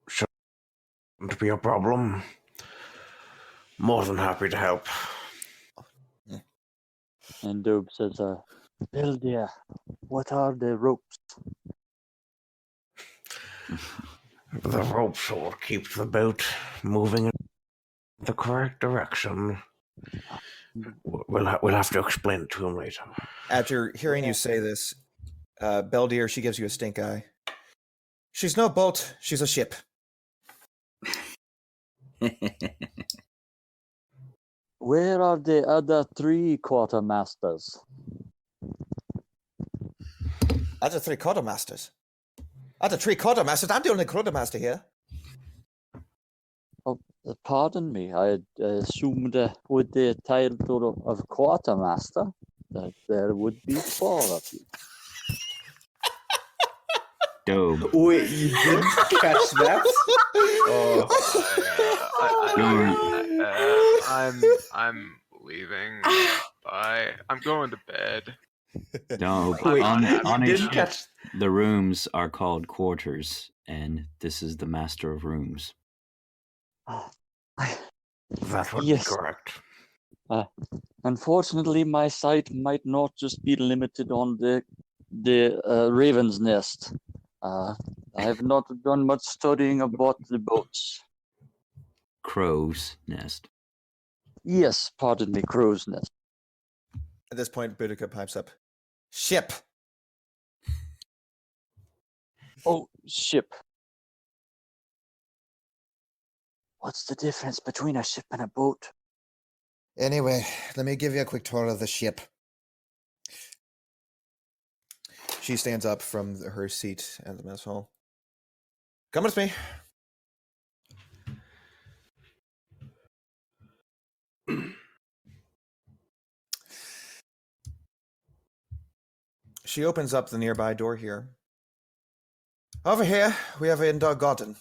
Shouldn't be a problem. More than happy to help. And Doob says, Beldia, what are the ropes? The ropes will keep the boat moving in the correct direction. We'll have to explain it to him later. After hearing you say this, Beldir, she gives you a stink eye. She's no boat, she's a ship. Where are the other 3 quartermasters? Other 3 quartermasters? Other 3 quartermasters? I'm the only quartermaster here. Oh, pardon me. I assumed with the title of quartermaster that there would be 4 of you. Dope. Wait, you didn't catch that? I'm leaving. Bye. I'm going to bed. No, Wait, on a didn't ship, catch. the rooms are called quarters, and this is the master of rooms. That would Yes. be correct. Unfortunately, my sight might not just be limited on the Raven's Nest. I have not done much studying about the boats. Crow's nest. Yes, pardon me, Crow's Nest. At this point, Boudica pipes up. Ship! Oh, ship. What's the difference between a ship and a boat? Anyway, let me give you a quick tour of the ship. She stands up from her seat at the mess hall. Come with me. She opens up the nearby door here. Over here, we have an indoor garden.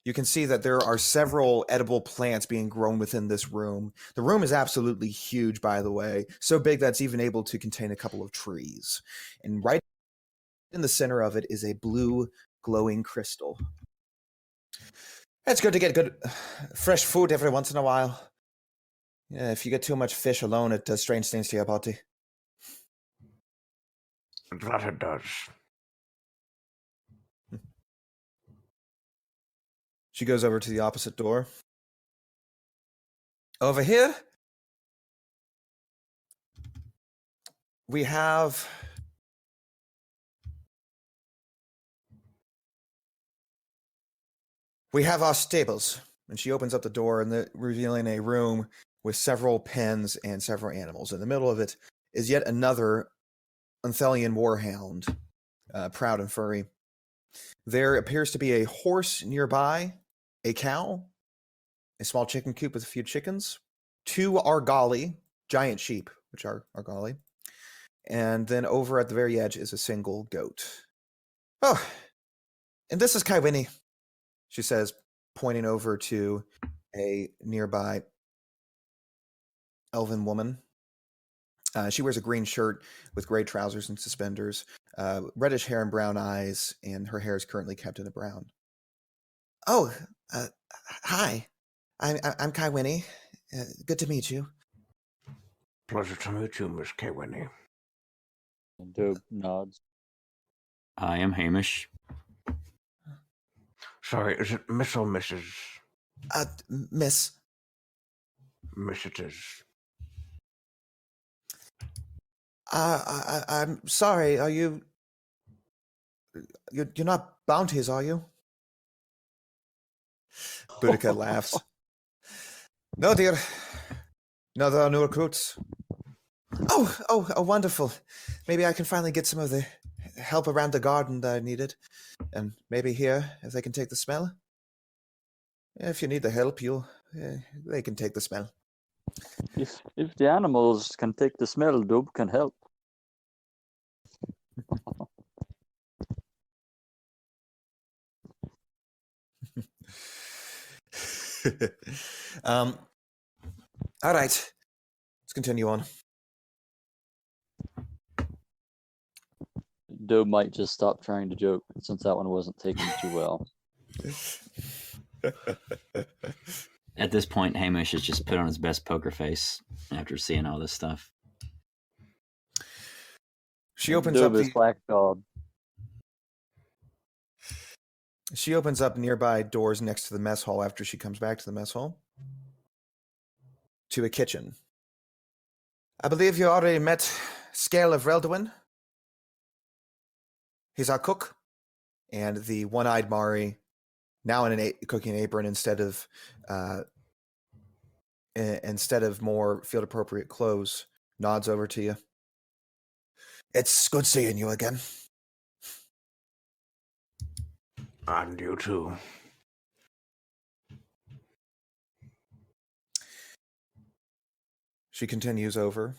You can see that there are several edible plants being grown within this room. The room is absolutely huge, by the way, so big that it's even able to contain a couple of trees. And right in the center of it is a blue glowing crystal. It's good to get good fresh food every once in a while. Yeah, if you get too much fish alone, it does strange things to your body. That it does. She goes over to the opposite door. Over here, we have our stables. And she opens up the door, and revealing a room with several pens and several animals. In the middle of it is yet another Unthelian warhound, proud and furry. There appears to be a horse nearby, a cow, a small chicken coop with a few chickens, 2 Argali, giant sheep, which are Argali, and then over at the very edge is a single goat. Oh, and this is Kaiwini, she says, pointing over to a nearby elven woman. She wears a green shirt with gray trousers and suspenders, reddish hair and brown eyes, and her hair is currently kept in a brown. Oh, hi. I'm Kaiwini. Good to meet you. Pleasure to meet you, Miss Kaiwini. And Doob nods. I am Hamish. Sorry, is it Miss or Mrs.? Miss. Miss it is. I'm sorry. Are you? You're not bounties, are you? Boudica laughs. No, dear. No, there are new recruits. Oh, wonderful. Maybe I can finally get some of the help around the garden that I needed. And maybe here, if they can take the smell. If you need the help, they can take the smell. If the animals can take the smell, Dub can help. All right. Let's continue on. Dub might just stop trying to joke since that one wasn't taken too well. At this point, Hamish has just put on his best poker face after seeing all this stuff. She opens Dub up is black dog. She opens up nearby doors next to the mess hall after she comes back to the mess hall to a kitchen. I believe you already met Scale of Relduin. He's our cook, and the one-eyed Mari, now in a cooking apron instead of more field-appropriate clothes, nods over to you. It's good seeing you again. And you too. She continues over,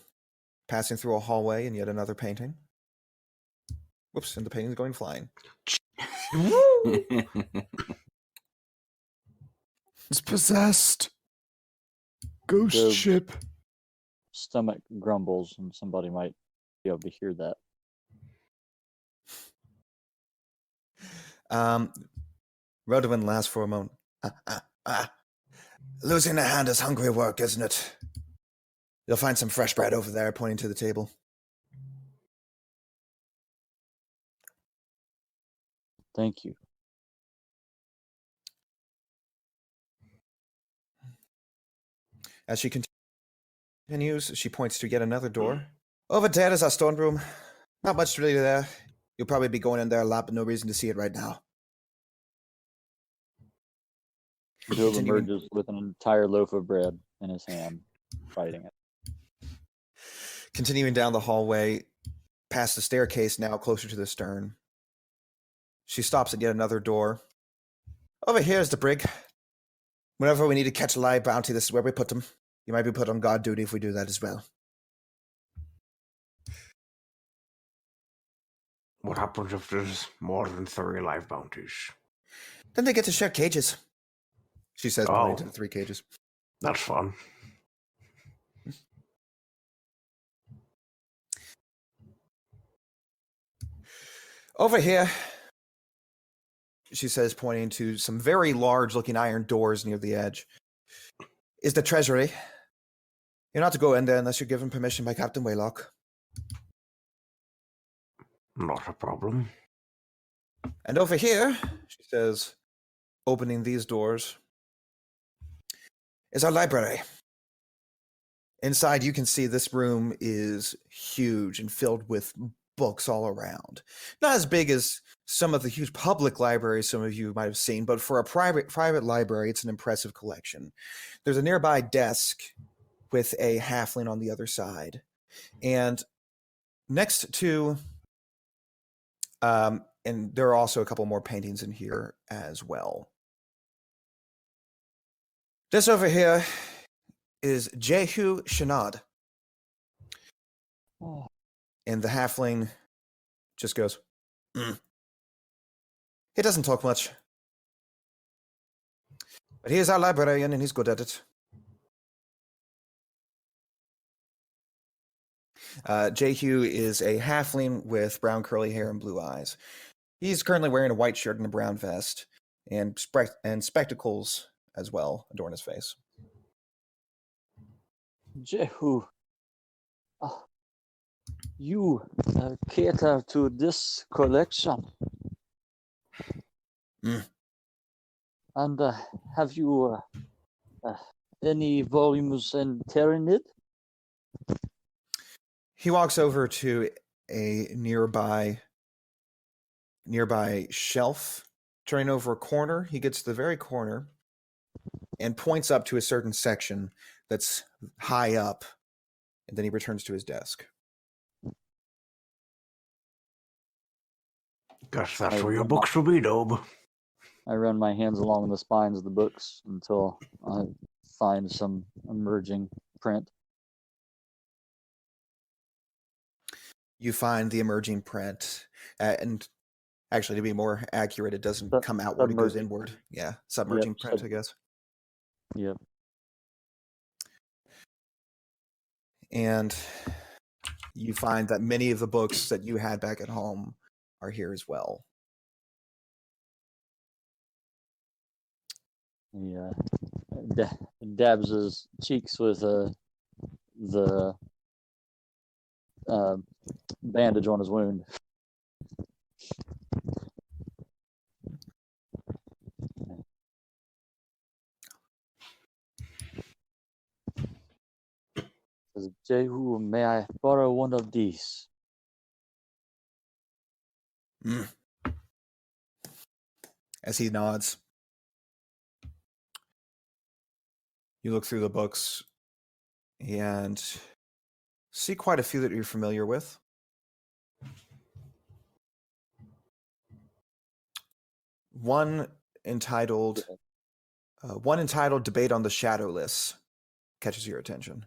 passing through a hallway and yet another painting. Whoops, and the painting's going flying. It's possessed. Ghost The- ship. Stomach grumbles, and somebody might be able to hear that. Rodwin laughs for a moment. Losing a hand is hungry work, isn't it? You'll find some fresh bread over there, pointing to the table. Thank you. As she continues, she points to yet another door. Over there is our stone room. Not much really there. You'll probably be going in there a lot, but no reason to see it right now. Dub Continuing- emerges with an entire loaf of bread in his hand, fighting it. Continuing down the hallway, past the staircase, now closer to the stern. She stops at yet another door. Over here is the brig. Whenever we need to catch a live bounty, this is where we put them. You might be put on guard duty if we do that as well. What happens if there's more than 3 live bounties? Then they get to share cages. She says, pointing to Oh. the 3 cages. That's fun. Over here, she says, pointing to some very large-looking iron doors near the edge, is the treasury. You're not to go in there unless you're given permission by Captain Waylock. Not a problem. And over here, she says, opening these doors, is our library. Inside, you can see this room is huge and filled with books all around. Not as big as some of the huge public libraries some of you might have seen, but for a private library, it's an impressive collection. There's a nearby desk with a halfling on the other side. And next to, and there are also a couple more paintings in here as well. This over here is Jehu Shanad. Oh, And the halfling just goes, He doesn't talk much. But he is our librarian and he's good at it. Jehu is a halfling with brown curly hair and blue eyes. He's currently wearing a white shirt and a brown vest, and spectacles as well adorn his face. Jehu, you cater to this collection. And have you any volumes in Terranid? He walks over to a nearby shelf, turning over a corner. He gets to the very corner and points up to a certain section that's high up, and then he returns to his desk. Guess that's I where your run books will be, Dob. I run my hands along the spines of the books until I find some emerging print. You find the emerging print, and actually, to be more accurate, it doesn't Su- come outward; it goes submerging. inward. Yeah, submerging Yep, print, I guess. Yep. And you find that many of the books that you had back at home are here as well. Yeah. Dabs his cheeks with the bandage on his wound. Says, Jehu, may I borrow one of these? As he nods, you look through the books and see quite a few that you're familiar with. One entitled Debate on the Shadowless catches your attention.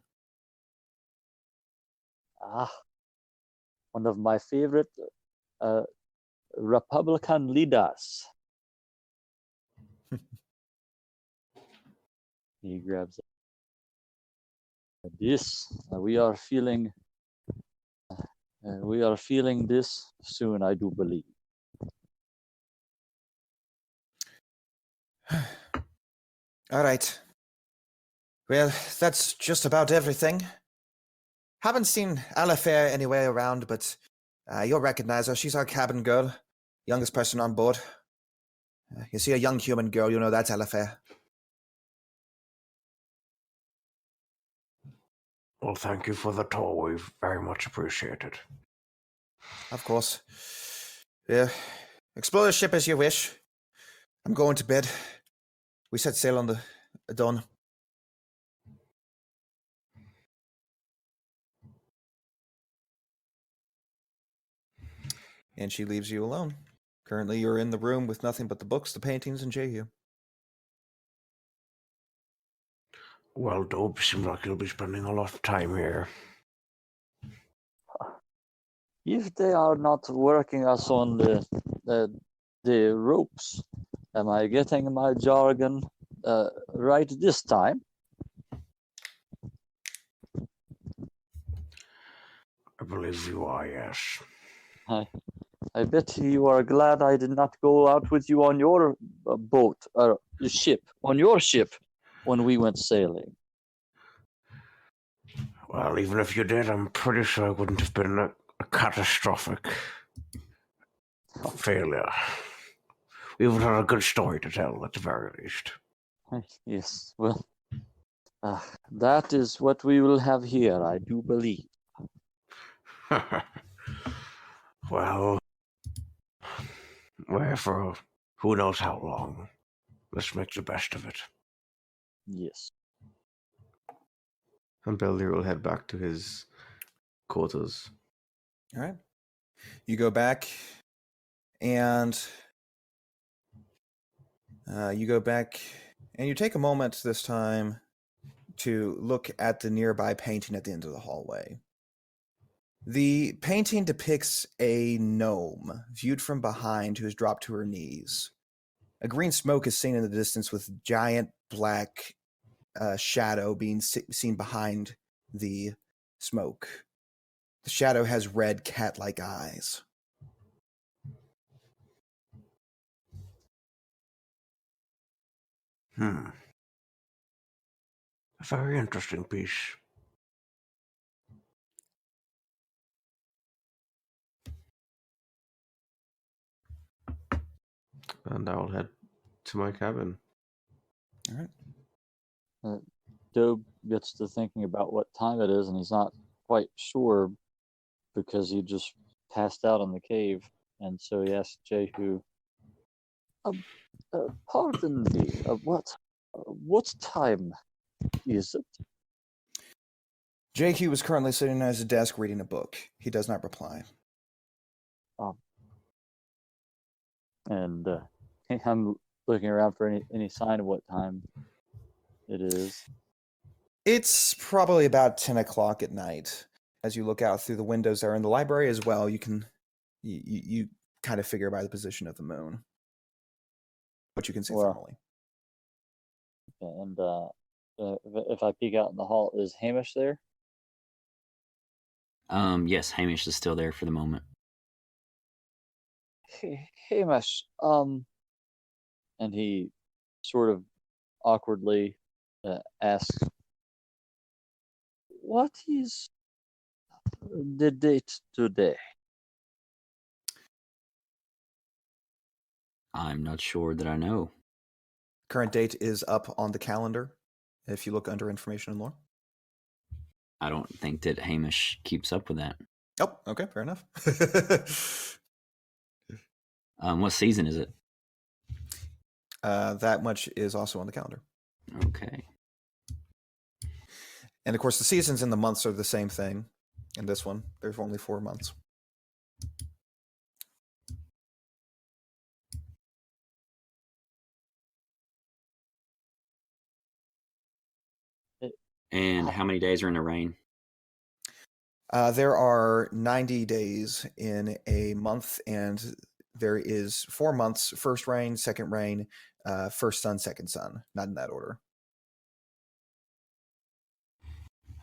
Ah, one of my favorite Republican leaders. He grabs it. This we are feeling this soon, I do believe. All right. Well, that's just about everything. Haven't seen Alafair anywhere around, but you'll recognize her. She's our cabin girl, youngest person on board. You see a young human girl, you know that's Alafair. Well, thank you for the tour. We very much appreciate it. Of course. Yeah. Explore the ship as you wish. I'm going to bed. We set sail on the dawn. And she leaves you alone. Currently, you're in the room with nothing but the books, the paintings, and Jehu. Well, Dob, seems like you'll be spending a lot of time here. If they are not working us on the ropes, am I getting my jargon right this time? I believe you are, yes. I bet you are glad I did not go out with you on your boat or ship, on your ship, when we went sailing. Well, even if you did, I'm pretty sure it wouldn't have been a catastrophic failure. We would have a good story to tell, at the very least. Yes, well, that is what we will have here, I do believe. Well, for who knows how long. Let's make the best of it. Yes. And Beldir will head back to his quarters. All right. You go back, and you take a moment this time to look at the nearby painting at the end of the hallway. The painting depicts a gnome viewed from behind who has dropped to her knees. A green smoke is seen in the distance with giant black shadow being seen behind the smoke. The shadow has red cat-like eyes. A very interesting piece. And I'll head to my cabin. All right. Dobe gets to thinking about what time it is, and he's not quite sure because he just passed out in the cave. And so he asks Jehu, pardon me, what time is it? JQ is currently sitting at his desk reading a book. He does not reply. And I'm looking around for any sign of what time it is. It's probably about 10 o'clock at night. As you look out through the windows there in the library as well, you can you kind of figure by the position of the moon what you can see Well, thermally. And if I peek out in the hall, is Hamish there? Yes, Hamish is still there for the moment. Hamish, and he sort of awkwardly asks, what is the date today? I'm not sure that I know. Current date is up on the calendar if you look under information and lore. I don't think that Hamish keeps up with that. Oh, okay, fair enough. What season is it? That much is also on the calendar. Okay. And of course, the seasons and the months are the same thing. In this one, there's only 4 months. And how many days are in the rain? There are 90 days in a month, and there is 4 months: first rain, second rain, first sun, second sun. Not in that order.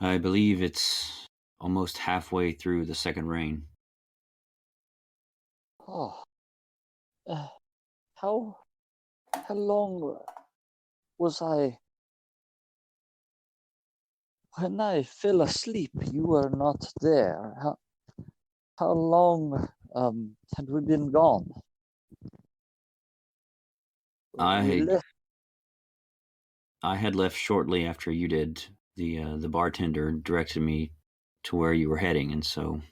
I believe it's almost halfway through the second rain. Oh, how long was I? When I fell asleep, you were not there. How long had we been gone? We I had left shortly after you did. The bartender directed me to where you were heading, and so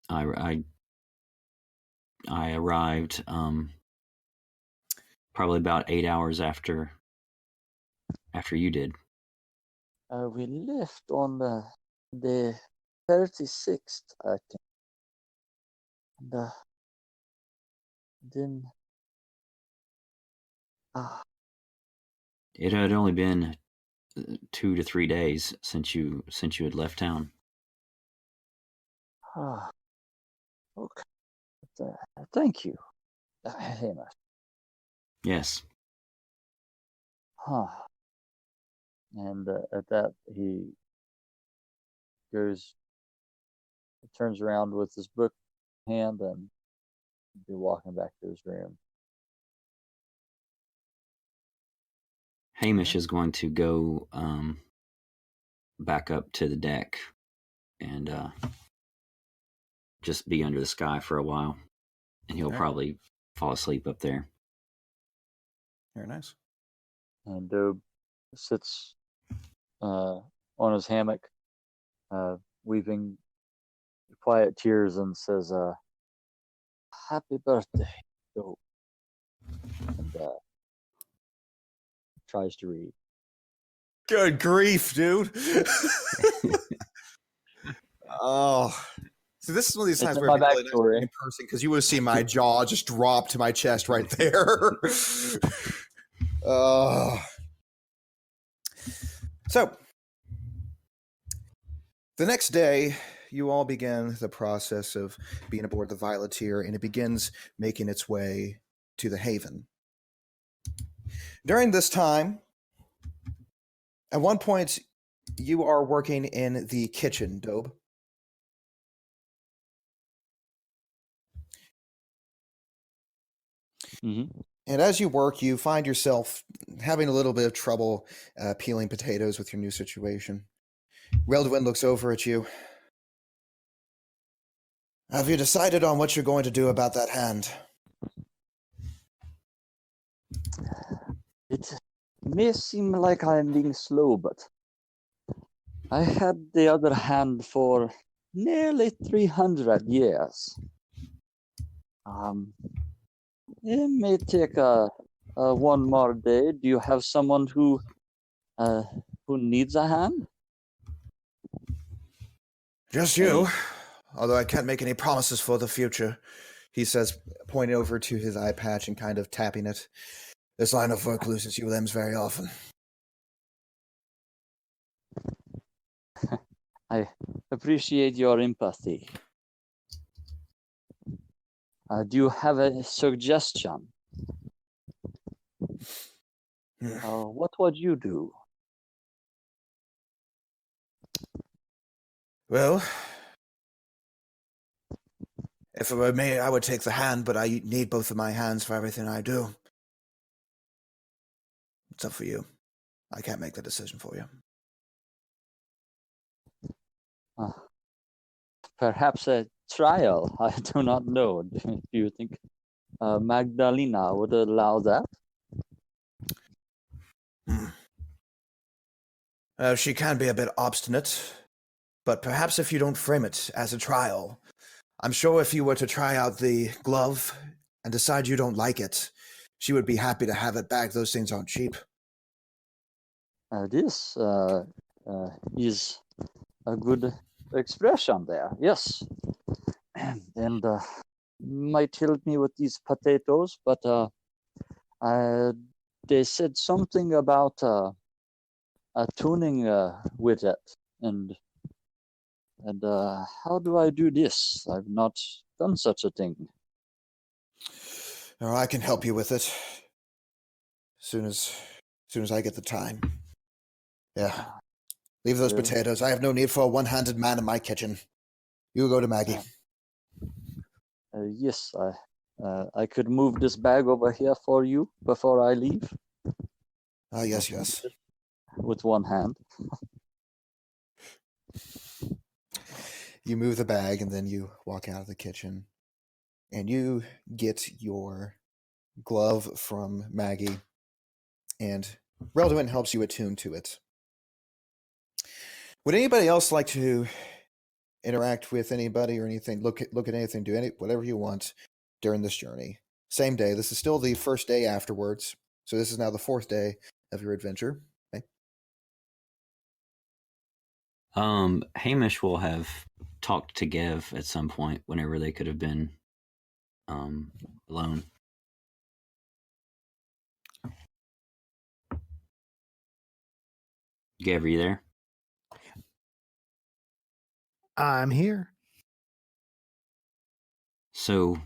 I arrived probably about 8 hours after you did. We left on the 36th, I think. And then It had only been 2 to 3 days since you had left town. okay. Thank you, Hamish. Yes. And at that, he turns around with his book in hand and be walking back to his room. Hamish is going to go back up to the deck and just be under the sky for a while, and he'll probably fall asleep up there. Very nice. And Dobe sits on his hammock, weeping quiet tears, and says, "Happy birthday, Dobe," and tries to read. Good grief, dude. Oh. So this is one of these times where it'd be really nice to be in person, because you would have seen my jaw just drop to my chest right there. So, the next day, you all begin the process of being aboard the Violeteer, and it begins making its way to the Haven. During this time, at one point, you are working in the kitchen, Dobe. Mm-hmm. And as you work, you find yourself having a little bit of trouble peeling potatoes with your new situation. Weldwin looks over at you. Have you decided on what you're going to do about that hand? It may seem like I'm being slow, but I had the other hand for nearly 300 years. It may take one more day. Do you have someone who needs a hand? Just you. Although I can't make any promises for the future, he says, pointing over to his eye patch and kind of tapping it. This line of work loses you limbs very often. I appreciate your empathy. Do you have a suggestion? What would you do? Well, if it were me, I would take the hand, but I need both of my hands for everything I do. It's up for you. I can't make the decision for you. Perhaps a trial. I do not know. Do you think Magdalena would allow that? She can be a bit obstinate, but perhaps if you don't frame it as a trial, I'm sure if you were to try out the glove and decide you don't like it, she would be happy to have it back. Those things aren't cheap. This is a good expression there. Yes, and might help me with these potatoes, but they said something about tuning with it, and how do I do this? I've not done such a thing. Or I can help you with it. Soon as I get the time. Yeah. Leave those potatoes. I have no need for a one-handed man in my kitchen. You go to Maggie. Yes, I could move this bag over here for you before I leave. Yes. With one hand. You move the bag and then you walk out of the kitchen and you get your glove from Maggie and Relduin helps you attune to it. Would anybody else like to interact with anybody or anything? Look at anything, do whatever you want during this journey. Same day. This is still the first day afterwards. So this is now the fourth day of your adventure. Okay. Hamish will have talked to Gev at some point whenever they could have been alone. Gev, are you there? I'm here. So,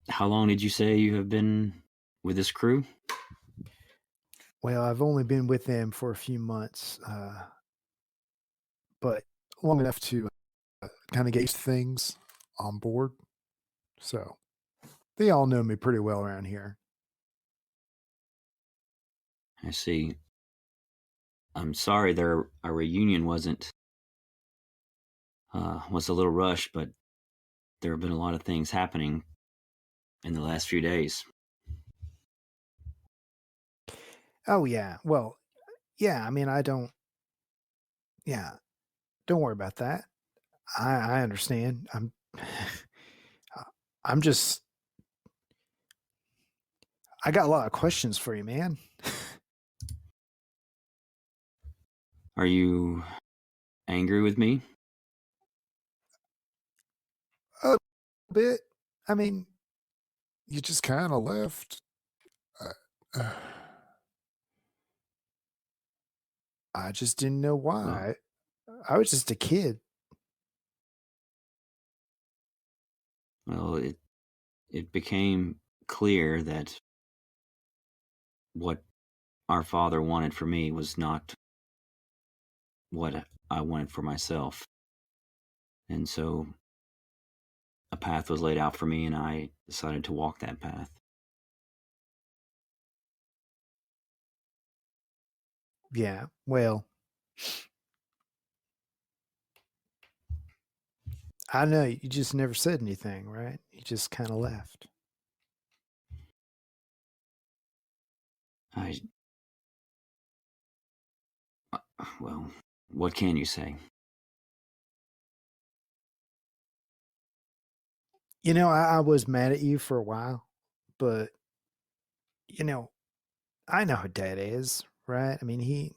how long did you say you have been with this crew? Well, I've only been with them for a few months, but long enough to kind of get used to things on board. So they all know me pretty well around here. I see. I'm sorry our reunion was a little rushed, but there have been a lot of things happening in the last few days. Oh yeah. Well, yeah, I mean, don't worry about that. I understand. I'm just, I got a lot of questions for you, man. Are you angry with me? A bit. I mean, you just kind of left. I just didn't know why. I was just a kid. Well, it became clear that what our father wanted for me was not what I wanted for myself. And so a path was laid out for me, and I decided to walk that path. Yeah, well, I know you just never said anything, right? You just kind of left. I. Well, what can you say? I was mad at you for a while, but you know, I know how Dad is, right? I mean,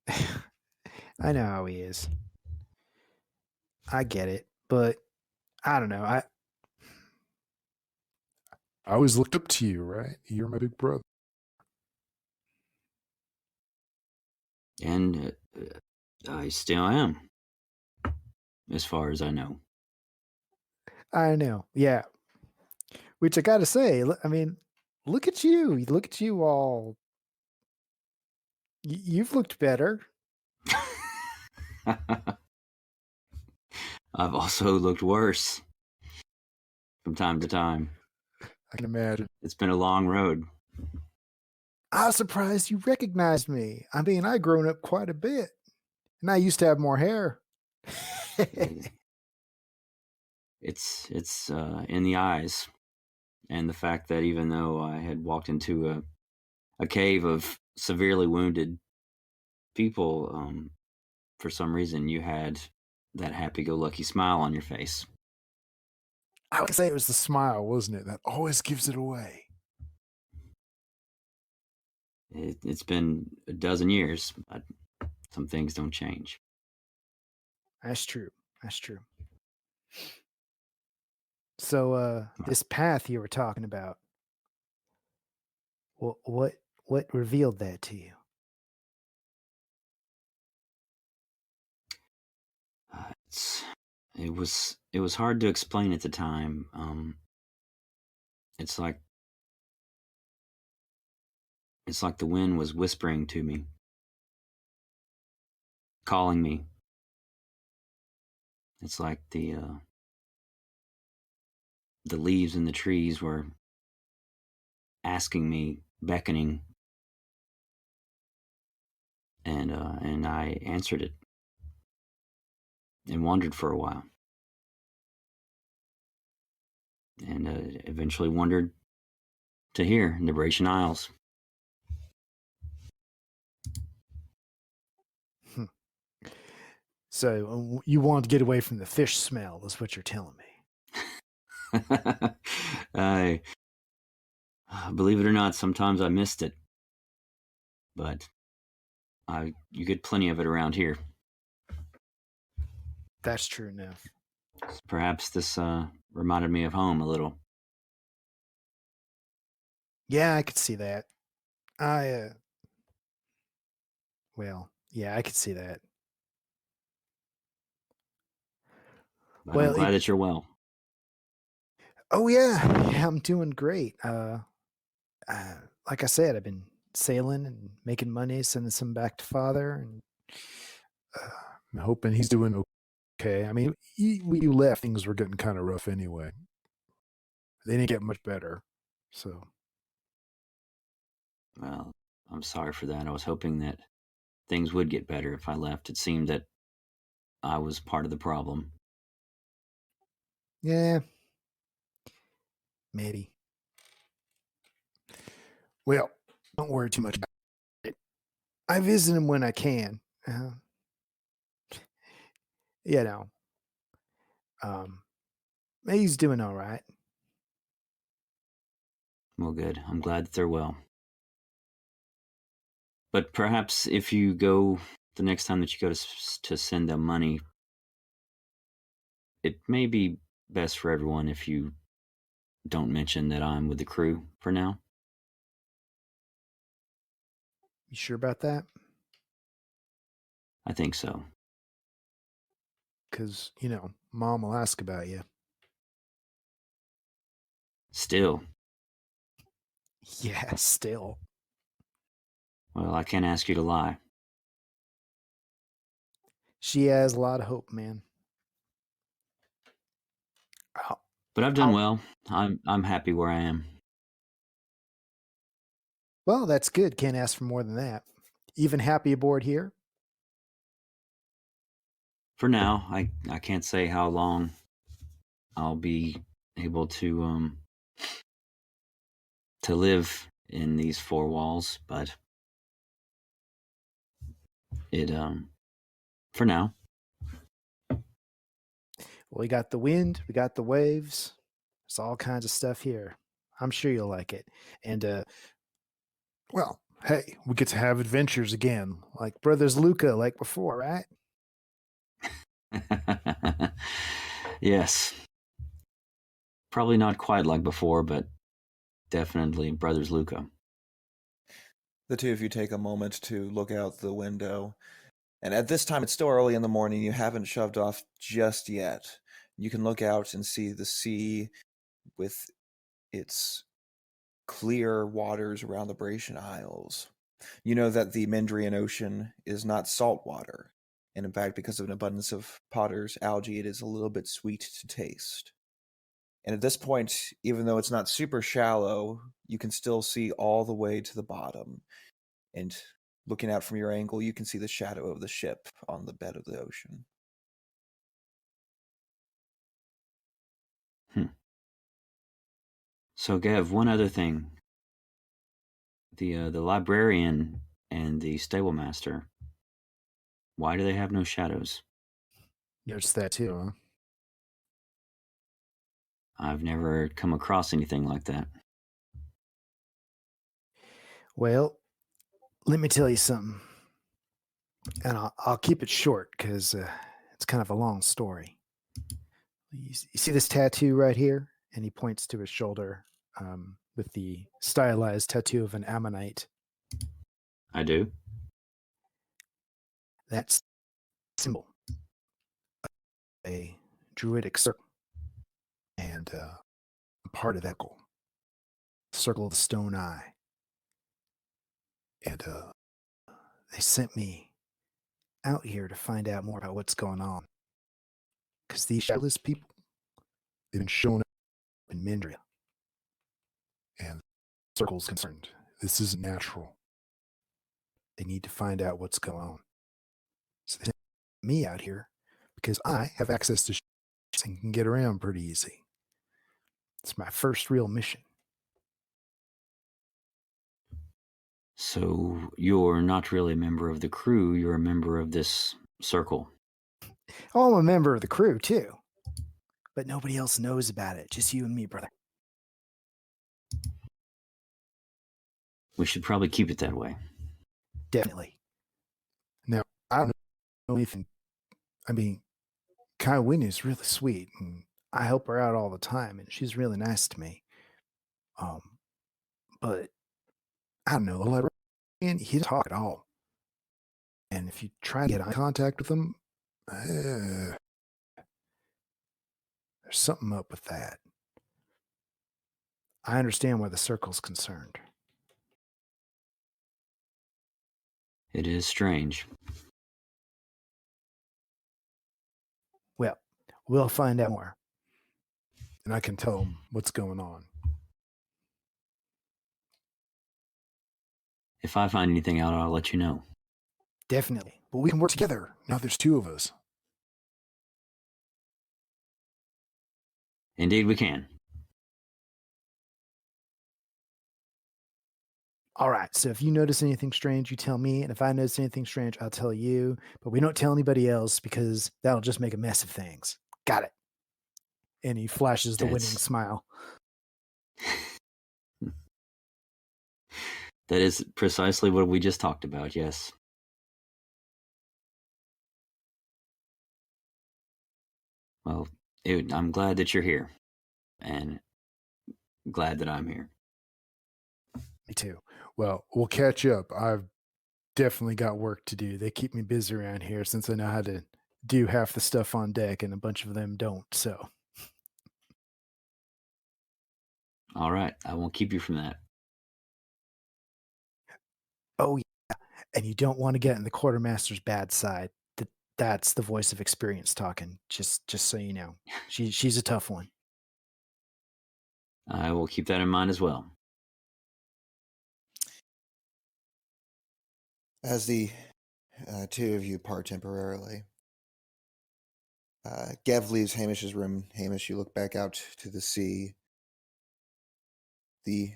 I know how he is. I get it, but I don't know. I always looked up to you, right? You're my big brother. And I still am, as far as I know. I know. Yeah. Which I got to say, I mean, look at you. Look at you all. You've looked better. I've also looked worse from time to time. I can imagine. It's been a long road. I was surprised you recognized me. I mean, I've grown up quite a bit, and I used to have more hair. It's in the eyes, and the fact that even though I had walked into a cave of severely wounded people, for some reason you had that happy-go-lucky smile on your face. I would Say it was the smile, wasn't it? That always gives it away. It's been a dozen years, but some things don't change. That's true. That's true. So, this path you were talking about, what revealed that to you? It was hard to explain at the time. It's like the wind was whispering to me, calling me. It's like the leaves in the trees were asking me, beckoning, and I answered it and wandered for a while, and eventually wandered to here in the Bratian Isles. So, you wanted to get away from the fish smell, is what you're telling me. I believe it or not, sometimes I missed it, but you get plenty of it around here. That's true enough. Perhaps this reminded me of home a little. Yeah, I could see that. Well, yeah, I could see that. But Well, I'm glad that you're well. Oh yeah, I'm doing great. Like I said, I've been sailing and making money, sending some back to father, and I'm hoping he's doing okay. I mean, when you left, things were getting kind of rough anyway. They didn't get much better. So, Well, I'm sorry for that. I was hoping that things would get better if I left. It seemed that I was part of the problem. yeah, maybe. Well, don't worry too much about it. I visit him when I can. You know, um, he's doing all right. Well, good. I'm glad that they're well. But perhaps if you go the next time that you go to send them money, it may be best for everyone if you don't mention that I'm with the crew for now. You sure about that? I think so. Because Mom will ask about you. Still. Yeah, still. Well, I can't ask you to lie. She has a lot of hope, man. But I've done well. I'm happy where I am. Well, that's good. Can't ask for more than that. Even happy aboard here? For now, I can't say how long I'll be able to live in these four walls, but it for now. Well, we got the wind, we got the waves. There's all kinds of stuff here. I'm sure you'll like it. And Well, hey, we get to have adventures again, like Brothers Luca, like before, right? Yes. Probably not quite like before, but definitely Brothers Luca. The two of you take a moment to look out the window. And at this time, it's still early in the morning. You haven't shoved off just yet. You can look out and see the sea with its clear waters around the Bratian Isles. You know that the Mendrian Ocean is not salt water. And in fact, because of an abundance of Potter's algae, it is a little bit sweet to taste. And at this point, even though it's not super shallow, you can still see all the way to the bottom. And looking out from your angle, you can see the shadow of the ship on the bed of the ocean. So, Gav, one other thing. The librarian and the stable master, why do they have no shadows? noticed that too, huh? I've never come across anything like that. Well, let me tell you something. And I'll keep it short because it's kind of a long story. You see this tattoo right here? And he points to his shoulder with the stylized tattoo of an ammonite. I do. That's symbol of a druidic circle. And part of that goal, Circle of the Stone Eye. And they sent me out here to find out more about what's going on. Because these shadowless people, they've been showing up in Mindria. And the Circle's concerned. This isn't natural. They need to find out what's going on. So they sent me out here because I have access to ships and can get around pretty easy. It's my first real mission. So you're not really a member of the crew, you're a member of this circle. Oh, I'm a member of the crew, too. But nobody else knows about it. Just you and me, brother. We should probably keep it that way. Definitely. Now, I don't know anything. I mean, Kai Winnie is really sweet, and I help her out all the time, and she's really nice to me. But I don't know, the librarian, he doesn't talk at all. and if you try to get eye contact with him, Uh, there's something up with that. I understand why the circle's concerned. It is strange. Well, we'll find out more. and I can tell him what's going on. If I find anything out, I'll let you know. Definitely. But we can work together. Now there's two of us. Indeed, we can. All right. So if you notice anything strange, you tell me. And if I notice anything strange, I'll tell you. But we don't tell anybody else because that'll just make a mess of things. Got it. And he flashes the winning That's- smile. That is precisely what we just talked about, yes. Well, I'm glad that you're here. And glad that I'm here. Me too. Well, we'll catch up. I've definitely got work to do. They keep me busy around here since I know how to do half the stuff on deck, and a bunch of them don't. So, All right, I won't keep you from that. oh yeah, and you don't want to get in the quartermaster's bad side. That's the voice of experience talking. Just so you know, she's a tough one. I will keep that in mind as well. As the two of you part temporarily, Gev leaves Hamish's room. Hamish, you look back out to the sea. The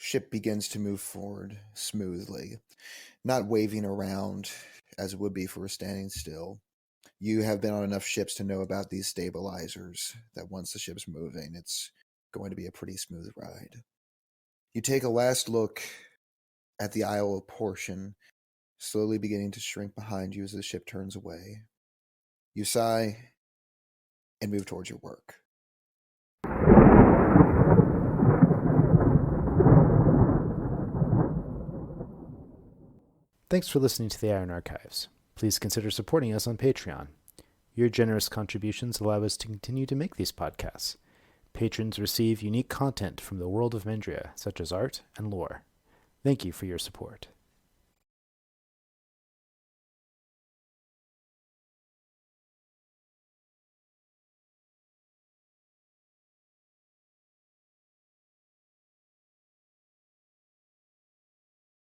ship begins to move forward smoothly, not waving around as it would be for standing still. You have been on enough ships to know about these stabilizers, that once the ship's moving, it's going to be a pretty smooth ride. You take a last look at the Isle of Portion, slowly beginning to shrink behind you as the ship turns away. You sigh and move towards your work. Thanks for listening to the Iron Archives. Please consider supporting us on Patreon. Your generous contributions allow us to continue to make these podcasts. Patrons receive unique content from the world of Mendria, such as art and lore. Thank you for your support.